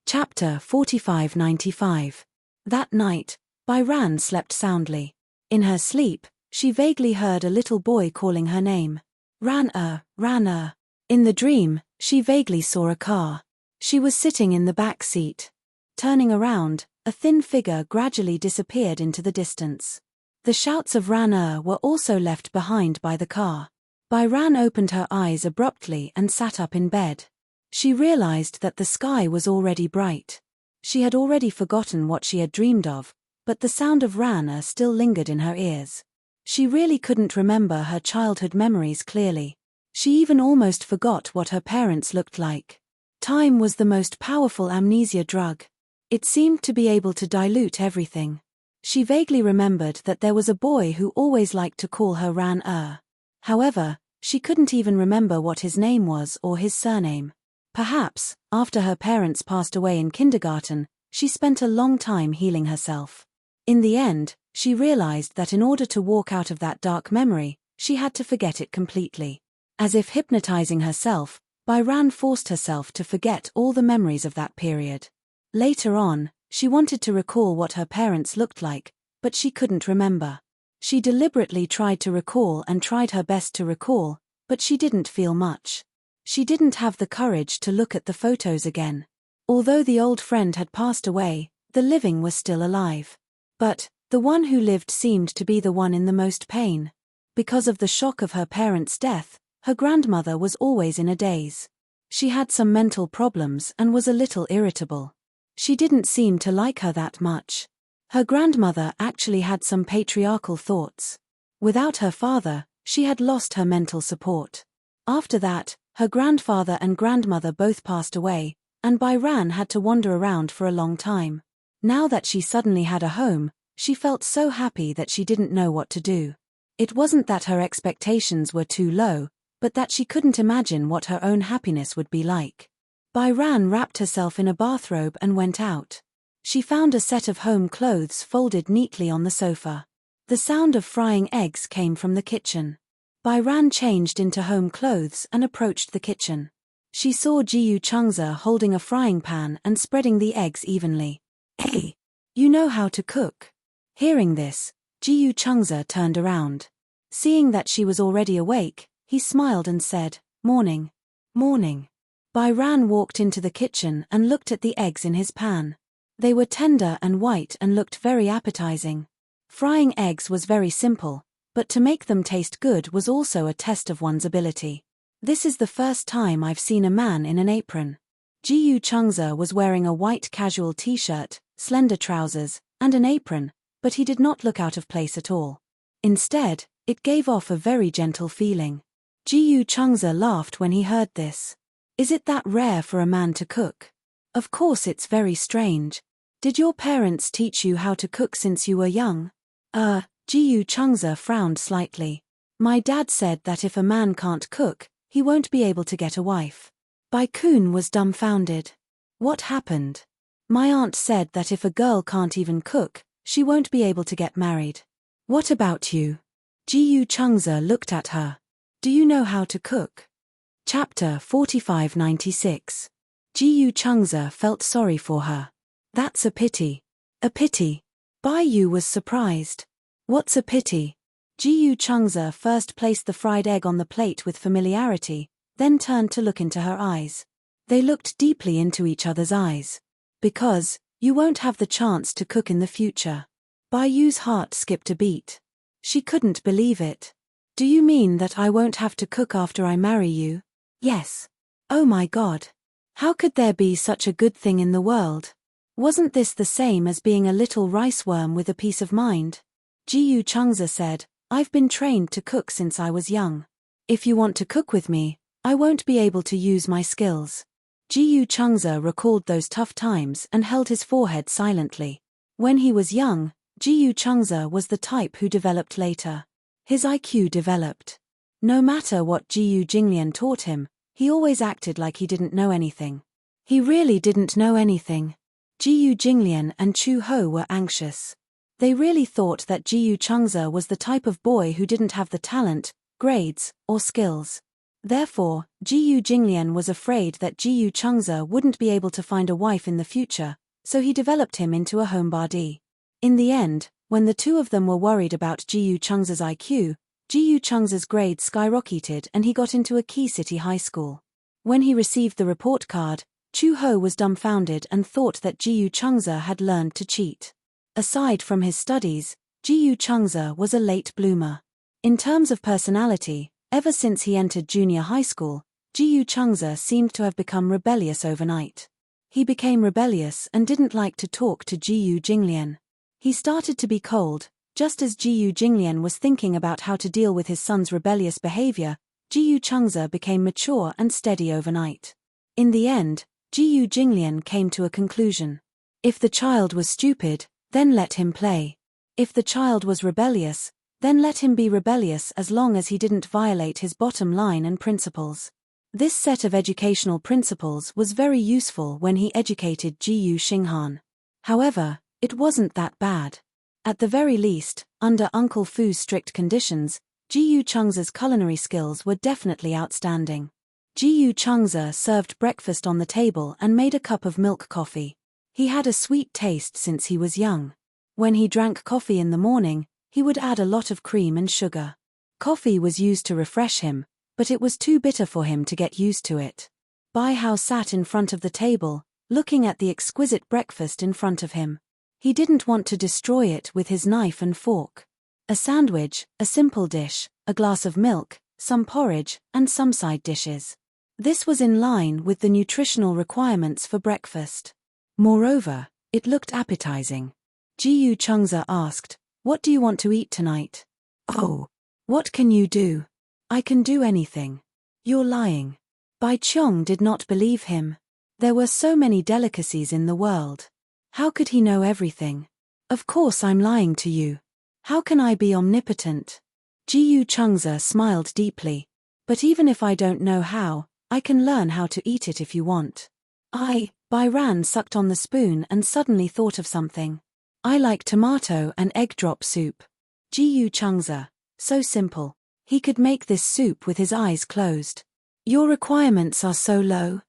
Chapter 4595. That night, Byran slept soundly. In her sleep, she vaguely heard a little boy calling her name. Ran-er, Ran-er. In the dream, she vaguely saw a car. She was sitting in the back seat. Turning around, a thin figure gradually disappeared into the distance. The shouts of Ran-er were also left behind by the car. Byran opened her eyes abruptly and sat up in bed. She realized that the sky was already bright. She had already forgotten what she had dreamed of, but the sound of Ran-er still lingered in her ears. She really couldn't remember her childhood memories clearly. She even almost forgot what her parents looked like. Time was the most powerful amnesia drug. It seemed to be able to dilute everything. She vaguely remembered that there was a boy who always liked to call her Ran-er. However, she couldn't even remember what his name was or his surname. Perhaps, after her parents passed away in kindergarten, she spent a long time healing herself. In the end, she realized that in order to walk out of that dark memory, she had to forget it completely. As if hypnotizing herself, Byran forced herself to forget all the memories of that period. Later on, she wanted to recall what her parents looked like, but she couldn't remember. She deliberately tried to recall and tried her best to recall, but she didn't feel much. She didn't have the courage to look at the photos again. Although the old friend had passed away, the living was still alive. But the one who lived seemed to be the one in the most pain. Because of the shock of her parents' death, her grandmother was always in a daze. She had some mental problems and was a little irritable. She didn't seem to like her that much. Her grandmother actually had some patriarchal thoughts. Without her father, she had lost her mental support. After that, her grandfather and grandmother both passed away, and Byran had to wander around for a long time. Now that she suddenly had a home, she felt so happy that she didn't know what to do. It wasn't that her expectations were too low, but that she couldn't imagine what her own happiness would be like. Byran wrapped herself in a bathrobe and went out. She found a set of home clothes folded neatly on the sofa. The sound of frying eggs came from the kitchen. Byran changed into home clothes and approached the kitchen. She saw Jiyu Chungza holding a frying pan and spreading the eggs evenly. "Hey, you know how to cook." Hearing this, Jiyu Chungza turned around. Seeing that she was already awake, he smiled and said, "Morning." "Morning." Byran walked into the kitchen and looked at the eggs in his pan. They were tender and white and looked very appetizing. Frying eggs was very simple, but to make them taste good was also a test of one's ability. "This is the first time I've seen a man in an apron." Jiyu Chungza was wearing a white casual t-shirt, slender trousers, and an apron, but he did not look out of place at all. Instead, it gave off a very gentle feeling. Jiyu Chungza laughed when he heard this. "Is it that rare for a man to cook?" "Of course it's very strange. Did your parents teach you how to cook since you were young?" Jiyu Chungza frowned slightly. "My dad said that if a man can't cook, he won't be able to get a wife." Bai Kun was dumbfounded. "What happened?" "My aunt said that if a girl can't even cook, she won't be able to get married." "What about you?" Jiyu Chungza looked at her. "Do you know how to cook?" Chapter 4596. Jiyu Chungza felt sorry for her. "That's a pity." "A pity?" Bai Yu was surprised. "What's a pity?" Jiyu Chungza first placed the fried egg on the plate with familiarity, then turned to look into her eyes. They looked deeply into each other's eyes. "Because you won't have the chance to cook in the future." Bai Yu's heart skipped a beat. She couldn't believe it. "Do you mean that I won't have to cook after I marry you?" "Yes." "Oh my God. How could there be such a good thing in the world? Wasn't this the same as being a little rice worm with a peace of mind?" Jiyu Chungza said, "I've been trained to cook since I was young. If you want to cook with me, I won't be able to use my skills." Jiyu Chungza recalled those tough times and held his forehead silently. When he was young, Jiyu Chungza was the type who developed later. His IQ developed. No matter what Jiyu Jinglian taught him, he always acted like he didn't know anything. He really didn't know anything. Jiyu Jinglian and Chu Ho were anxious. They really thought that Jiyu Chungza was the type of boy who didn't have the talent, grades, or skills. Therefore, Jiyu Jinglian was afraid that Jiyu Changze wouldn't be able to find a wife in the future, so he developed him into a homebody. In the end, when the two of them were worried about Jiyu Changze's IQ, Jiyu Changze's grades skyrocketed and he got into a key city high school. When he received the report card, Chu Ho was dumbfounded and thought that Jiyu Changze had learned to cheat. Aside from his studies, Jiyu Changze was a late bloomer. In terms of personality, ever since he entered junior high school, Jiyu Changze seemed to have become rebellious overnight. He became rebellious and didn't like to talk to Jiyu Jinglian. He started to be cold. Just as Jiyu Jinglian was thinking about how to deal with his son's rebellious behavior, Jiyu Changze became mature and steady overnight. In the end, Jiyu Jinglian came to a conclusion. If the child was stupid, then let him play. If the child was rebellious, then let him be rebellious as long as he didn't violate his bottom line and principles. This set of educational principles was very useful when he educated Jiyu Xinghan. However, it wasn't that bad. At the very least, under Uncle Fu's strict conditions, Jiyu Changze's culinary skills were definitely outstanding. Jiyu Changze served breakfast on the table and made a cup of milk coffee. He had a sweet taste since he was young. When he drank coffee in the morning, he would add a lot of cream and sugar. Coffee was used to refresh him, but it was too bitter for him to get used to it. Bai Hao sat in front of the table, looking at the exquisite breakfast in front of him. He didn't want to destroy it with his knife and fork. A sandwich, a simple dish, a glass of milk, some porridge, and some side dishes. This was in line with the nutritional requirements for breakfast. Moreover, it looked appetizing. Jiyu Changze asked, "What do you want to eat tonight?" "Oh, what can you do?" "I can do anything." "You're lying." Bai Qiong did not believe him. There were so many delicacies in the world. How could he know everything? "Of course I'm lying to you. How can I be omnipotent?" Jiyu Changze smiled deeply. "But even if I don't know how, I can learn how to eat it if you want." Bai Ran sucked on the spoon and suddenly thought of something. "I like tomato and egg drop soup." Jiyu Changze. So simple. He could make this soup with his eyes closed. "Your requirements are so low."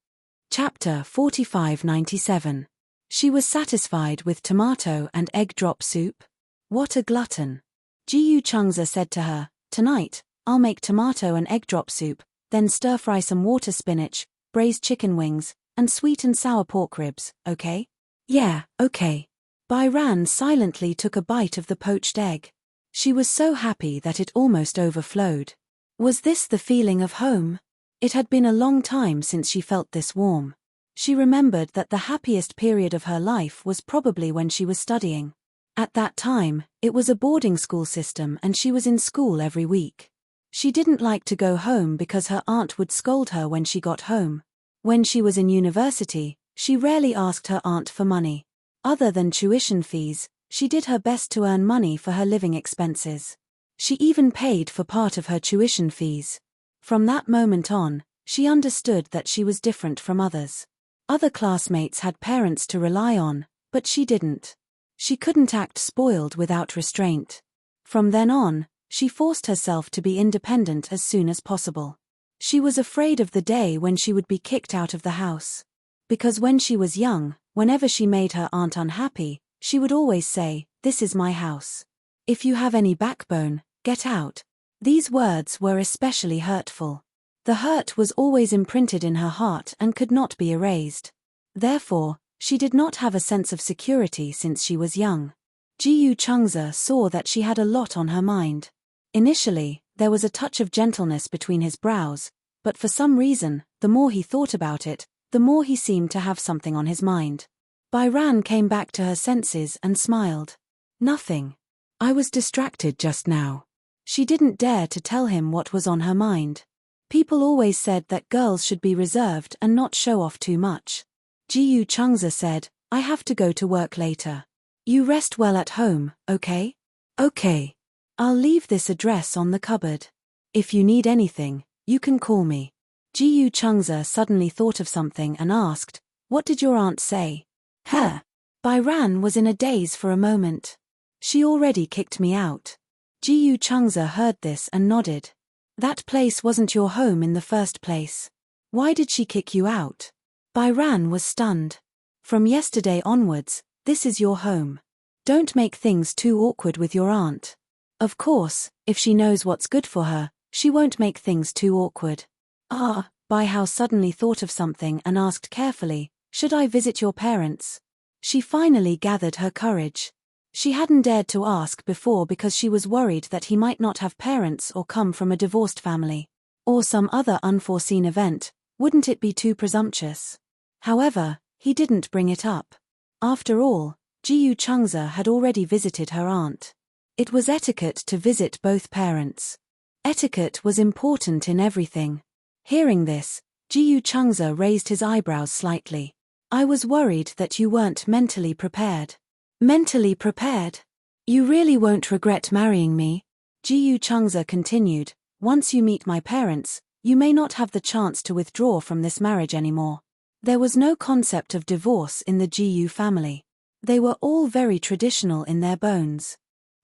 Chapter 4597. She was satisfied with tomato and egg drop soup. What a glutton. Jiyu Changze said to her, "Tonight, I'll make tomato and egg drop soup, then stir-fry some water spinach, braised chicken wings, and sweet and sour pork ribs, okay?" "Yeah, okay." Bai Ran silently took a bite of the poached egg. She was so happy that it almost overflowed. Was this the feeling of home? It had been a long time since she felt this warm. She remembered that the happiest period of her life was probably when she was studying. At that time, it was a boarding school system and she was in school every week. She didn't like to go home because her aunt would scold her when she got home. When she was in university, she rarely asked her aunt for money. Other than tuition fees, she did her best to earn money for her living expenses. She even paid for part of her tuition fees. From that moment on, she understood that she was different from others. Other classmates had parents to rely on, but she didn't. She couldn't act spoiled without restraint. From then on, she forced herself to be independent as soon as possible. She was afraid of the day when she would be kicked out of the house. Because when she was young, whenever she made her aunt unhappy, she would always say, "This is my house. If you have any backbone, get out." These words were especially hurtful. The hurt was always imprinted in her heart and could not be erased. Therefore, she did not have a sense of security since she was young. Jiyu Changze saw that she had a lot on her mind. Initially, there was a touch of gentleness between his brows, but for some reason, the more he thought about it, the more he seemed to have something on his mind. Bai Ran came back to her senses and smiled. "Nothing. I was distracted just now." She didn't dare to tell him what was on her mind. People always said that girls should be reserved and not show off too much. Jiyu Changze said, "I have to go to work later. You rest well at home, okay?" "Okay. I'll leave this address on the cupboard. If you need anything, you can call me." Jiyu Changze suddenly thought of something and asked, "What did your aunt say?" "Her." Bai Ran was in a daze for a moment. "She already kicked me out." Jiyu Changze heard this and nodded. That place wasn't your home in the first place. Why did she kick you out? Byran was stunned. From yesterday onwards, this is your home. Don't make things too awkward with your aunt. Of course, if she knows what's good for her, she won't make things too awkward. Byhow suddenly thought of something and asked carefully, should I visit your parents? She finally gathered her courage. She hadn't dared to ask before because she was worried that he might not have parents or come from a divorced family. Or some other unforeseen event, wouldn't it be too presumptuous? However, he didn't bring it up. After all, Jiyu Changza had already visited her aunt. It was etiquette to visit both parents. Etiquette was important in everything. Hearing this, Jiyu Changza raised his eyebrows slightly. I was worried that you weren't mentally prepared. Mentally prepared? You really won't regret marrying me? Jiyu Changza continued, once you meet my parents, you may not have the chance to withdraw from this marriage anymore. There was no concept of divorce in the Jiyu family. They were all very traditional in their bones.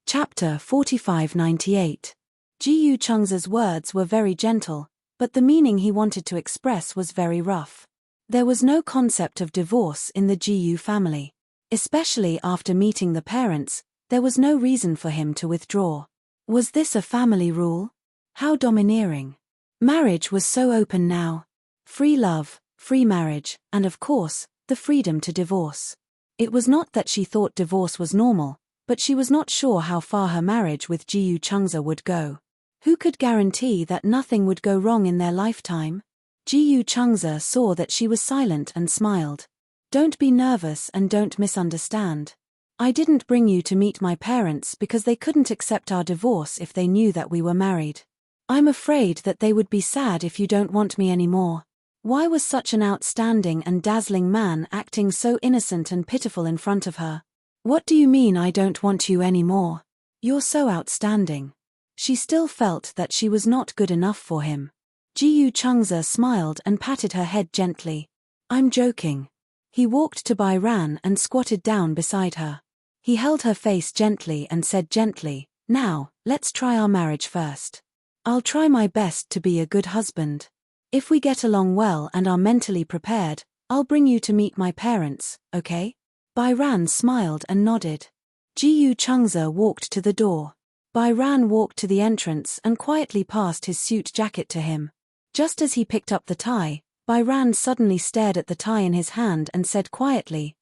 Chapter 4598. Jiyu Changza's words were very gentle, but the meaning he wanted to express was very rough. There was no concept of divorce in the Jiyu family. Especially after meeting the parents, there was no reason for him to withdraw. Was this a family rule? How domineering. Marriage was so open now. Free love, free marriage, and of course, the freedom to divorce. It was not that she thought divorce was normal, but she was not sure how far her marriage with Jiyu Changza would go. Who could guarantee that nothing would go wrong in their lifetime? Jiyu Changza saw that she was silent and smiled. Don't be nervous and don't misunderstand. I didn't bring you to meet my parents because they couldn't accept our divorce if they knew that we were married. I'm afraid that they would be sad if you don't want me anymore. Why was such an outstanding and dazzling man acting so innocent and pitiful in front of her? What do you mean I don't want you anymore? You're so outstanding. She still felt that she was not good enough for him. Jiyu Changza smiled and patted her head gently. I'm joking. He walked to Byran and squatted down beside her. He held her face gently and said gently, now, let's try our marriage first. I'll try my best to be a good husband. If we get along well and are mentally prepared, I'll bring you to meet my parents, okay? Byran smiled and nodded. Jiyu Changza walked to the door. Byran walked to the entrance and quietly passed his suit jacket to him. Just as he picked up the tie, Byran suddenly stared at the tie in his hand and said quietly,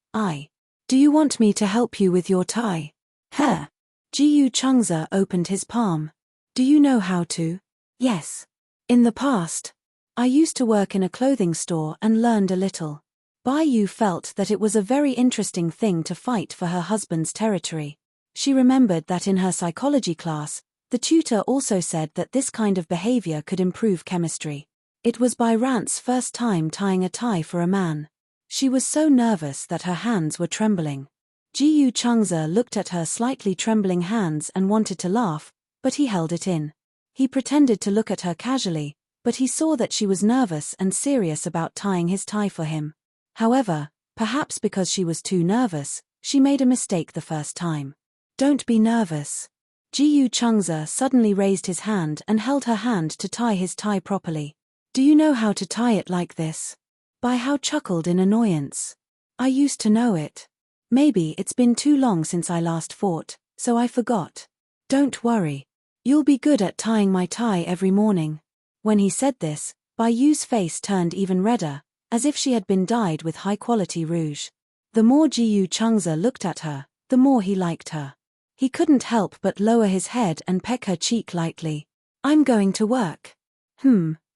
do you want me to help you with your tie? Huh? Jiyu Changza opened his palm. Do you know how to? Yes. In the past, I used to work in a clothing store and learned a little. Bai felt that it was a very interesting thing to fight for her husband's territory. She remembered that in her psychology class, the tutor also said that this kind of behavior could improve chemistry. It was Byran's first time tying a tie for a man. She was so nervous that her hands were trembling. Jiyu Changza looked at her slightly trembling hands and wanted to laugh, but he held it in. He pretended to look at her casually, but he saw that she was nervous and serious about tying his tie for him. However, perhaps because she was too nervous, she made a mistake the first time. Don't be nervous. Jiyu Changza suddenly raised his hand and held her hand to tie his tie properly. Do you know how to tie it like this? Byhow chuckled in annoyance. I used to know it. Maybe it's been too long since I last fought, so I forgot. Don't worry. You'll be good at tying my tie every morning. When he said this, Bayu's face turned even redder, as if she had been dyed with high-quality rouge. The more Jiyu Changza looked at her, the more he liked her. He couldn't help but lower his head and peck her cheek lightly. I'm going to work.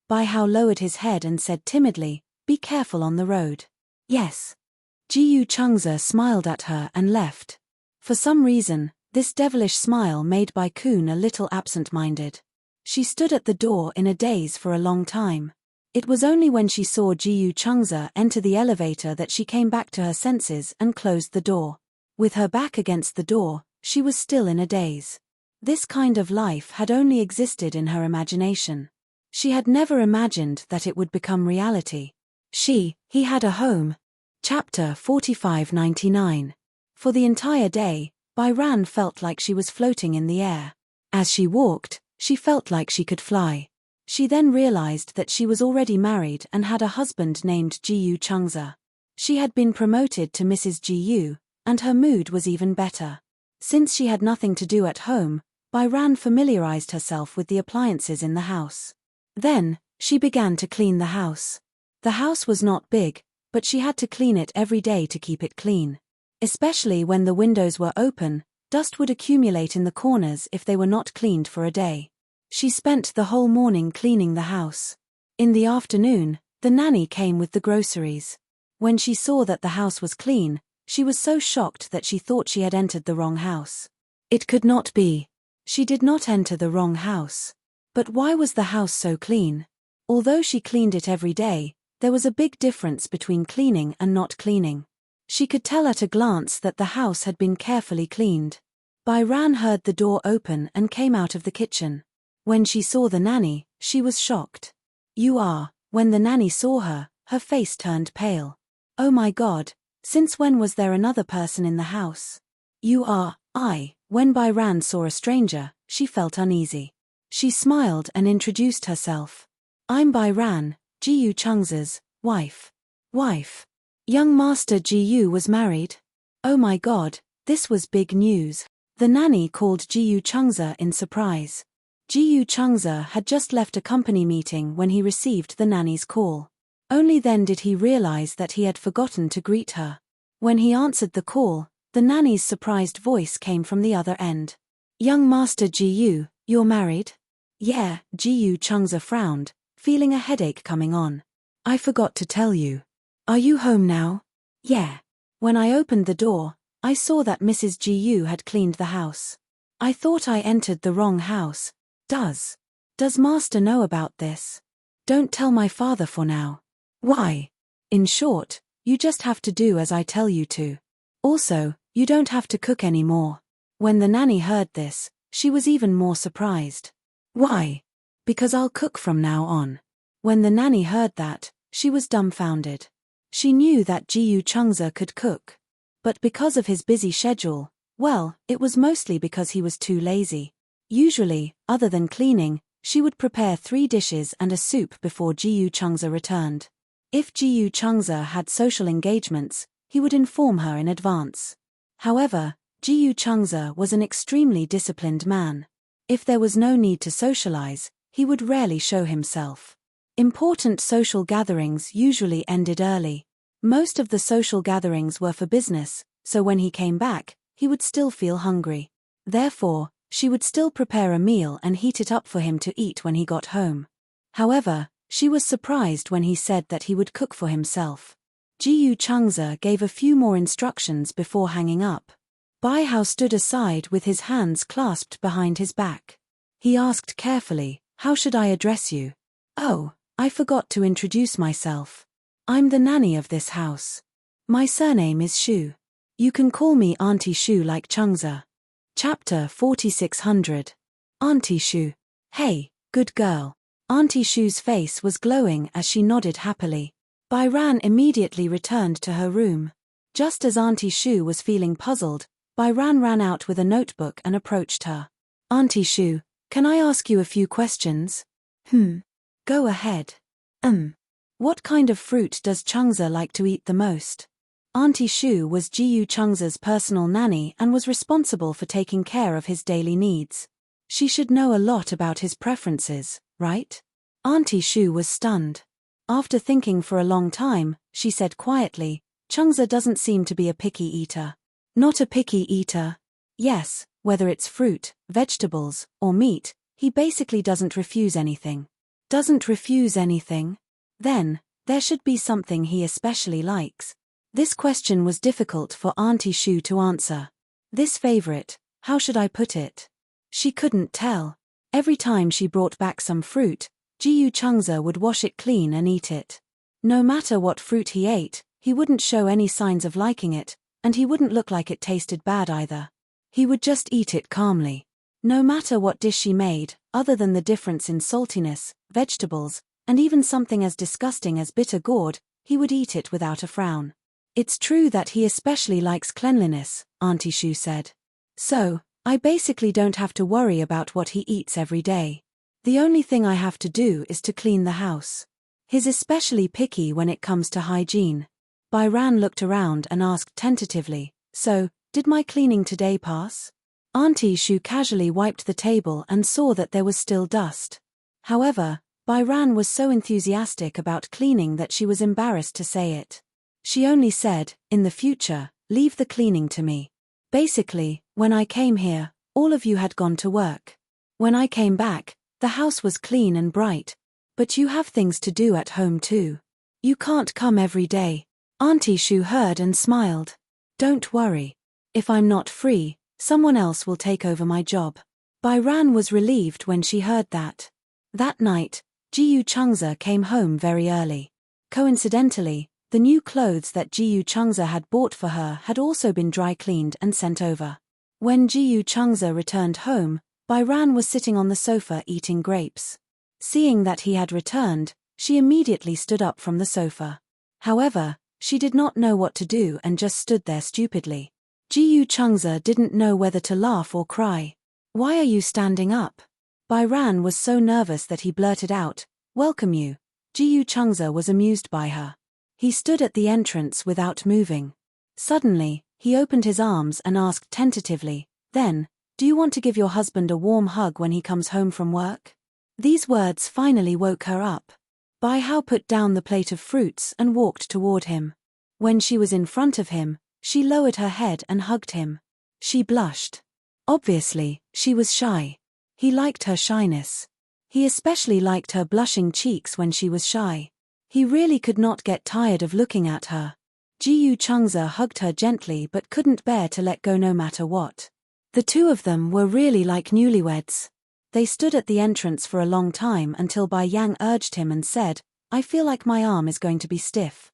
Byhow lowered his head and said timidly, be careful on the road. Yes. Jiyu Changza smiled at her and left. For some reason, this devilish smile made Bai Kun a little absent-minded. She stood at the door in a daze for a long time. It was only when she saw Jiyu Changza enter the elevator that she came back to her senses and closed the door. With her back against the door, she was still in a daze. This kind of life had only existed in her imagination. She had never imagined that it would become reality. He had a home. Chapter 4599. For the entire day, Byran felt like she was floating in the air. As she walked, she felt like she could fly. She then realized that she was already married and had a husband named Jiyu Changza. She had been promoted to Mrs. Jiyu, and her mood was even better. Since she had nothing to do at home, Bai Ran familiarized herself with the appliances in the house. Then, she began to clean the house. The house was not big, but she had to clean it every day to keep it clean. Especially when the windows were open, dust would accumulate in the corners if they were not cleaned for a day. She spent the whole morning cleaning the house. In the afternoon, the nanny came with the groceries. When she saw that the house was clean, she was so shocked that she thought she had entered the wrong house. It could not be. She did not enter the wrong house. But why was the house so clean? Although she cleaned it every day, there was a big difference between cleaning and not cleaning. She could tell at a glance that the house had been carefully cleaned. Bai Ran heard the door open and came out of the kitchen. When she saw the nanny, she was shocked. When the nanny saw her, her face turned pale. Oh my God, since when was there another person in the house? When Bai Ran saw a stranger, she felt uneasy. She smiled and introduced herself. I'm Bai Ran, Jiyu Changza's wife. Young Master Jiyu was married? Oh my God, this was big news. The nanny called Jiyu Changza in surprise. Jiyu Changza had just left a company meeting when he received the nanny's call. Only then did he realize that he had forgotten to greet her. When he answered the call, the nanny's surprised voice came from the other end. Young Master Jiyu, you're married? Yeah, Jiyu Changza frowned, feeling a headache coming on. I forgot to tell you. Are you home now? Yeah. When I opened the door, I saw that Mrs. Jiyu had cleaned the house. I thought I entered the wrong house. Does Master know about this? Don't tell my father for now. Why? In short, you just have to do as I tell you to. Also, you don't have to cook anymore. When the nanny heard this, she was even more surprised. Why? Because I'll cook from now on. When the nanny heard that, she was dumbfounded. She knew that Jiyu Changza could cook. But because of his busy schedule, it was mostly because he was too lazy. Usually, other than cleaning, she would prepare 3 dishes and a soup before Jiyu Changza returned. If Jiyu Changza had social engagements, he would inform her in advance. However, Jiyu Changza was an extremely disciplined man. If there was no need to socialize, he would rarely show himself. Important social gatherings usually ended early. Most of the social gatherings were for business, so when he came back, he would still feel hungry. Therefore, she would still prepare a meal and heat it up for him to eat when he got home. However, she was surprised when he said that he would cook for himself. Jiyu Changza gave a few more instructions before hanging up. Bai Hao stood aside with his hands clasped behind his back. He asked carefully, "How should I address you?" "Oh, I forgot to introduce myself. I'm the nanny of this house. My surname is Shu. You can call me Auntie Shu like Changza." Chapter 4600. Auntie Shu. Hey, good girl. Auntie Shu's face was glowing as she nodded happily. Bai Ran immediately returned to her room. Just as Auntie Shu was feeling puzzled, Bai Ran ran out with a notebook and approached her. "Auntie Shu, can I ask you a few questions?" Go ahead. What kind of fruit does Changza like to eat the most?" Auntie Shu was Jiyu Changza's personal nanny and was responsible for taking care of his daily needs. She should know a lot about his preferences, right? Auntie Shu was stunned. After thinking for a long time, she said quietly, "Changza doesn't seem to be a picky eater." "Not a picky eater?" "Yes, whether it's fruit, vegetables, or meat, he basically doesn't refuse anything." "Doesn't refuse anything? Then, there should be something he especially likes." This question was difficult for Auntie Shu to answer. This favorite, how should I put it? She couldn't tell. Every time she brought back some fruit, Jiyu Changza would wash it clean and eat it. No matter what fruit he ate, he wouldn't show any signs of liking it, and he wouldn't look like it tasted bad either. He would just eat it calmly. No matter what dish she made, other than the difference in saltiness, vegetables, and even something as disgusting as bitter gourd, he would eat it without a frown. "It's true that he especially likes cleanliness," Auntie Shu said. "So, I basically don't have to worry about what he eats every day." The only thing I have to do is to clean the house. He's especially picky when it comes to hygiene. Byran looked around and asked tentatively, "So, did my cleaning today pass?" Auntie Shu casually wiped the table and saw that there was still dust. However, Byran was so enthusiastic about cleaning that she was embarrassed to say it. She only said, "In the future, leave the cleaning to me. Basically, when I came here, all of you had gone to work. When I came back, the house was clean and bright. But you have things to do at home too. You can't come every day." Auntie Shu heard and smiled. "Don't worry. If I'm not free, someone else will take over my job." Byran was relieved when she heard that. That night, Jiyu Changza came home very early. Coincidentally, the new clothes that Jiyu Changza had bought for her had also been dry cleaned and sent over. When Jiyu Changza returned home, Byran was sitting on the sofa eating grapes. Seeing that he had returned, she immediately stood up from the sofa. However, she did not know what to do and just stood there stupidly. Jiyu Changza didn't know whether to laugh or cry. "Why are you standing up?" Byran was so nervous that he blurted out, "Welcome you." Jiyu Changza was amused by her. He stood at the entrance without moving. Suddenly, he opened his arms and asked tentatively, "Then, do you want to give your husband a warm hug when he comes home from work?" These words finally woke her up. Bai Hao put down the plate of fruits and walked toward him. When she was in front of him, she lowered her head and hugged him. She blushed. Obviously, she was shy. He liked her shyness. He especially liked her blushing cheeks when she was shy. He really could not get tired of looking at her. Jiyu Changza hugged her gently but couldn't bear to let go no matter what. The two of them were really like newlyweds. They stood at the entrance for a long time until Bai Yang urged him and said, "I feel like my arm is going to be stiff."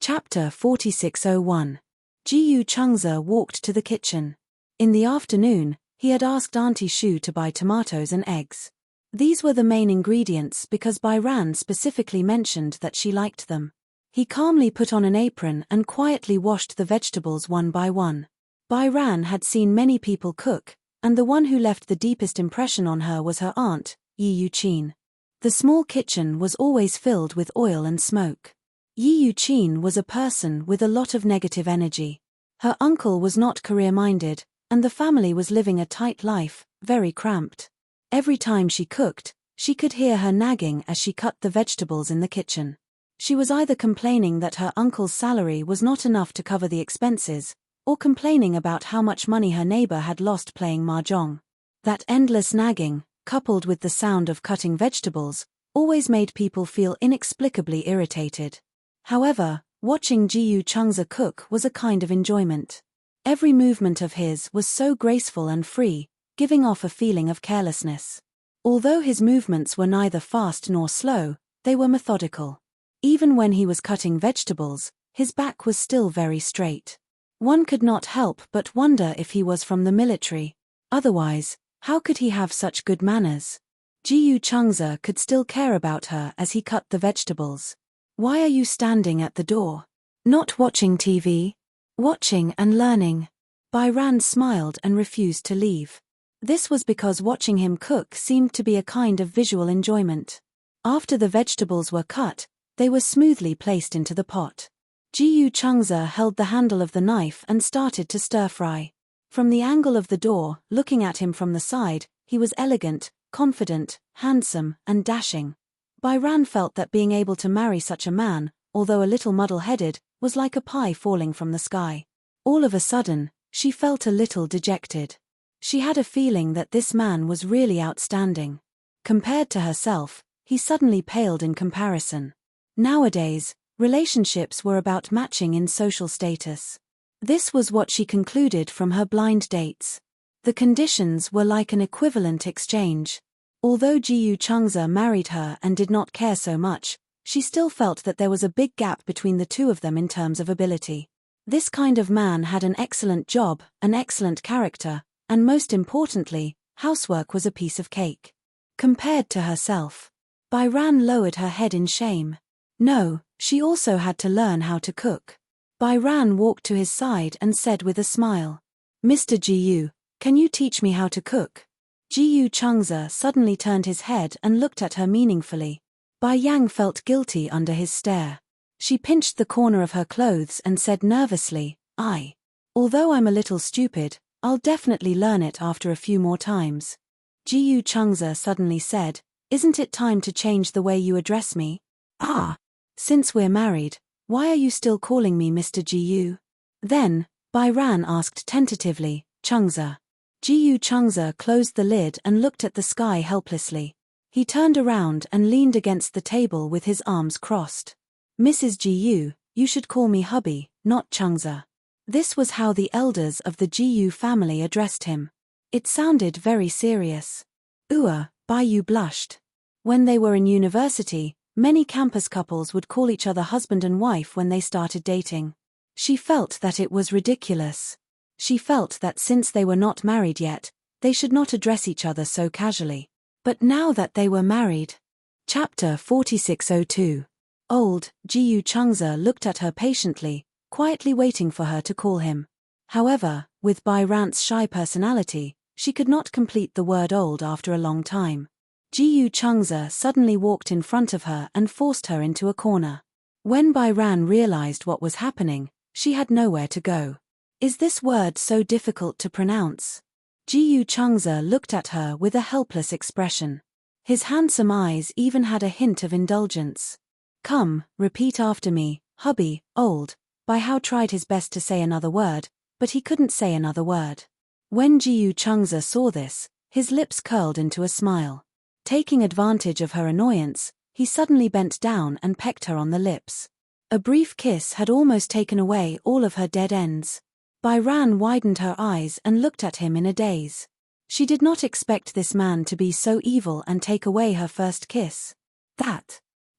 Chapter 4601. Jiyu Changza walked to the kitchen. In the afternoon, he had asked Auntie Shu to buy tomatoes and eggs. These were the main ingredients because Byran specifically mentioned that she liked them. He calmly put on an apron and quietly washed the vegetables one by one. Byran had seen many people cook, and the one who left the deepest impression on her was her aunt, Yi Yuqin. The small kitchen was always filled with oil and smoke. Yi Yuqin was a person with a lot of negative energy. Her uncle was not career-minded, and the family was living a tight life, very cramped. Every time she cooked, she could hear her nagging as she cut the vegetables in the kitchen. She was either complaining that her uncle's salary was not enough to cover the expenses, or complaining about how much money her neighbor had lost playing mahjong. That endless nagging, coupled with the sound of cutting vegetables, always made people feel inexplicably irritated. However, watching Jiyu Changza cook was a kind of enjoyment. Every movement of his was so graceful and free, giving off a feeling of carelessness. Although his movements were neither fast nor slow, they were methodical. Even when he was cutting vegetables, his back was still very straight. One could not help but wonder if he was from the military. Otherwise, how could he have such good manners? Jiyu Changza could still care about her as he cut the vegetables. "Why are you standing at the door? Not watching TV?" "Watching and learning." Byran smiled and refused to leave. This was because watching him cook seemed to be a kind of visual enjoyment. After the vegetables were cut, they were smoothly placed into the pot. Jiyu Changza held the handle of the knife and started to stir-fry. From the angle of the door, looking at him from the side, he was elegant, confident, handsome, and dashing. Byran felt that being able to marry such a man, although a little muddle-headed, was like a pie falling from the sky. All of a sudden, she felt a little dejected. She had a feeling that this man was really outstanding. Compared to herself, he suddenly paled in comparison. Nowadays, relationships were about matching in social status. This was what she concluded from her blind dates. The conditions were like an equivalent exchange. Although Jiyu Changza married her and did not care so much, she still felt that there was a big gap between the two of them in terms of ability. This kind of man had an excellent job, an excellent character, and most importantly, housework was a piece of cake. Compared to herself, Byran lowered her head in shame. No, she also had to learn how to cook. Byran walked to his side and said with a smile, "Mr. Jiyu, can you teach me how to cook?" Ji Changze suddenly turned his head and looked at her meaningfully. Bai Yang felt guilty under his stare. She pinched the corner of her clothes and said nervously, Although I'm a little stupid, I'll definitely learn it after a few more times. Ji Changze suddenly said, Isn't it time to change the way you address me? Since we're married, why are you still calling me Mr. Ji? Then, Bai Ran asked tentatively, Changze. Ji Changze closed the lid and looked at the sky helplessly. He turned around and leaned against the table with his arms crossed. Mrs. Ji, you should call me hubby, not Changze. This was how the elders of the Ji family addressed him. It sounded very serious. Bai Yu blushed. When they were in university, many campus couples would call each other husband and wife when they started dating. She felt that it was ridiculous. She felt that since they were not married yet, they should not address each other so casually. But now that they were married. Chapter 4602. Old Ji Changze looked at her patiently, quietly waiting for her to call him. However, with Bai Ran's shy personality, she could not complete the word old after a long time. Ji Changze suddenly walked in front of her and forced her into a corner. When Bai Ran realized what was happening, she had nowhere to go. Is this word so difficult to pronounce? Ji Changze looked at her with a helpless expression. His handsome eyes even had a hint of indulgence. Come, repeat after me, hubby, old. Bai Hao tried his best to say another word, but he couldn't say another word. When Ji Changze saw this, his lips curled into a smile. Taking advantage of her annoyance, he suddenly bent down and pecked her on the lips. A brief kiss had almost taken away all of her dead ends. Bai Ran widened her eyes and looked at him in a daze. She did not expect this man to be so evil and take away her first kiss.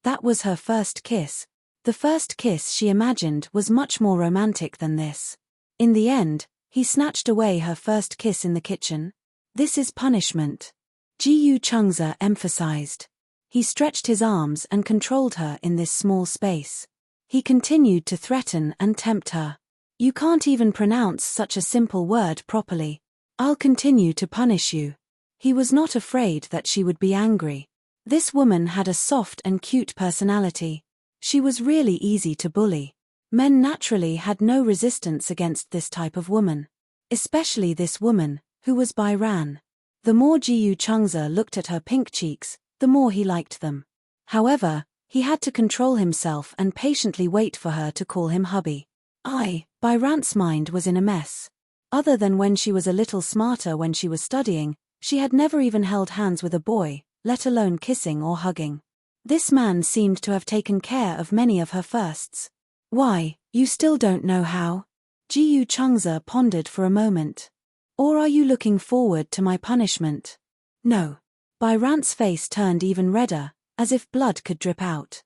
That was her first kiss. The first kiss she imagined was much more romantic than this. In the end, he snatched away her first kiss in the kitchen. This is punishment. Ji Changze emphasized. He stretched his arms and controlled her in this small space. He continued to threaten and tempt her. You can't even pronounce such a simple word properly. I'll continue to punish you. He was not afraid that she would be angry. This woman had a soft and cute personality. She was really easy to bully. Men naturally had no resistance against this type of woman. Especially this woman, who was Bai Ran. The more Ji Changze looked at her pink cheeks, the more he liked them. However, he had to control himself and patiently wait for her to call him hubby. Bai Ran's mind was in a mess. Other than when she was a little smarter when she was studying, she had never even held hands with a boy, let alone kissing or hugging. This man seemed to have taken care of many of her firsts. Why, you still don't know how? Ji Changze pondered for a moment. Or are you looking forward to my punishment? No. Bai Ran's face turned even redder, as if blood could drip out.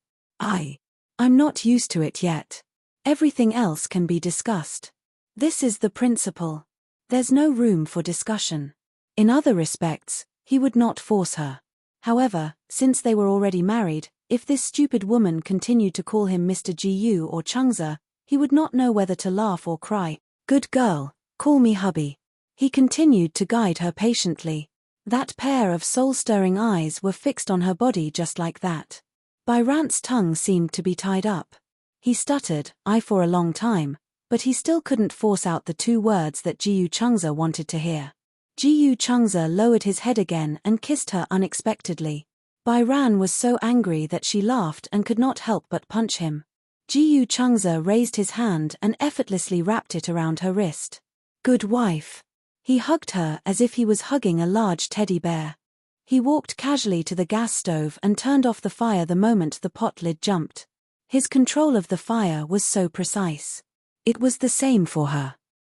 I'm not used to it yet. Everything else can be discussed. This is the principle. There's no room for discussion. In other respects, he would not force her. However, since they were already married, if this stupid woman continued to call him Mr. Ji or Changze, he would not know whether to laugh or cry. Good girl, call me hubby. He continued to guide her patiently. That pair of soul-stirring eyes were fixed on her body just like that. Bai Ran's tongue seemed to be tied up. He stuttered, for a long time, but he still couldn't force out the two words that Ji Changze wanted to hear. Ji Changze lowered his head again and kissed her unexpectedly. Bai Ran was so angry that she laughed and could not help but punch him. Ji Changze raised his hand and effortlessly wrapped it around her wrist. Good wife. He hugged her as if he was hugging a large teddy bear. He walked casually to the gas stove and turned off the fire the moment the pot lid jumped. His control of the fire was so precise. It was the same for her.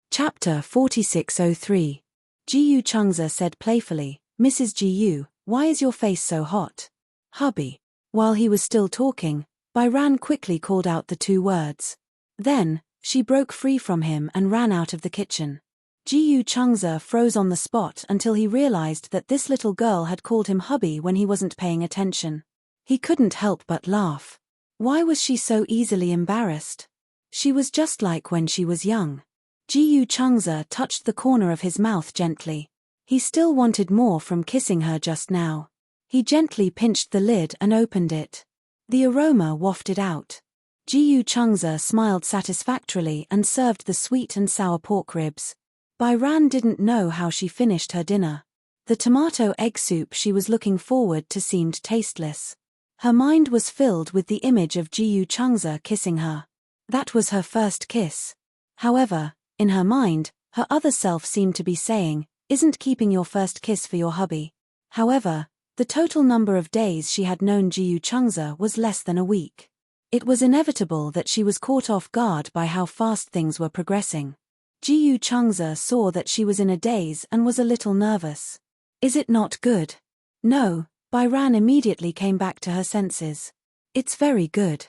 Chapter 4603. Ji Changze said playfully, Mrs. Ji, why is your face so hot? Hubby. While he was still talking, Bai Ran quickly called out the two words. Then, she broke free from him and ran out of the kitchen. Ji Changze froze on the spot until he realized that this little girl had called him hubby when he wasn't paying attention. He couldn't help but laugh. Why was she so easily embarrassed? She was just like when she was young. Ji Changze touched the corner of his mouth gently. He still wanted more from kissing her just now. He gently pinched the lid and opened it. The aroma wafted out. Jiyu Changza smiled satisfactorily and served the sweet and sour pork ribs. Bairan didn't know how she finished her dinner. The tomato egg soup she was looking forward to seemed tasteless. Her mind was filled with the image of Jiyu Changza kissing her. That was her first kiss. However, in her mind, her other self seemed to be saying, "Isn't keeping your first kiss for your hubby?" However, the total number of days she had known Jiyu Changza was less than a week. It was inevitable that she was caught off guard by how fast things were progressing. Jiyu Changza saw that she was in a daze and was a little nervous. "Is it not good?" "No," Bairan immediately came back to her senses. "It's very good."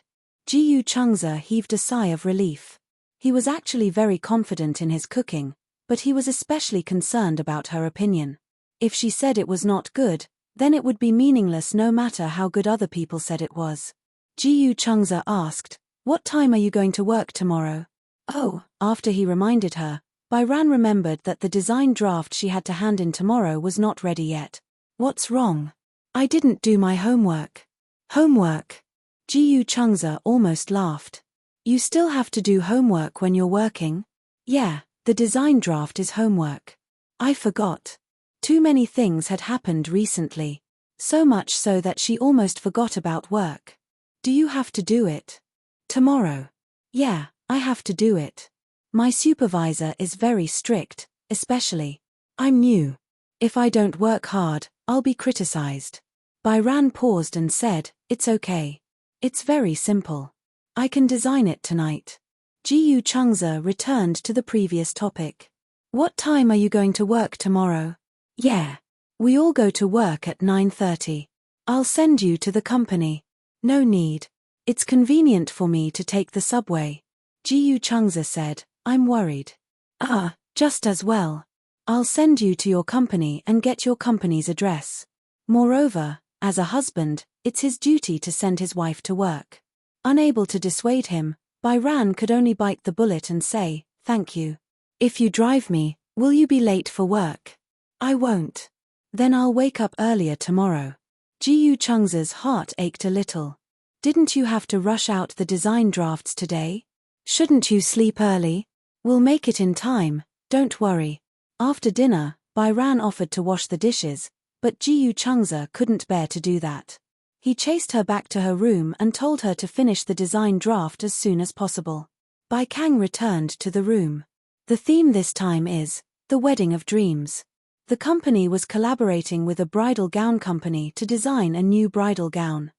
Jiyu Changza heaved a sigh of relief. He was actually very confident in his cooking, but he was especially concerned about her opinion. If she said it was not good, then it would be meaningless no matter how good other people said it was. Jiyu Changza asked, "What time are you going to work tomorrow?" "Oh," after he reminded her, Bairan remembered that the design draft she had to hand in tomorrow was not ready yet. "What's wrong?" "I didn't do my homework." "Homework?" Jiyu Changza almost laughed. "You still have to do homework when you're working?" "Yeah, the design draft is homework." "I forgot." Too many things had happened recently. So much so that she almost forgot about work. "Do you have to do it?" "Tomorrow." "Yeah, I have to do it. My supervisor is very strict, especially. I'm new. If I don't work hard, I'll be criticized." Bairan paused and said, "It's okay. It's very simple. I can design it tonight." Jiyu Changza returned to the previous topic. "What time are you going to work tomorrow?" "Yeah. We all go to work at 9:30. I'll send you to the company." "No need. It's convenient for me to take the subway." Jiyu Changza said, "I'm worried." "Ah, just as well. I'll send you to your company and get your company's address." Moreover, as a husband, it's his duty to send his wife to work. Unable to dissuade him, Bairan could only bite the bullet and say, "Thank you. If you drive me, will you be late for work?" "I won't." "Then I'll wake up earlier tomorrow." Jiyu Changza's heart ached a little. "Didn't you have to rush out the design drafts today? Shouldn't you sleep early?" "We'll make it in time, don't worry." After dinner, Bairan offered to wash the dishes, but Jiyu Changza couldn't bear to do that. He chased her back to her room and told her to finish the design draft as soon as possible. Bai Kang returned to the room. The theme this time is The Wedding of Dreams. The company was collaborating with a bridal gown company to design a new bridal gown.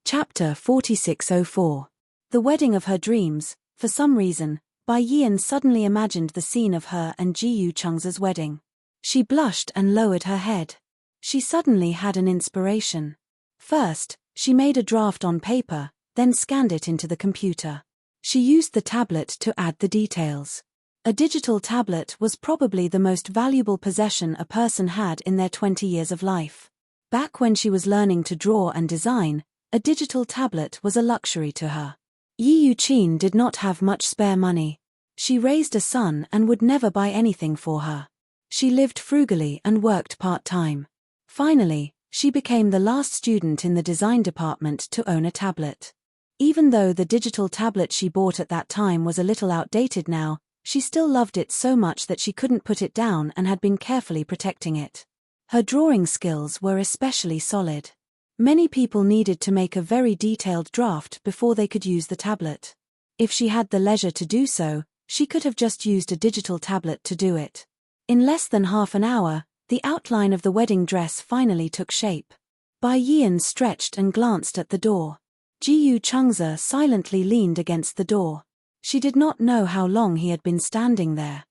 Chapter 4604. The Wedding of Her Dreams. For some reason, Bai Yian suddenly imagined the scene of her and Jiyu Changza's wedding. She blushed and lowered her head. She suddenly had an inspiration. First, she made a draft on paper, then scanned it into the computer. She used the tablet to add the details. A digital tablet was probably the most valuable possession a person had in their 20 years of life. Back when she was learning to draw and design, a digital tablet was a luxury to her. Yi Yuqin did not have much spare money. She raised a son and would never buy anything for her. She lived frugally and worked part-time. Finally, she became the last student in the design department to own a tablet. Even though the digital tablet she bought at that time was a little outdated now, she still loved it so much that she couldn't put it down and had been carefully protecting it. Her drawing skills were especially solid. Many people needed to make a very detailed draft before they could use the tablet. If she had the leisure to do so, she could have just used a digital tablet to do it. In less than half an hour, the outline of the wedding dress finally took shape. Bai Yian stretched and glanced at the door. Jiyu Changza silently leaned against the door. She did not know how long he had been standing there.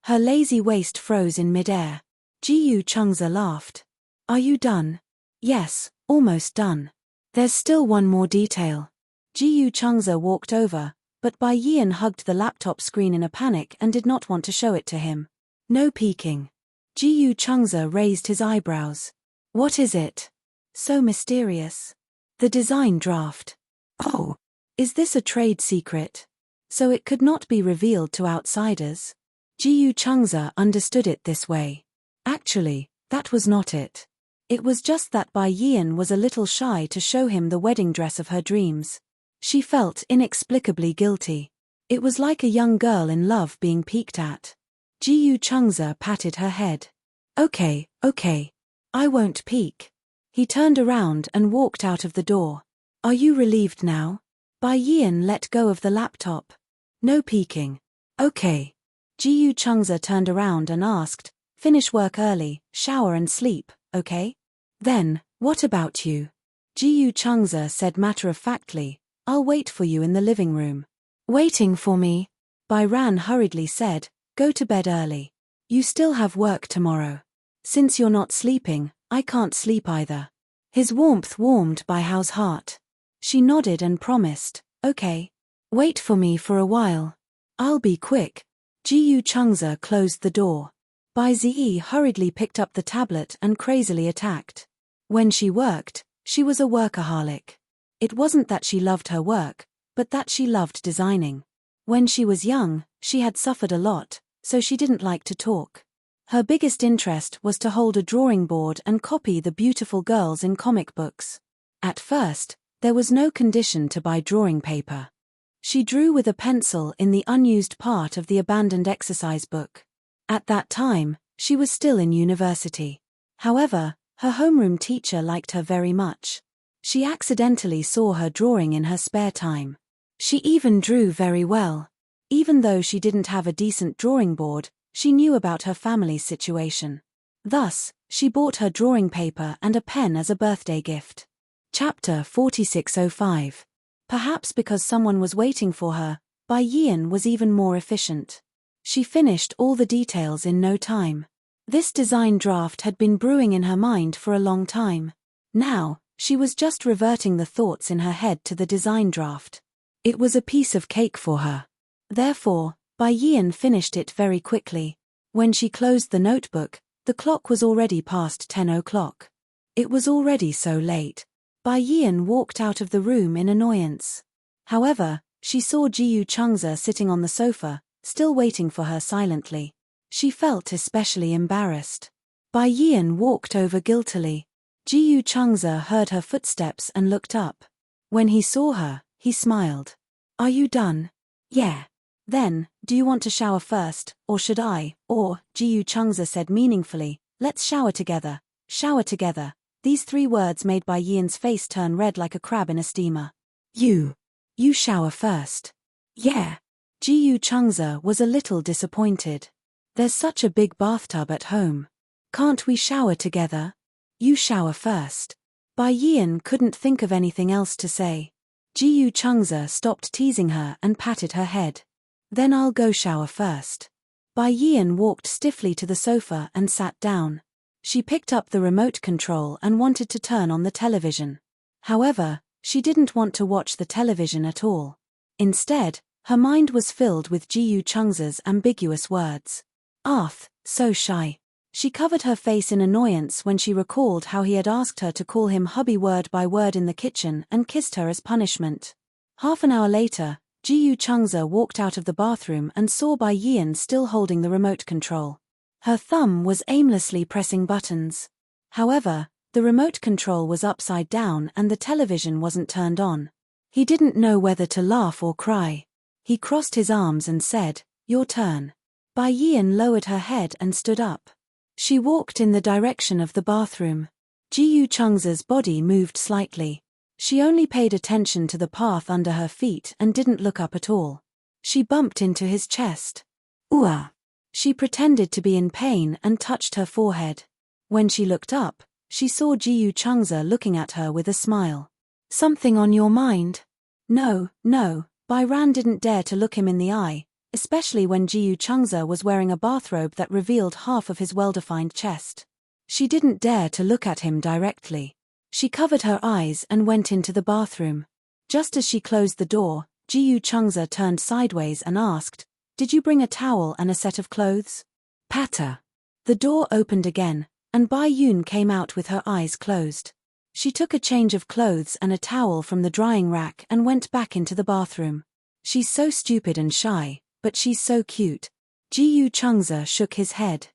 Her lazy waist froze in midair. Jiyu Changza laughed. "Are you done?" "Yes, almost done. There's still one more detail." Jiyu Changza walked over, but Bai Yian hugged the laptop screen in a panic and did not want to show it to him. "No peeking." Jiyu Changza raised his eyebrows. "What is it? So mysterious." "The design draft." "Oh, is this a trade secret? So it could not be revealed to outsiders?" Jiyu Changza understood it this way. Actually, that was not it. It was just that Bai Yian was a little shy to show him the wedding dress of her dreams. She felt inexplicably guilty. It was like a young girl in love being peeked at. Jiyu Changze patted her head. Okay. I won't peek. He turned around and walked out of the door. Are you relieved now? Bai Yian let go of the laptop. No peeking. Okay. Jiyu Changze turned around and asked, finish work early, shower and sleep, okay? Then, what about you? Jiyu Changze said matter-of-factly, I'll wait for you in the living room. Waiting for me? Bai Ran hurriedly said, go to bed early. You still have work tomorrow. Since you're not sleeping, I can't sleep either. His warmth warmed Bai Hao's heart. She nodded and promised, okay. Wait for me for a while. I'll be quick. Jiyu Changze closed the door. Bai Ziyi hurriedly picked up the tablet and crazily attacked. When she worked, she was a workaholic. It wasn't that she loved her work, but that she loved designing. When she was young, she had suffered a lot, so she didn't like to talk. Her biggest interest was to hold a drawing board and copy the beautiful girls in comic books. At first, there was no condition to buy drawing paper. She drew with a pencil in the unused part of the abandoned exercise book. At that time, she was still in university. However, her homeroom teacher liked her very much. She accidentally saw her drawing in her spare time. She even drew very well. Even though she didn't have a decent drawing board, she knew about her family's situation. Thus, she bought her drawing paper and a pen as a birthday gift. Chapter 4605. Perhaps because someone was waiting for her, Bai Yian was even more efficient. She finished all the details in no time. This design draft had been brewing in her mind for a long time. Now, she was just reverting the thoughts in her head to the design draft. It was a piece of cake for her. Therefore, Bai Yian finished it very quickly. When she closed the notebook, the clock was already past 10 o'clock. It was already so late. Bai Yian walked out of the room in annoyance. However, she saw Jiyu Changze sitting on the sofa, still waiting for her silently. She felt especially embarrassed. Bai Yian walked over guiltily. Jiyu Changze heard her footsteps and looked up. When he saw her, he smiled. Are you done? Yeah. Then, do you want to shower first, or should I? Or, Jiyu Changze said meaningfully, let's shower together. Shower together. These 3 words made Bai Yian's face turn red like a crab in a steamer. You shower first. Yeah. Jiyu Changze was a little disappointed. There's such a big bathtub at home. Can't we shower together? You shower first. Bai Yian couldn't think of anything else to say. Jiyu Changze stopped teasing her and patted her head. Then I'll go shower first. Bai Yian walked stiffly to the sofa and sat down. She picked up the remote control and wanted to turn on the television. However, she didn't want to watch the television at all. Instead, her mind was filled with Jiyu Changze's ambiguous words. Arth, so shy. She covered her face in annoyance when she recalled how he had asked her to call him hubby word by word in the kitchen and kissed her as punishment. Half an hour later, Jiyu Changze walked out of the bathroom and saw Bai Yian still holding the remote control. Her thumb was aimlessly pressing buttons. However, the remote control was upside down and the television wasn't turned on. He didn't know whether to laugh or cry. He crossed his arms and said, your turn. Bai Yian lowered her head and stood up. She walked in the direction of the bathroom. Jiyu Changze's body moved slightly. She only paid attention to the path under her feet and didn't look up at all. She bumped into his chest. Ooh! She pretended to be in pain and touched her forehead. When she looked up, she saw Jiyu Changze looking at her with a smile. Something on your mind? No. Bai Ran didn't dare to look him in the eye, especially when Jiyu Changze was wearing a bathrobe that revealed half of his well-defined chest. She didn't dare to look at him directly. She covered her eyes and went into the bathroom. Just as she closed the door, Jiyu Changze turned sideways and asked, did you bring a towel and a set of clothes? Patter. The door opened again, and Bai Yun came out with her eyes closed. She took a change of clothes and a towel from the drying rack and went back into the bathroom. She's so stupid and shy, but she's so cute. Jiyu Changze shook his head.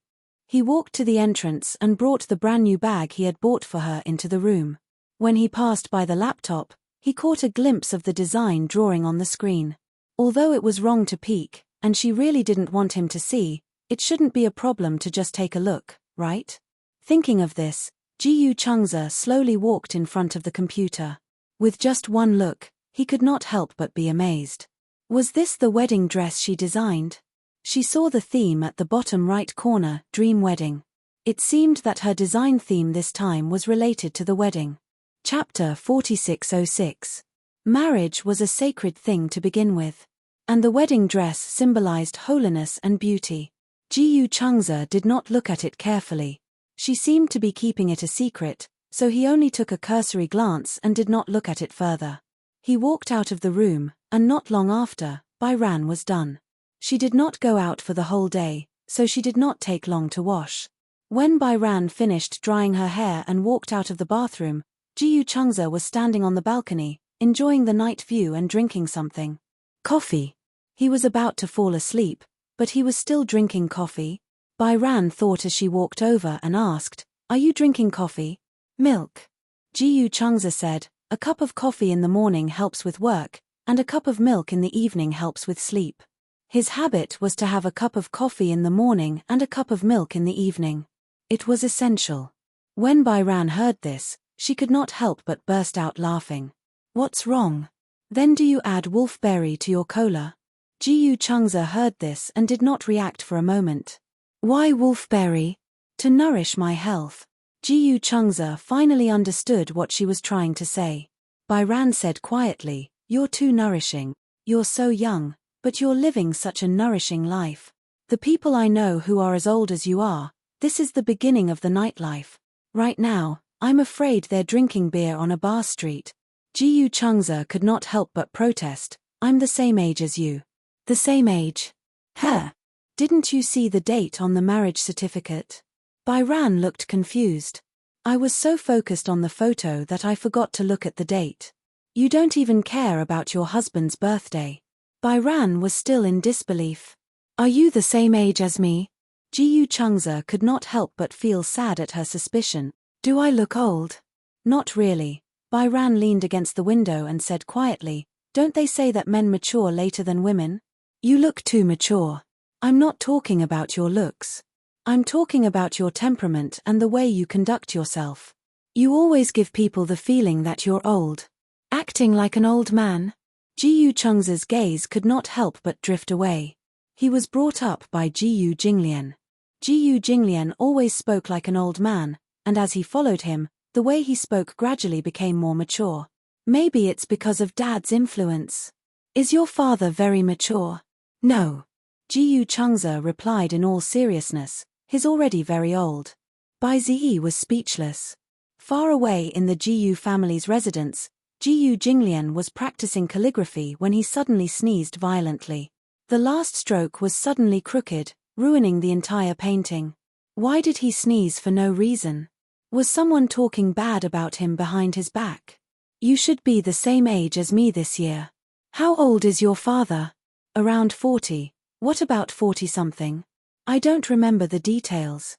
He walked to the entrance and brought the brand new bag he had bought for her into the room. When he passed by the laptop, he caught a glimpse of the design drawing on the screen. Although it was wrong to peek, and she really didn't want him to see, it shouldn't be a problem to just take a look, right? Thinking of this, Ji-Yu Chungza slowly walked in front of the computer. With just one look, he could not help but be amazed. Was this the wedding dress she designed? She saw the theme at the bottom right corner, Dream Wedding. It seemed that her design theme this time was related to the wedding. Chapter 4606. Marriage was a sacred thing to begin with. And the wedding dress symbolized holiness and beauty. Ji-Yu Chungza did not look at it carefully. She seemed to be keeping it a secret, so he only took a cursory glance and did not look at it further. He walked out of the room, and not long after, Byran was done. She did not go out for the whole day, so she did not take long to wash. When Byran finished drying her hair and walked out of the bathroom, Ji-Yu Chungza was standing on the balcony, enjoying the night view and drinking something. Coffee. He was about to fall asleep, but he was still drinking coffee. Byran thought as she walked over and asked, "Are you drinking coffee?" "Milk." Ji-Yu Chungza said, "A cup of coffee in the morning helps with work, and a cup of milk in the evening helps with sleep." His habit was to have a cup of coffee in the morning and a cup of milk in the evening. It was essential. When Byran heard this, she could not help but burst out laughing. "What's wrong? Then do you add wolfberry to your cola?" Ji-Yu Chungza heard this and did not react for a moment. "Why wolfberry?" "To nourish my health." Ji-Yu Chungza finally understood what she was trying to say. Byran said quietly, "You're too nourishing. You're so young, but you're living such a nourishing life. The people I know who are as old as you are, this is the beginning of the nightlife. Right now, I'm afraid they're drinking beer on a bar street." Ji-Yu Chungza could not help but protest, "I'm the same age as you." "The same age? Huh? Didn't you see the date on the marriage certificate?" Byran looked confused. "I was so focused on the photo that I forgot to look at the date." "You don't even care about your husband's birthday." Byran was still in disbelief. "Are you the same age as me?" Ji-Yu Chungza could not help but feel sad at her suspicion. "Do I look old?" "Not really." Byran leaned against the window and said quietly, "Don't they say that men mature later than women?" "You look too mature." "I'm not talking about your looks. I'm talking about your temperament and the way you conduct yourself. You always give people the feeling that you're old. Acting like an old man." Ji-Yu Chungza's gaze could not help but drift away. He was brought up by Ji-Yu Jinglian. Ji-Yu Jinglian always spoke like an old man, and as he followed him, the way he spoke gradually became more mature. "Maybe it's because of Dad's influence." "Is your father very mature?" "No." Ji-Yu Chungza replied in all seriousness, "He's already very old." Bai Ziyi was speechless. Far away in the Ji-Yu family's residence, Ji-Yu Jinglian was practicing calligraphy when he suddenly sneezed violently. The last stroke was suddenly crooked, ruining the entire painting. Why did he sneeze for no reason? Was someone talking bad about him behind his back? "You should be the same age as me this year." "How old is your father?" "Around 40. What about 40-something?" "I don't remember the details."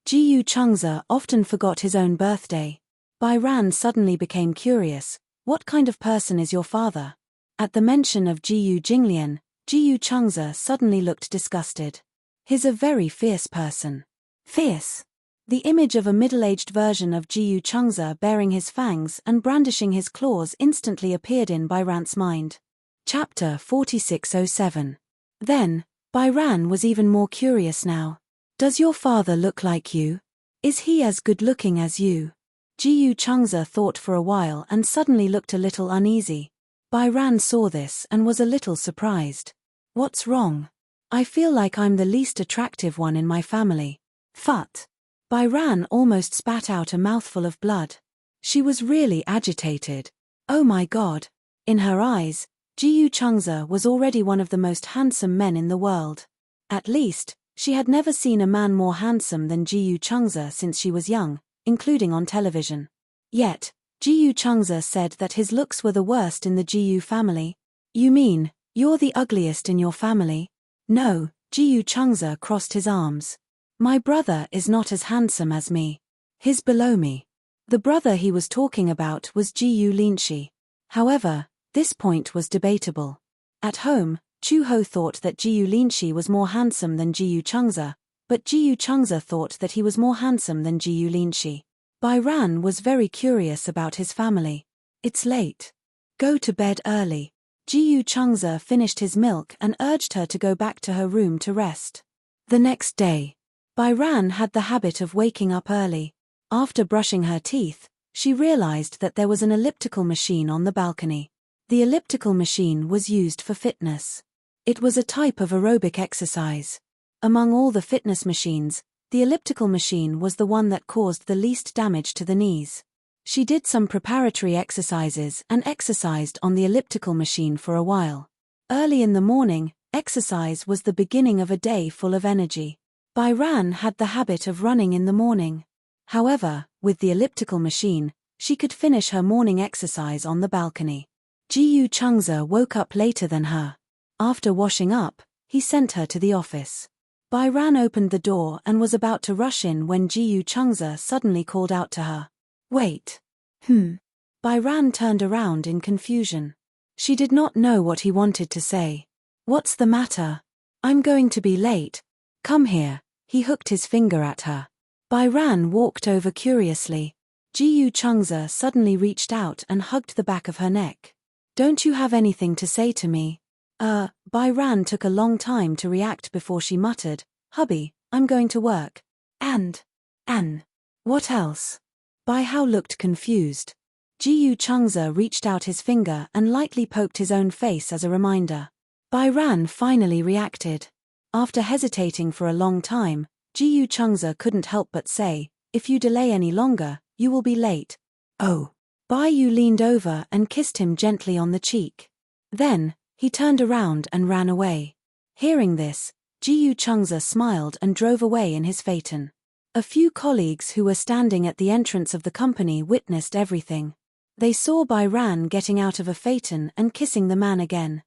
Ji-Yu Chungza often forgot his own birthday. Byran suddenly became curious. "What kind of person is your father?" At the mention of Ji-Yu Jinglian, Ji-Yu Chungza suddenly looked disgusted. "He's a very fierce person." "Fierce?" The image of a middle-aged version of Ji-Yu Chungza bearing his fangs and brandishing his claws instantly appeared in Byran's mind. Chapter 4607. Then, Byran was even more curious now. "Does your father look like you? Is he as good-looking as you?" Ji-Yu Chungza thought for a while and suddenly looked a little uneasy. Byran saw this and was a little surprised. "What's wrong? I feel like I'm the least attractive one in my family." "Phut." Byran almost spat out a mouthful of blood. She was really agitated. Oh my God. In her eyes, Ji-Yu Chungza was already one of the most handsome men in the world. At least, she had never seen a man more handsome than Ji-Yu Chungza since she was young, including on television. Yet, Ji-Yu Chungza said that his looks were the worst in the Ji-Yu family. "You mean, you're the ugliest in your family?" "No." Ji-Yu Chungza crossed his arms. My brother is not as handsome as me. He's below me. The brother he was talking about was Jiyu Linshi. However, this point was debatable. At home, Chu Ho thought that Jiyu Linshi was more handsome than Jiyu Changza, but Jiyu Changza thought that he was more handsome than Jiyu Linshi. Bai Ran was very curious about his family. It's late. Go to bed early. Jiyu Changza finished his milk and urged her to go back to her room to rest. The next day, Bai Ran had the habit of waking up early. After brushing her teeth, she realized that there was an elliptical machine on the balcony. The elliptical machine was used for fitness. It was a type of aerobic exercise. Among all the fitness machines, the elliptical machine was the one that caused the least damage to the knees. She did some preparatory exercises and exercised on the elliptical machine for a while. Early in the morning, exercise was the beginning of a day full of energy. Bai Ran had the habit of running in the morning. However, with the elliptical machine, she could finish her morning exercise on the balcony. Jiyu Changza woke up later than her. After washing up, he sent her to the office. Bai Ran opened the door and was about to rush in when Jiyu Changza suddenly called out to her. Wait. Bai Ran turned around in confusion. She did not know what he wanted to say. What's the matter? I'm going to be late. Come here. He hooked his finger at her. Bai Ran walked over curiously. Jiyu Changza suddenly reached out and hugged the back of her neck. Don't you have anything to say to me? Bai Ran took a long time to react before she muttered, Hubby, I'm going to work. And what else? Bai Hao looked confused. Jiyu Changza reached out his finger and lightly poked his own face as a reminder. Bai Ran finally reacted. After hesitating for a long time, Jiyu Changza couldn't help but say, if you delay any longer, you will be late. Oh. Bai Yu leaned over and kissed him gently on the cheek. Then, he turned around and ran away. Hearing this, Jiyu Changza smiled and drove away in his phaeton. A few colleagues who were standing at the entrance of the company witnessed everything. They saw Bai Ran getting out of a phaeton and kissing the man again.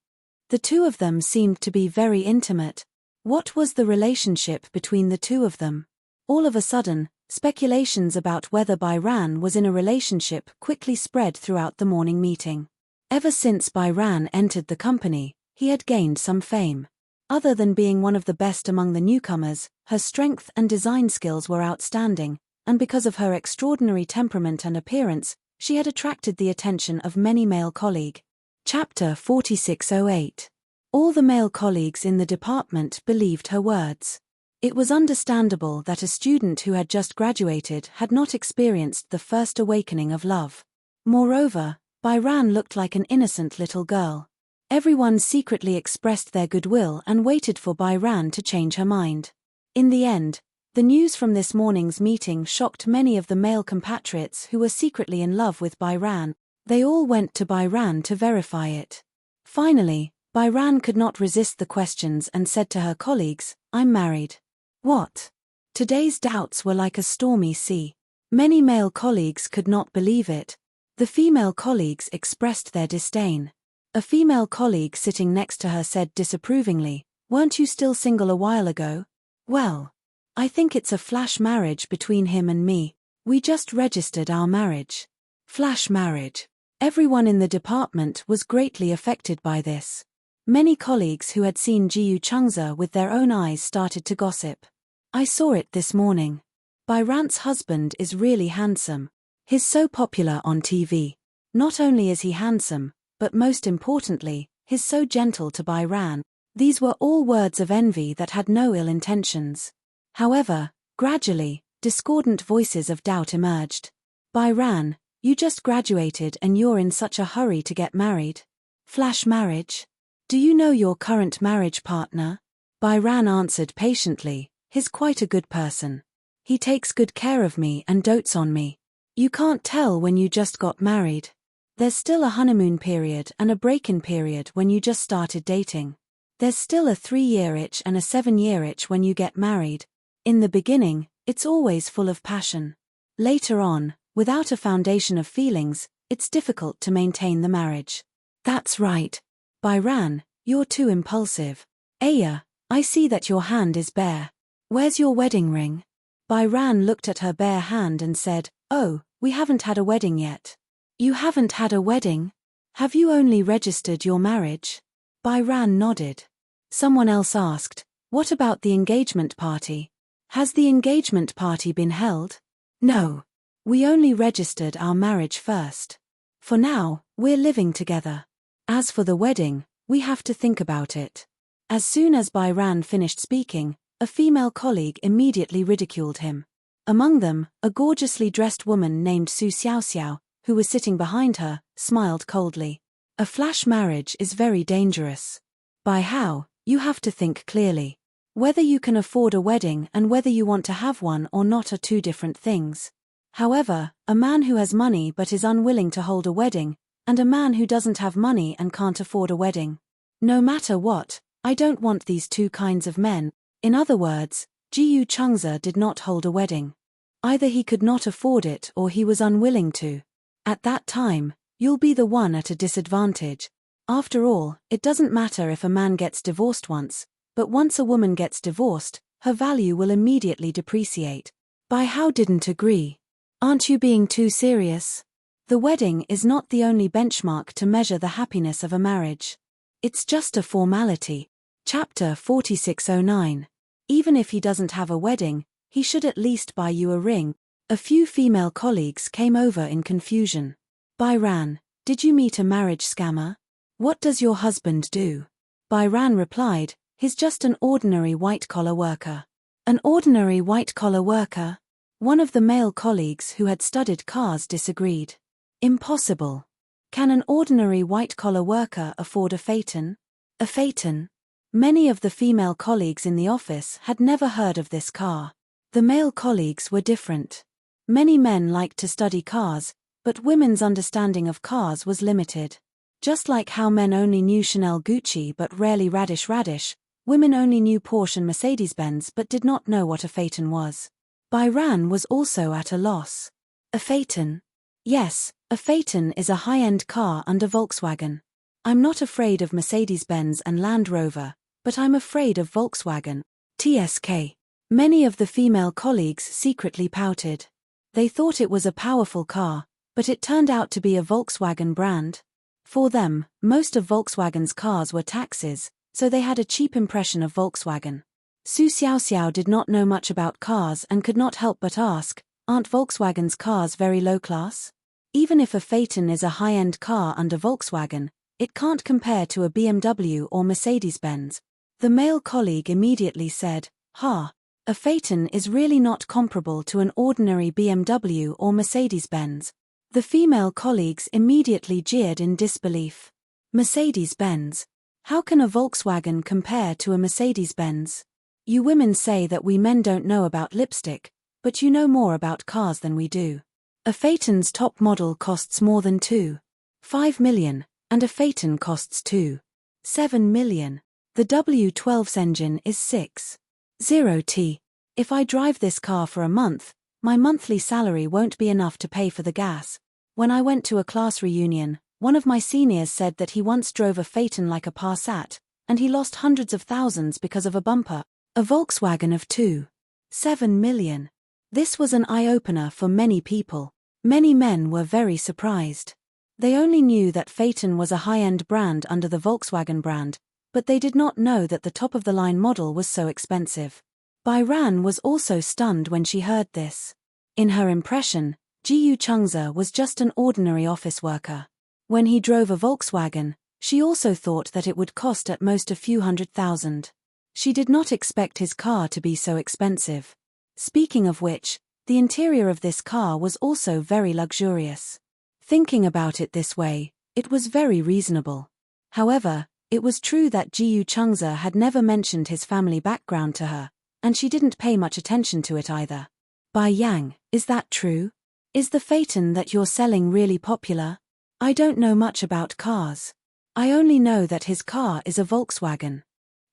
The two of them seemed to be very intimate. What was the relationship between the two of them? All of a sudden, speculations about whether Bai Ran was in a relationship quickly spread throughout the morning meeting. Ever since Bai Ran entered the company, he had gained some fame. Other than being one of the best among the newcomers, her strength and design skills were outstanding, and because of her extraordinary temperament and appearance, she had attracted the attention of many male colleagues. Chapter 4608. All the male colleagues in the department believed her words. It was understandable that a student who had just graduated had not experienced the first awakening of love. Moreover, Bai Ran looked like an innocent little girl. Everyone secretly expressed their goodwill and waited for Bai Ran to change her mind. In the end, the news from this morning's meeting shocked many of the male compatriots who were secretly in love with Bai Ran. They all went to Bai Ran to verify it. Finally, Bai Ran could not resist the questions and said to her colleagues, I'm married. What? Today's doubts were like a stormy sea. Many male colleagues could not believe it. The female colleagues expressed their disdain. A female colleague sitting next to her said disapprovingly, weren't you still single a while ago? Well, I think it's a flash marriage between him and me. We just registered our marriage. Flash marriage. Everyone in the department was greatly affected by this. Many colleagues who had seen Jiyu Changza with their own eyes started to gossip. I saw it this morning. Bai Ran's husband is really handsome. He's so popular on TV. Not only is he handsome, but most importantly, he's so gentle to Bai Ran. These were all words of envy that had no ill intentions. However, gradually, discordant voices of doubt emerged. Bai Ran, you just graduated and you're in such a hurry to get married. Flash marriage? Do you know your current marriage partner? Bai Ran answered patiently, he's quite a good person. He takes good care of me and dotes on me. You can't tell when you just got married. There's still a honeymoon period and a break-in period when you just started dating. There's still a 3-year itch and a 7-year itch when you get married. In the beginning, it's always full of passion. Later on, without a foundation of feelings, it's difficult to maintain the marriage. That's right. Bai Ran, you're too impulsive. Aya, I see that your hand is bare. Where's your wedding ring? Bai Ran looked at her bare hand and said, "Oh, we haven't had a wedding yet." "You haven't had a wedding? Have you only registered your marriage?" Bai Ran nodded. Someone else asked, "What about the engagement party? Has the engagement party been held?" "No. We only registered our marriage first. For now, we're living together. As for the wedding, we have to think about it." As soon as Bai Ran finished speaking, a female colleague immediately ridiculed him. Among them, a gorgeously dressed woman named Su Xiaoxiao, who was sitting behind her, smiled coldly. "A flash marriage is very dangerous. Bai Hao, you have to think clearly. Whether you can afford a wedding and whether you want to have one or not are two different things. However, a man who has money but is unwilling to hold a wedding, and a man who doesn't have money and can't afford a wedding. No matter what, I don't want these two kinds of men." In other words, Jiyu Chengze did not hold a wedding. Either he could not afford it or he was unwilling to. At that time, you'll be the one at a disadvantage. After all, it doesn't matter if a man gets divorced once, but once a woman gets divorced, her value will immediately depreciate. Bai Hao didn't agree. "Aren't you being too serious? The wedding is not the only benchmark to measure the happiness of a marriage. It's just a formality." Chapter 4609. Even if he doesn't have a wedding, he should at least buy you a ring. A few female colleagues came over in confusion. "Bai Ran, did you meet a marriage scammer? What does your husband do?" Bai Ran replied, "He's just an ordinary white-collar worker." "An ordinary white-collar worker?" One of the male colleagues who had studied cars disagreed. "Impossible. Can an ordinary white-collar worker afford a phaeton?" "A phaeton?" Many of the female colleagues in the office had never heard of this car. The male colleagues were different. Many men liked to study cars, but women's understanding of cars was limited. Just like how men only knew Chanel Gucci but rarely Radish, women only knew Porsche and Mercedes-Benz but did not know what a phaeton was. Bai Ran was also at a loss. "A phaeton?" "Yes, a phaeton is a high-end car under Volkswagen. I'm not afraid of Mercedes-Benz and Land Rover, but I'm afraid of Volkswagen. TSK. Many of the female colleagues secretly pouted. They thought it was a powerful car, but it turned out to be a Volkswagen brand. For them, most of Volkswagen's cars were taxis, so they had a cheap impression of Volkswagen. Su Xiaoxiao did not know much about cars and could not help but ask, "Aren't Volkswagen's cars very low class? Even if a phaeton is a high-end car under Volkswagen, it can't compare to a BMW or Mercedes-Benz." The male colleague immediately said, "Ha, a phaeton is really not comparable to an ordinary BMW or Mercedes-Benz." The female colleagues immediately jeered in disbelief. "Mercedes-Benz? How can a Volkswagen compare to a Mercedes-Benz? You women say that we men don't know about lipstick, but you know more about cars than we do. A phaeton's top model costs more than 2.5 million, and a phaeton costs 2.7 million. The W12's engine is 6.0T. If I drive this car for a month, my monthly salary won't be enough to pay for the gas." When I went to a class reunion, one of my seniors said that he once drove a phaeton like a Passat, and he lost hundreds of thousands because of a bumper. A Volkswagen of 2.7 million. This was an eye-opener for many people. Many men were very surprised. They only knew that phaeton was a high-end brand under the Volkswagen brand, but they did not know that the top-of-the-line model was so expensive. Bai Ran was also stunned when she heard this. In her impression, Jiyu Chengze was just an ordinary office worker. When he drove a Volkswagen, she also thought that it would cost at most a few $100,000. She did not expect his car to be so expensive. Speaking of which, the interior of this car was also very luxurious. Thinking about it this way, it was very reasonable. However, it was true that Jiyu Chengze had never mentioned his family background to her, and she didn't pay much attention to it either. "Bai Yang, is that true? Is the phaeton that you're selling really popular?" "I don't know much about cars. I only know that his car is a Volkswagen.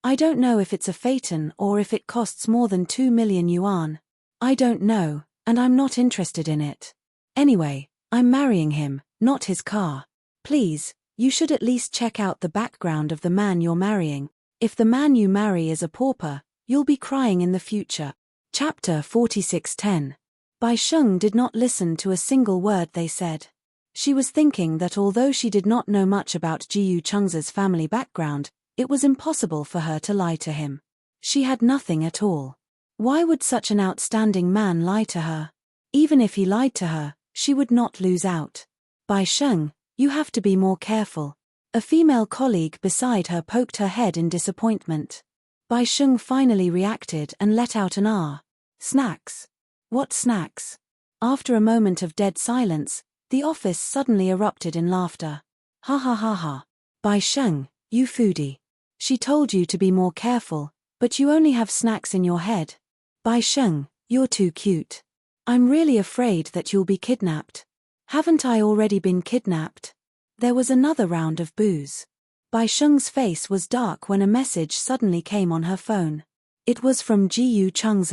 I don't know if it's a phaeton or if it costs more than 2 million yuan. I don't know, and I'm not interested in it. Anyway, I'm marrying him, not his car. Please, you should at least check out the background of the man you're marrying. If the man you marry is a pauper, You'll be crying in the future. Chapter 46:10. Bai Sheng did not listen to a single word they said. She was thinking that although she did not know much about Jiyu Cheng's family background, it was impossible for her to lie to him. She had nothing at all. Why would such an outstanding man lie to her? Even if he lied to her, she would not lose out. Bai Sheng, you have to be more careful. A female colleague beside her poked her head in disappointment. Bai Sheng finally reacted and let out an "Ah." Snacks? What snacks? After a moment of dead silence, the office suddenly erupted in laughter. Ha ha ha ha. Bai Sheng, you foodie. She told you to be more careful, but you only have snacks in your head. Bai Sheng, you're too cute. I'm really afraid that you'll be kidnapped. Haven't I already been kidnapped? There was another round of boos. Bai Sheng's face was dark when a message suddenly came on her phone. It was from Jiyu Cheng's.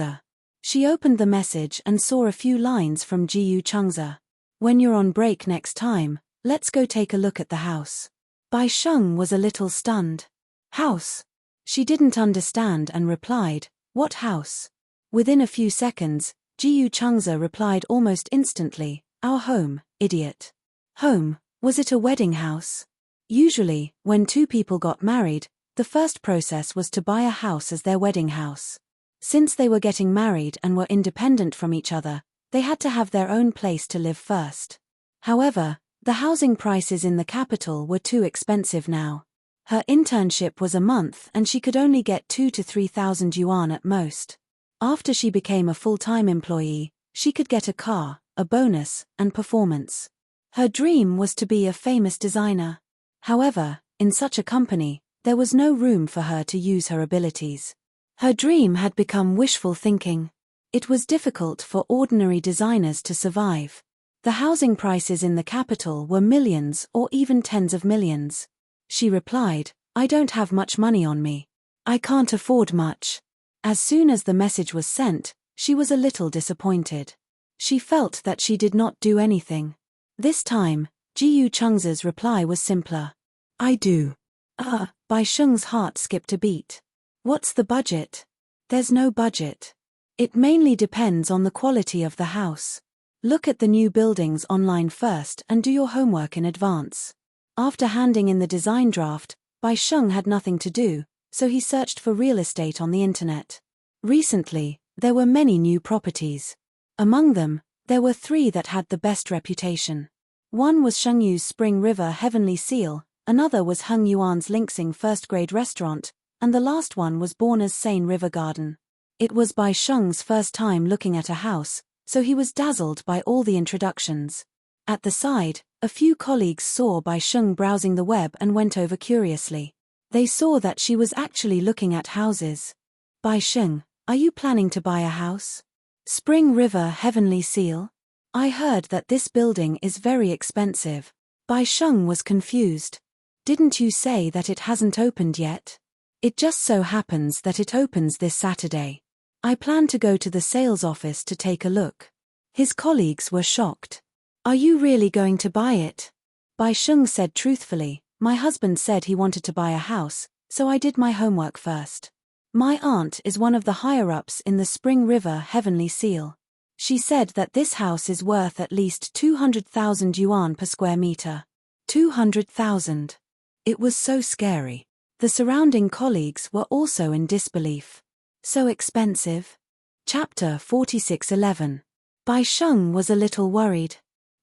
She opened the message and saw a few lines from Jiyu Cheng's. When you're on break next time, let's go take a look at the house. Bai Sheng was a little stunned. House? She didn't understand and replied, what house? Within a few seconds, Jiyu Cheng's replied almost instantly, our home, idiot. Home, was it a wedding house? Usually, when two people got married, the first process was to buy a house as their wedding house. Since they were getting married and were independent from each other, they had to have their own place to live first. However, the housing prices in the capital were too expensive now. Her internship was a month and she could only get 2,000 to 3,000 yuan at most. After she became a full-time employee, she could get a car, a bonus, and performance. Her dream was to be a famous designer. However, in such a company, there was no room for her to use her abilities. Her dream had become wishful thinking. It was difficult for ordinary designers to survive. The housing prices in the capital were millions or even tens of millions. She replied, I don't have much money on me. I can't afford much. As soon as the message was sent, she was a little disappointed. She felt that she did not do anything. This time, Jiyu Cheng's reply was simpler. I do. Bai Sheng's heart skipped a beat. What's the budget? There's no budget. It mainly depends on the quality of the house. Look at the new buildings online first and do your homework in advance. After handing in the design draft, Bai Sheng had nothing to do, so he searched for real estate on the internet. Recently, there were many new properties. Among them, there were 3 that had the best reputation. One was Shengyu's Spring River Heavenly Seal, another was Heng Yuan's Linxing first-grade restaurant, and the last one was Borna's Seine River Garden. It was Bai Sheng's first time looking at a house, so he was dazzled by all the introductions. At the side, a few colleagues saw Bai Sheng browsing the web and went over curiously. They saw that she was actually looking at houses. Bai Sheng, are you planning to buy a house? Spring River Heavenly Seal? I heard that this building is very expensive. Bai Sheng was confused. Didn't you say that it hasn't opened yet? It just so happens that it opens this Saturday. I plan to go to the sales office to take a look. His colleagues were shocked. Are you really going to buy it? Bai Sheng said truthfully, my husband said he wanted to buy a house, so I did my homework first. My aunt is one of the higher-ups in the Spring River Heavenly Seal. She said that this house is worth at least 200,000 yuan per square meter. 200,000. It was so scary. The surrounding colleagues were also in disbelief. So expensive? Chapter 46:11. Bai Sheng was a little worried.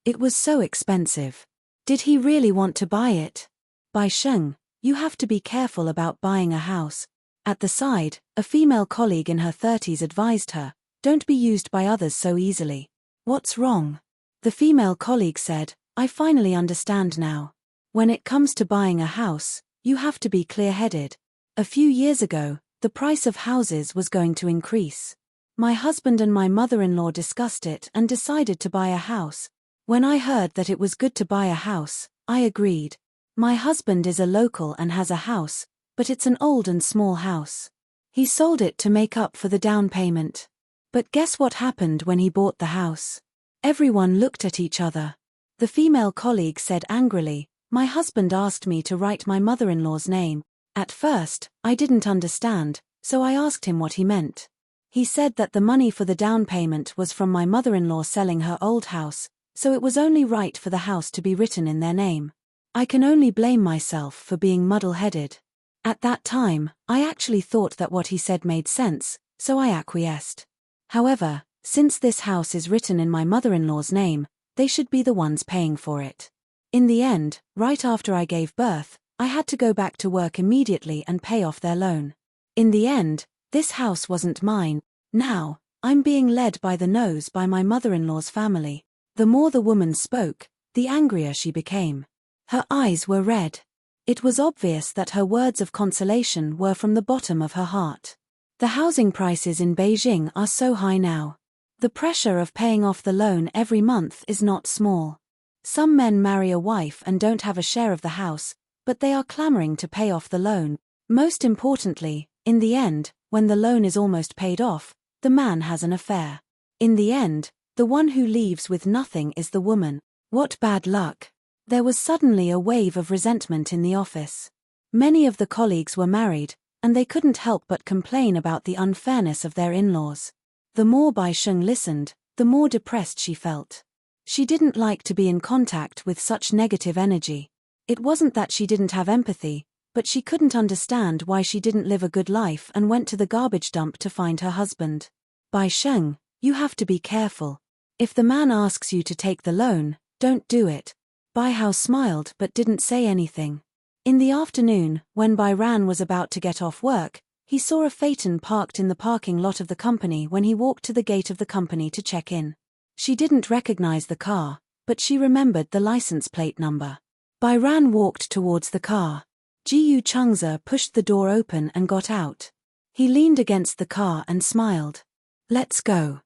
It was so expensive. Did he really want to buy it? Bai Sheng, you have to be careful about buying a house. At the side, a female colleague in her 30s advised her, don't be used by others so easily. What's wrong? The female colleague said, I finally understand now. When it comes to buying a house, you have to be clear-headed. A few years ago, the price of houses was going to increase. My husband and my mother-in-law discussed it and decided to buy a house. When I heard that it was good to buy a house, I agreed. My husband is a local and has a house, but it's an old and small house. He sold it to make up for the down payment. But guess what happened when he bought the house? Everyone looked at each other. The female colleague said angrily, my husband asked me to write my mother-in-law's name. At first, I didn't understand, So I asked him what he meant. He said that the money for the down payment was from my mother-in-law selling her old house, so it was only right for the house to be written in their name. I can only blame myself for being muddle-headed. At that time, I actually thought that what he said made sense, so I acquiesced. However, since this house is written in my mother-in-law's name, they should be the ones paying for it. In the end, right after I gave birth, I had to go back to work immediately and pay off their loan. In the end, this house wasn't mine. Now, I'm being led by the nose by my mother-in-law's family. The more the woman spoke, the angrier she became. Her eyes were red. It was obvious that her words of consolation were from the bottom of her heart. The housing prices in Beijing are so high now. The pressure of paying off the loan every month is not small. Some men marry a wife and don't have a share of the house, but they are clamoring to pay off the loan. Most importantly, in the end, when the loan is almost paid off, the man has an affair. In the end, the one who leaves with nothing is the woman. What bad luck. There was suddenly a wave of resentment in the office. Many of the colleagues were married, and they couldn't help but complain about the unfairness of their in-laws. The more Bai Sheng listened, the more depressed she felt. She didn't like to be in contact with such negative energy. It wasn't that she didn't have empathy, but she couldn't understand why she didn't live a good life and went to the garbage dump to find her husband. Bai Sheng, you have to be careful. If the man asks you to take the loan, don't do it. Bai Hao smiled but didn't say anything. In the afternoon, when Bai Ran was about to get off work, he saw a phaeton parked in the parking lot of the company when he walked to the gate of the company to check in. She didn't recognize the car, but she remembered the license plate number. Bai Ran walked towards the car. Jiyu Changze pushed the door open and got out. He leaned against the car and smiled. Let's go.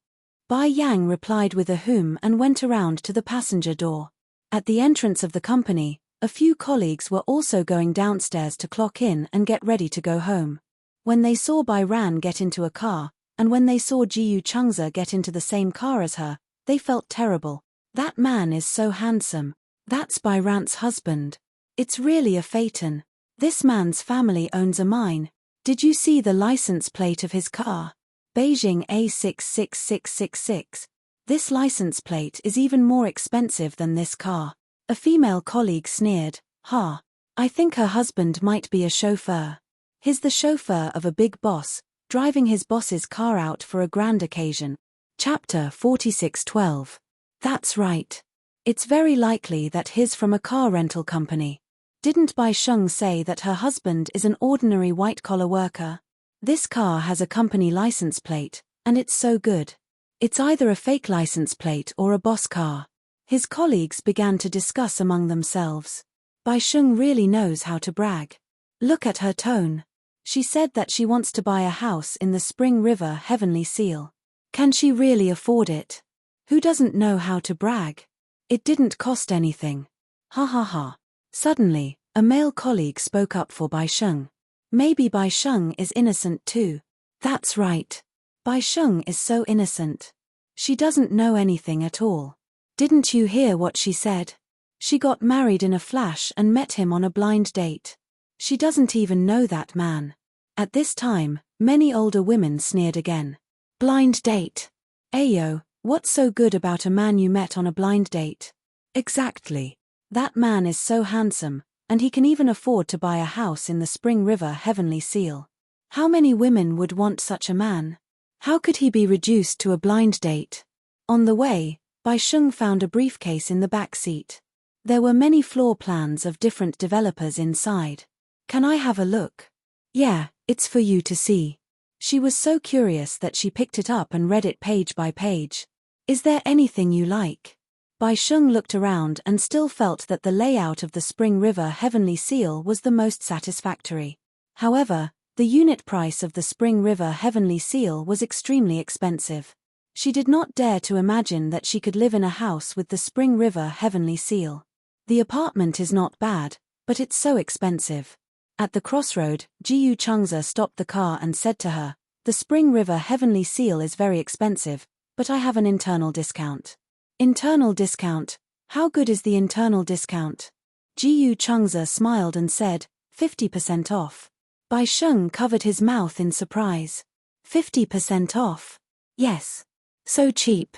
Bai Yang replied with a hum and went around to the passenger door. At the entrance of the company, a few colleagues were also going downstairs to clock in and get ready to go home. When they saw Bai Ran get into a car, and when they saw Jiyu Changze get into the same car as her, they felt terrible. That man is so handsome. That's Bai Ran's husband. It's really a phaeton. This man's family owns a mine. Did you see the license plate of his car? Beijing A66666. This license plate is even more expensive than this car. A female colleague sneered, "Ha. I think her husband might be a chauffeur. He's the chauffeur of a big boss, driving his boss's car out for a grand occasion." Chapter 46:12. That's right. It's very likely that he's from a car rental company. Didn't Bai Sheng say that her husband is an ordinary white-collar worker? This car has a company license plate, and it's so good. It's either a fake license plate or a boss car. His colleagues began to discuss among themselves. Bai Sheng really knows how to brag. Look at her tone. She said that she wants to buy a house in the Spring River Heavenly Seal. Can she really afford it? Who doesn't know how to brag? It didn't cost anything. Ha ha ha. Suddenly, a male colleague spoke up for Bai Sheng. Maybe Bai Sheng is innocent too. That's right. Bai Sheng is so innocent. She doesn't know anything at all. Didn't you hear what she said? She got married in a flash and met him on a blind date. She doesn't even know that man. At this time, many older women sneered again. Blind date. Ayo, what's so good about a man you met on a blind date? Exactly. That man is so handsome, and he can even afford to buy a house in the Spring River Heavenly Seal. How many women would want such a man? How could he be reduced to a blind date? On the way, Bai Sheng found a briefcase in the back seat. There were many floor plans of different developers inside. Can I have a look? Yeah, it's for you to see. She was so curious that she picked it up and read it page by page. Is there anything you like? Bai Sheng looked around and still felt that the layout of the Spring River Heavenly Seal was the most satisfactory. However, the unit price of the Spring River Heavenly Seal was extremely expensive. She did not dare to imagine that she could live in a house with the Spring River Heavenly Seal. The apartment is not bad, but it's so expensive. At the crossroad, Jiyu Changze stopped the car and said to her, "The Spring River Heavenly Seal is very expensive, but I have an internal discount." Internal discount? How good is the internal discount? Jiyu Changze smiled and said, 50% off. Bai Sheng covered his mouth in surprise. 50% off? Yes. So cheap.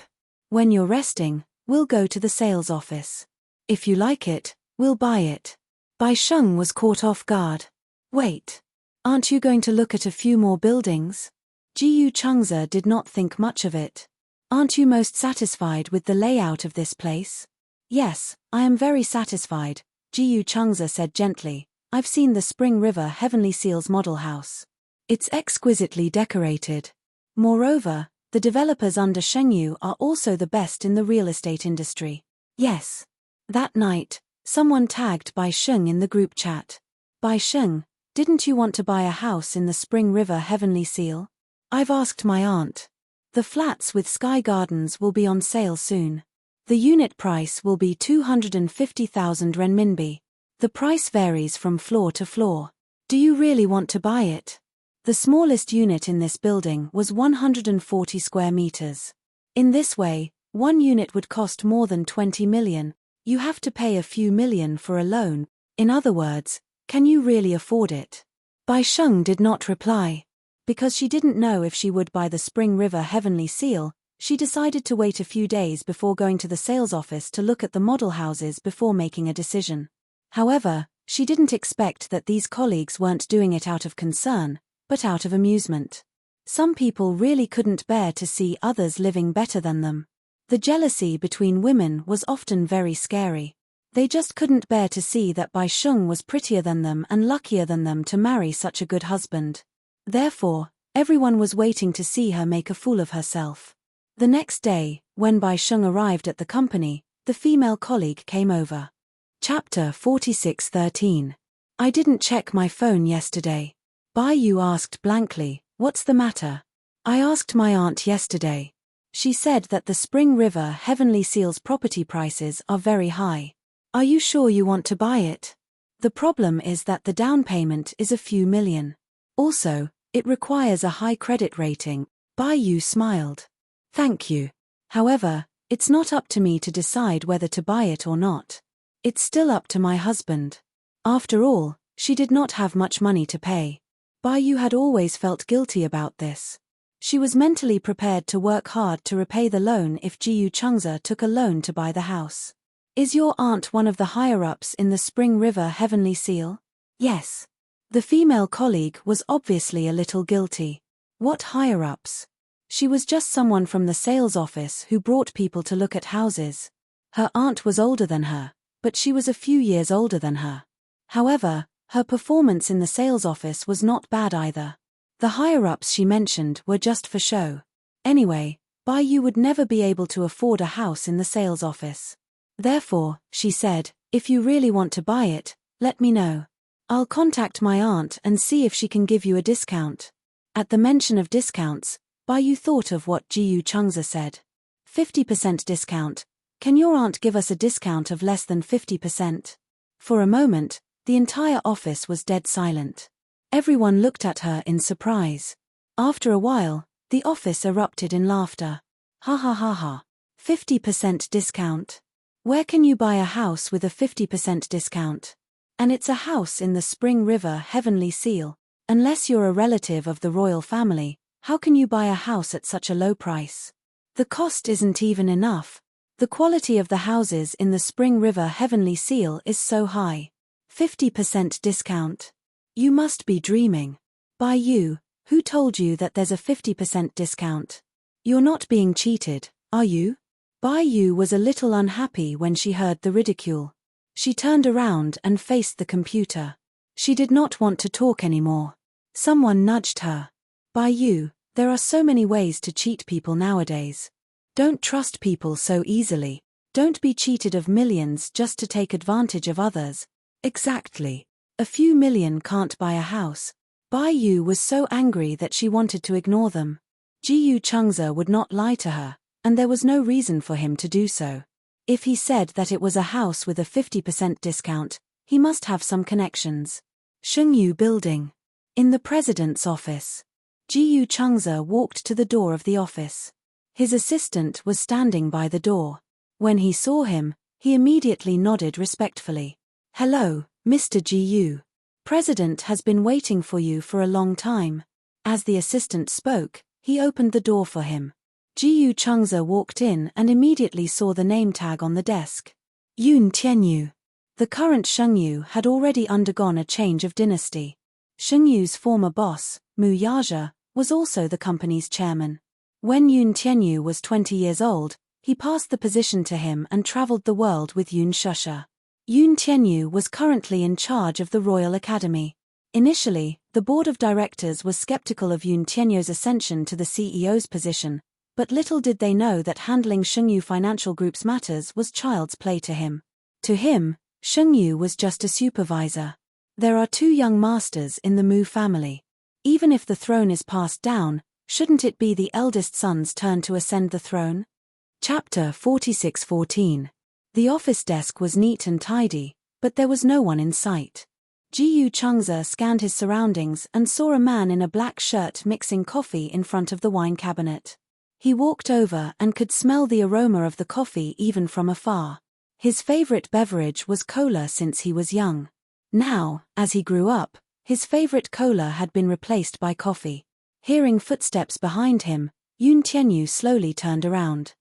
When you're resting, we'll go to the sales office. If you like it, we'll buy it. Bai Sheng was caught off guard. Wait. Aren't you going to look at a few more buildings? Jiyu Changze did not think much of it. Aren't you most satisfied with the layout of this place? Yes, I am very satisfied, Jiyu Changze said gently. I've seen the Spring River Heavenly Seals model house. It's exquisitely decorated. Moreover, the developers under Shengyu are also the best in the real estate industry. Yes. That night, someone tagged Bai Sheng in the group chat. Bai Sheng, didn't you want to buy a house in the Spring River Heavenly Seal? I've asked my aunt. The flats with sky gardens will be on sale soon. The unit price will be 250,000 renminbi. The price varies from floor to floor. Do you really want to buy it? The smallest unit in this building was 140 square meters. In this way, one unit would cost more than 20 million. You have to pay a few million for a loan. In other words, can you really afford it? Bai Sheng did not reply. Because she didn't know if she would buy the Spring River Heavenly Seal, she decided to wait a few days before going to the sales office to look at the model houses before making a decision. However, she didn't expect that these colleagues weren't doing it out of concern, but out of amusement. Some people really couldn't bear to see others living better than them. The jealousy between women was often very scary. They just couldn't bear to see that Bai Sheng was prettier than them and luckier than them to marry such a good husband. Therefore, everyone was waiting to see her make a fool of herself. The next day, when Bai Sheng arrived at the company, the female colleague came over. Chapter 46:13. I didn't check my phone yesterday. Bai Yu asked blankly, what's the matter? I asked my aunt yesterday. She said that the Spring River Heavenly Seals property prices are very high. Are you sure you want to buy it? The problem is that the down payment is a few million. Also, it requires a high credit rating. Bai Yu smiled. Thank you. However, it's not up to me to decide whether to buy it or not. It's still up to my husband. After all, she did not have much money to pay. Bai Yu had always felt guilty about this. She was mentally prepared to work hard to repay the loan if Jiyu Changze took a loan to buy the house. Is your aunt one of the higher-ups in the Spring River Heavenly Seal? Yes. The female colleague was obviously a little guilty. What higher-ups? She was just someone from the sales office who brought people to look at houses. Her aunt was older than her, but she was a few years older than her. However, her performance in the sales office was not bad either. The higher-ups she mentioned were just for show. Anyway, Bai Yu would never be able to afford a house in the sales office. Therefore, she said, if you really want to buy it, let me know. I'll contact my aunt and see if she can give you a discount. At the mention of discounts, Bai Yu thought of what Jiyu Changze said. 50% discount. Can your aunt give us a discount of less than 50%? For a moment, the entire office was dead silent. Everyone looked at her in surprise. After a while, the office erupted in laughter. Ha ha ha ha. 50% discount. Where can you buy a house with a 50% discount? And it's a house in the Spring River Heavenly Seal. Unless you're a relative of the royal family, how can you buy a house at such a low price? The cost isn't even enough. The quality of the houses in the Spring River Heavenly Seal is so high. 50% discount. You must be dreaming. Bai Yu, who told you that there's a 50% discount? You're not being cheated, are you? Bai Yu was a little unhappy when she heard the ridicule. She turned around and faced the computer. She did not want to talk anymore. Someone nudged her. Bai Yu, there are so many ways to cheat people nowadays. Don't trust people so easily. Don't be cheated of millions just to take advantage of others. Exactly. A few million can't buy a house. Bai Yu was so angry that she wanted to ignore them. Jiyu Changze would not lie to her, and there was no reason for him to do so. If he said that it was a house with a 50% discount, he must have some connections. Shengyu Building. In the president's office. Jiyu Changze walked to the door of the office. His assistant was standing by the door. When he saw him, he immediately nodded respectfully. Hello, Mr. Jiyu. President has been waiting for you for a long time. As the assistant spoke, he opened the door for him. Jiyu Changze walked in and immediately saw the name tag on the desk. Yun Tianyu. The current Shengyu had already undergone a change of dynasty. Shengyu's former boss, Mu Yaja, was also the company's chairman. When Yun Tianyu was 20 years old, he passed the position to him and traveled the world with Yun Shusha. Yun Tianyu was currently in charge of the Royal Academy. Initially, the board of directors was skeptical of Yun Tianyu's ascension to the CEO's position, but little did they know that handling Shengyu Financial Group's matters was child's play to him. To him, Shengyu was just a supervisor. There are 2 young masters in the Mu family. Even if the throne is passed down, shouldn't it be the eldest son's turn to ascend the throne? Chapter 46:14. The office desk was neat and tidy, but there was no one in sight. Jiyu Changze scanned his surroundings and saw a man in a black shirt mixing coffee in front of the wine cabinet. He walked over and could smell the aroma of the coffee even from afar. His favorite beverage was cola since he was young. Now, as he grew up, his favorite cola had been replaced by coffee. Hearing footsteps behind him, Yun Tianyu slowly turned around.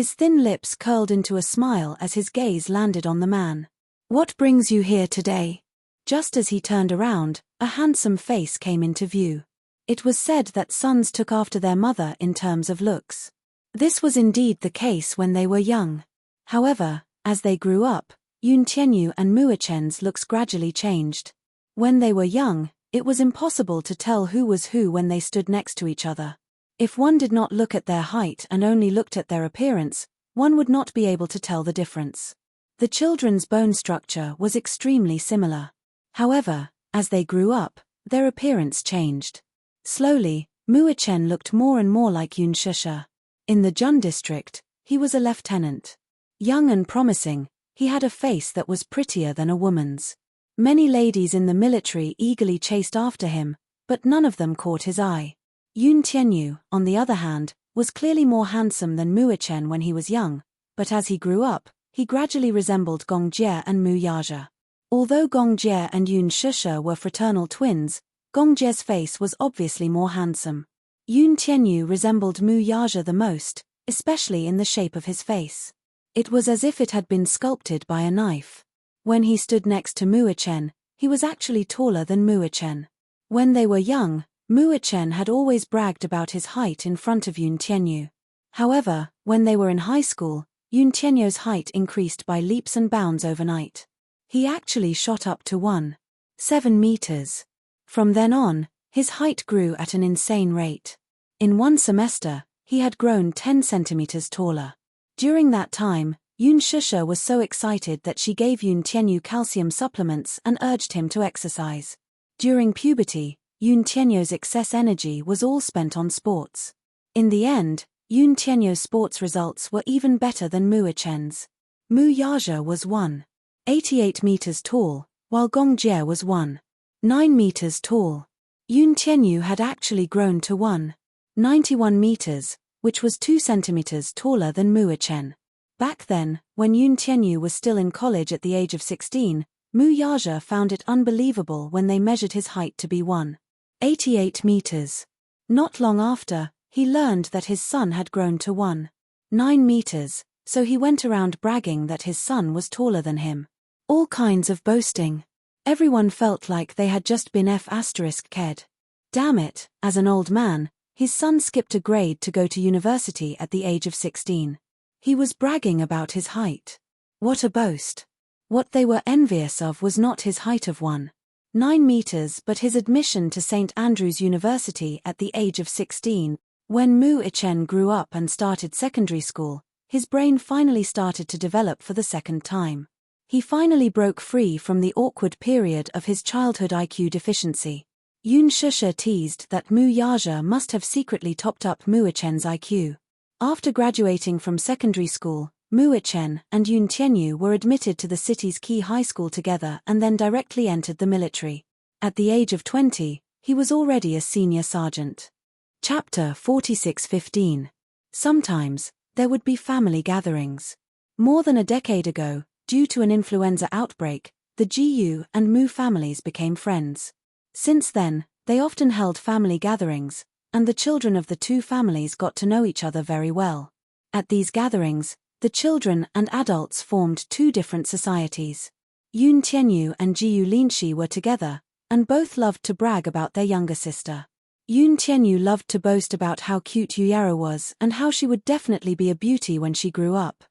His thin lips curled into a smile as his gaze landed on the man. "What brings you here today?" Just as he turned around, a handsome face came into view. It was said that sons took after their mother in terms of looks. This was indeed the case when they were young. However, as they grew up, Yun Tianyu and Mu Chen's looks gradually changed. When they were young, it was impossible to tell who was who when they stood next to each other. If one did not look at their height and only looked at their appearance, one would not be able to tell the difference. The children's bone structure was extremely similar. However, as they grew up, their appearance changed. Slowly, Mu Chen looked more and more like Yun Shusha. In the Jun district, he was a lieutenant. Young and promising, he had a face that was prettier than a woman's. Many ladies in the military eagerly chased after him, but none of them caught his eye. Yun Tianyu, on the other hand, was clearly more handsome than Mu Chen when he was young, but as he grew up, he gradually resembled Gong Jie and Mu Yaja. Although Gong Jie and Yun Shusha were fraternal twins, Gong Jie's face was obviously more handsome. Yun Tianyu resembled Mu Yaja the most, especially in the shape of his face. It was as if it had been sculpted by a knife. When he stood next to Mu Chen, he was actually taller than Mu Chen. When they were young, Mu Chen had always bragged about his height in front of Yun Tianyu. However, when they were in high school, Yun Tianyu's height increased by leaps and bounds overnight. He actually shot up to 1.7 meters. From then on, his height grew at an insane rate. In 1 semester, he had grown 10 centimeters taller. During that time, Yun Shusha was so excited that she gave Yun Tianyu calcium supplements and urged him to exercise. During puberty, Yun Tianyu's excess energy was all spent on sports. In the end, Yun Tianyu's sports results were even better than Mu Chen's. Mu Yaja was 1.88 meters tall, while Gong Jie was 1.9 meters tall. Yun Tianyu had actually grown to 1.91 meters, which was 2 centimeters taller than Mu Chen. Back then, when Yun Tianyu was still in college at the age of 16, Mu Yaja found it unbelievable when they measured his height to be 1.88 meters. Not long after, he learned that his son had grown to 1.9 meters, so he went around bragging that his son was taller than him. All kinds of boasting. Everyone felt like they had just been F***ked. Damn it, as an old man, his son skipped a grade to go to university at the age of 16. He was bragging about his height. What a boast. What they were envious of was not his height of 1.9 meters but his admission to St. Andrew's University at the age of 16. When Mu Chen grew up and started secondary school, his brain finally started to develop for the second time. He finally broke free from the awkward period of his childhood IQ deficiency. Yun Shusha teased that Mu Yaja must have secretly topped up Mu Chen's IQ. After graduating from secondary school, Mu Chen and Yun Tianyu were admitted to the city's key high school together and then directly entered the military. At the age of 20, he was already a senior sergeant. Chapter 46:15. Sometimes, there would be family gatherings. More than a decade ago, due to an influenza outbreak, The Jiyu and Mu families became friends. Since then, they often held family gatherings, and the children of the two families got to know each other very well. At these gatherings, the children and adults formed two different societies. Yun Tianyu and Jiyu Linshi were together, and both loved to brag about their younger sister. Yun Tianyu loved to boast about how cute Yuyaro was and how she would definitely be a beauty when she grew up.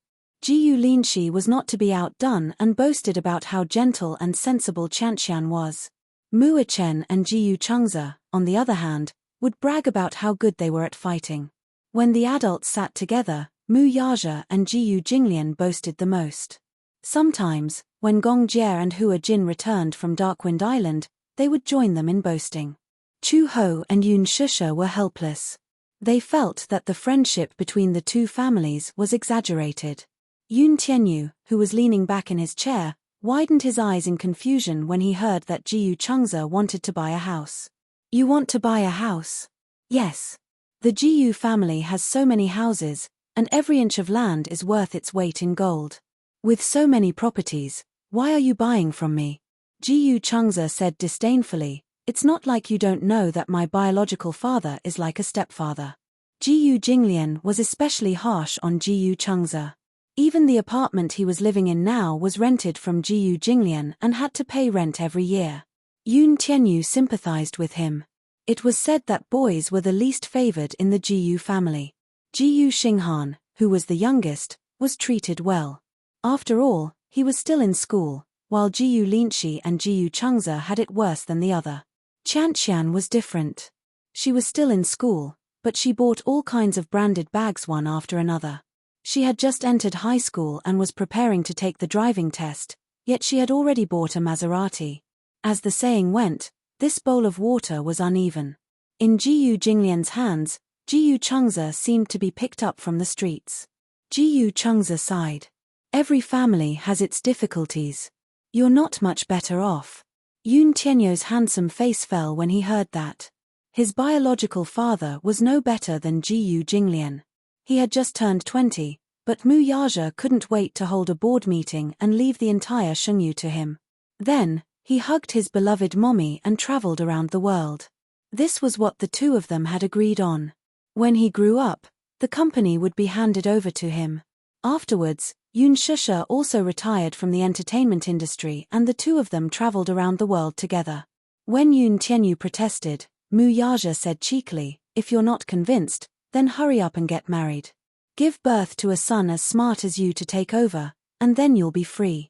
Jiyu Linshi was not to be outdone and boasted about how gentle and sensible Qianqian was. Mu Chen and Jiyu Chengze, on the other hand, would brag about how good they were at fighting. When the adults sat together, Mu Yaja and Jiyu Jinglian boasted the most. Sometimes, when Gong Jie and Hua Jin returned from Darkwind Island, they would join them in boasting. Chu Ho and Yun Shusha were helpless. They felt that the friendship between the two families was exaggerated. Yun Tianyu, who was leaning back in his chair, widened his eyes in confusion when he heard that Jiyu Chengze wanted to buy a house. You want to buy a house? Yes. The Jiyu family has so many houses, and every inch of land is worth its weight in gold. With so many properties, why are you buying from me? Jiyu Chengze said disdainfully, it's not like you don't know that my biological father is like a stepfather. Jiyu Jinglian was especially harsh on Jiyu Chengze. Even the apartment he was living in now was rented from Jiyu Jinglian and had to pay rent every year. Yun Tianyu sympathized with him. It was said that boys were the least favored in the Jiyu family. Jiyu Xinghan, who was the youngest, was treated well. After all, he was still in school, while Jiyu Linshi and Jiyu Chengze had it worse than the other. Qianqian was different. She was still in school, but she bought all kinds of branded bags one after another. She had just entered high school and was preparing to take the driving test, yet she had already bought a Maserati. As the saying went, this bowl of water was uneven. In Jiyu Jinglian's hands, Jiyu Chengze seemed to be picked up from the streets. Jiyu Chengze sighed. Every family has its difficulties. You're not much better off. Yun Tianyu's handsome face fell when he heard that. His biological father was no better than Jiyu Jinglian. He had just turned 20, but Mu Yaja couldn't wait to hold a board meeting and leave the entire Shengyu to him. Then, he hugged his beloved mommy and traveled around the world. This was what the two of them had agreed on. When he grew up, the company would be handed over to him. Afterwards, Yun Shusha also retired from the entertainment industry and the two of them traveled around the world together. When Yun Tianyu protested, Mu Yaja said cheekily, if you're not convinced, then hurry up and get married. Give birth to a son as smart as you to take over, and then you'll be free.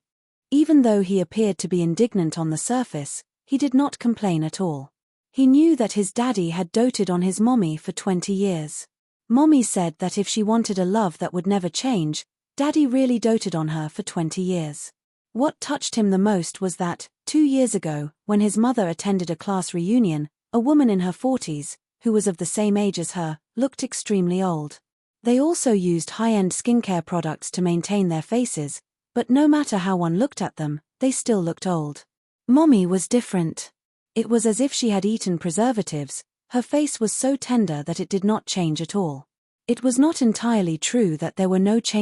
Even though he appeared to be indignant on the surface, he did not complain at all. He knew that his daddy had doted on his mommy for 20 years. Mommy said that if she wanted a love that would never change, Daddy really doted on her for 20 years. What touched him the most was that, 2 years ago, when his mother attended a class reunion, a woman in her 40s, who was of the same age as her, looked extremely old. They also used high-end skincare products to maintain their faces, but no matter how one looked at them, they still looked old. Mommy was different. It was as if she had eaten preservatives. Her face was so tender that it did not change at all. It was not entirely true that there were no changes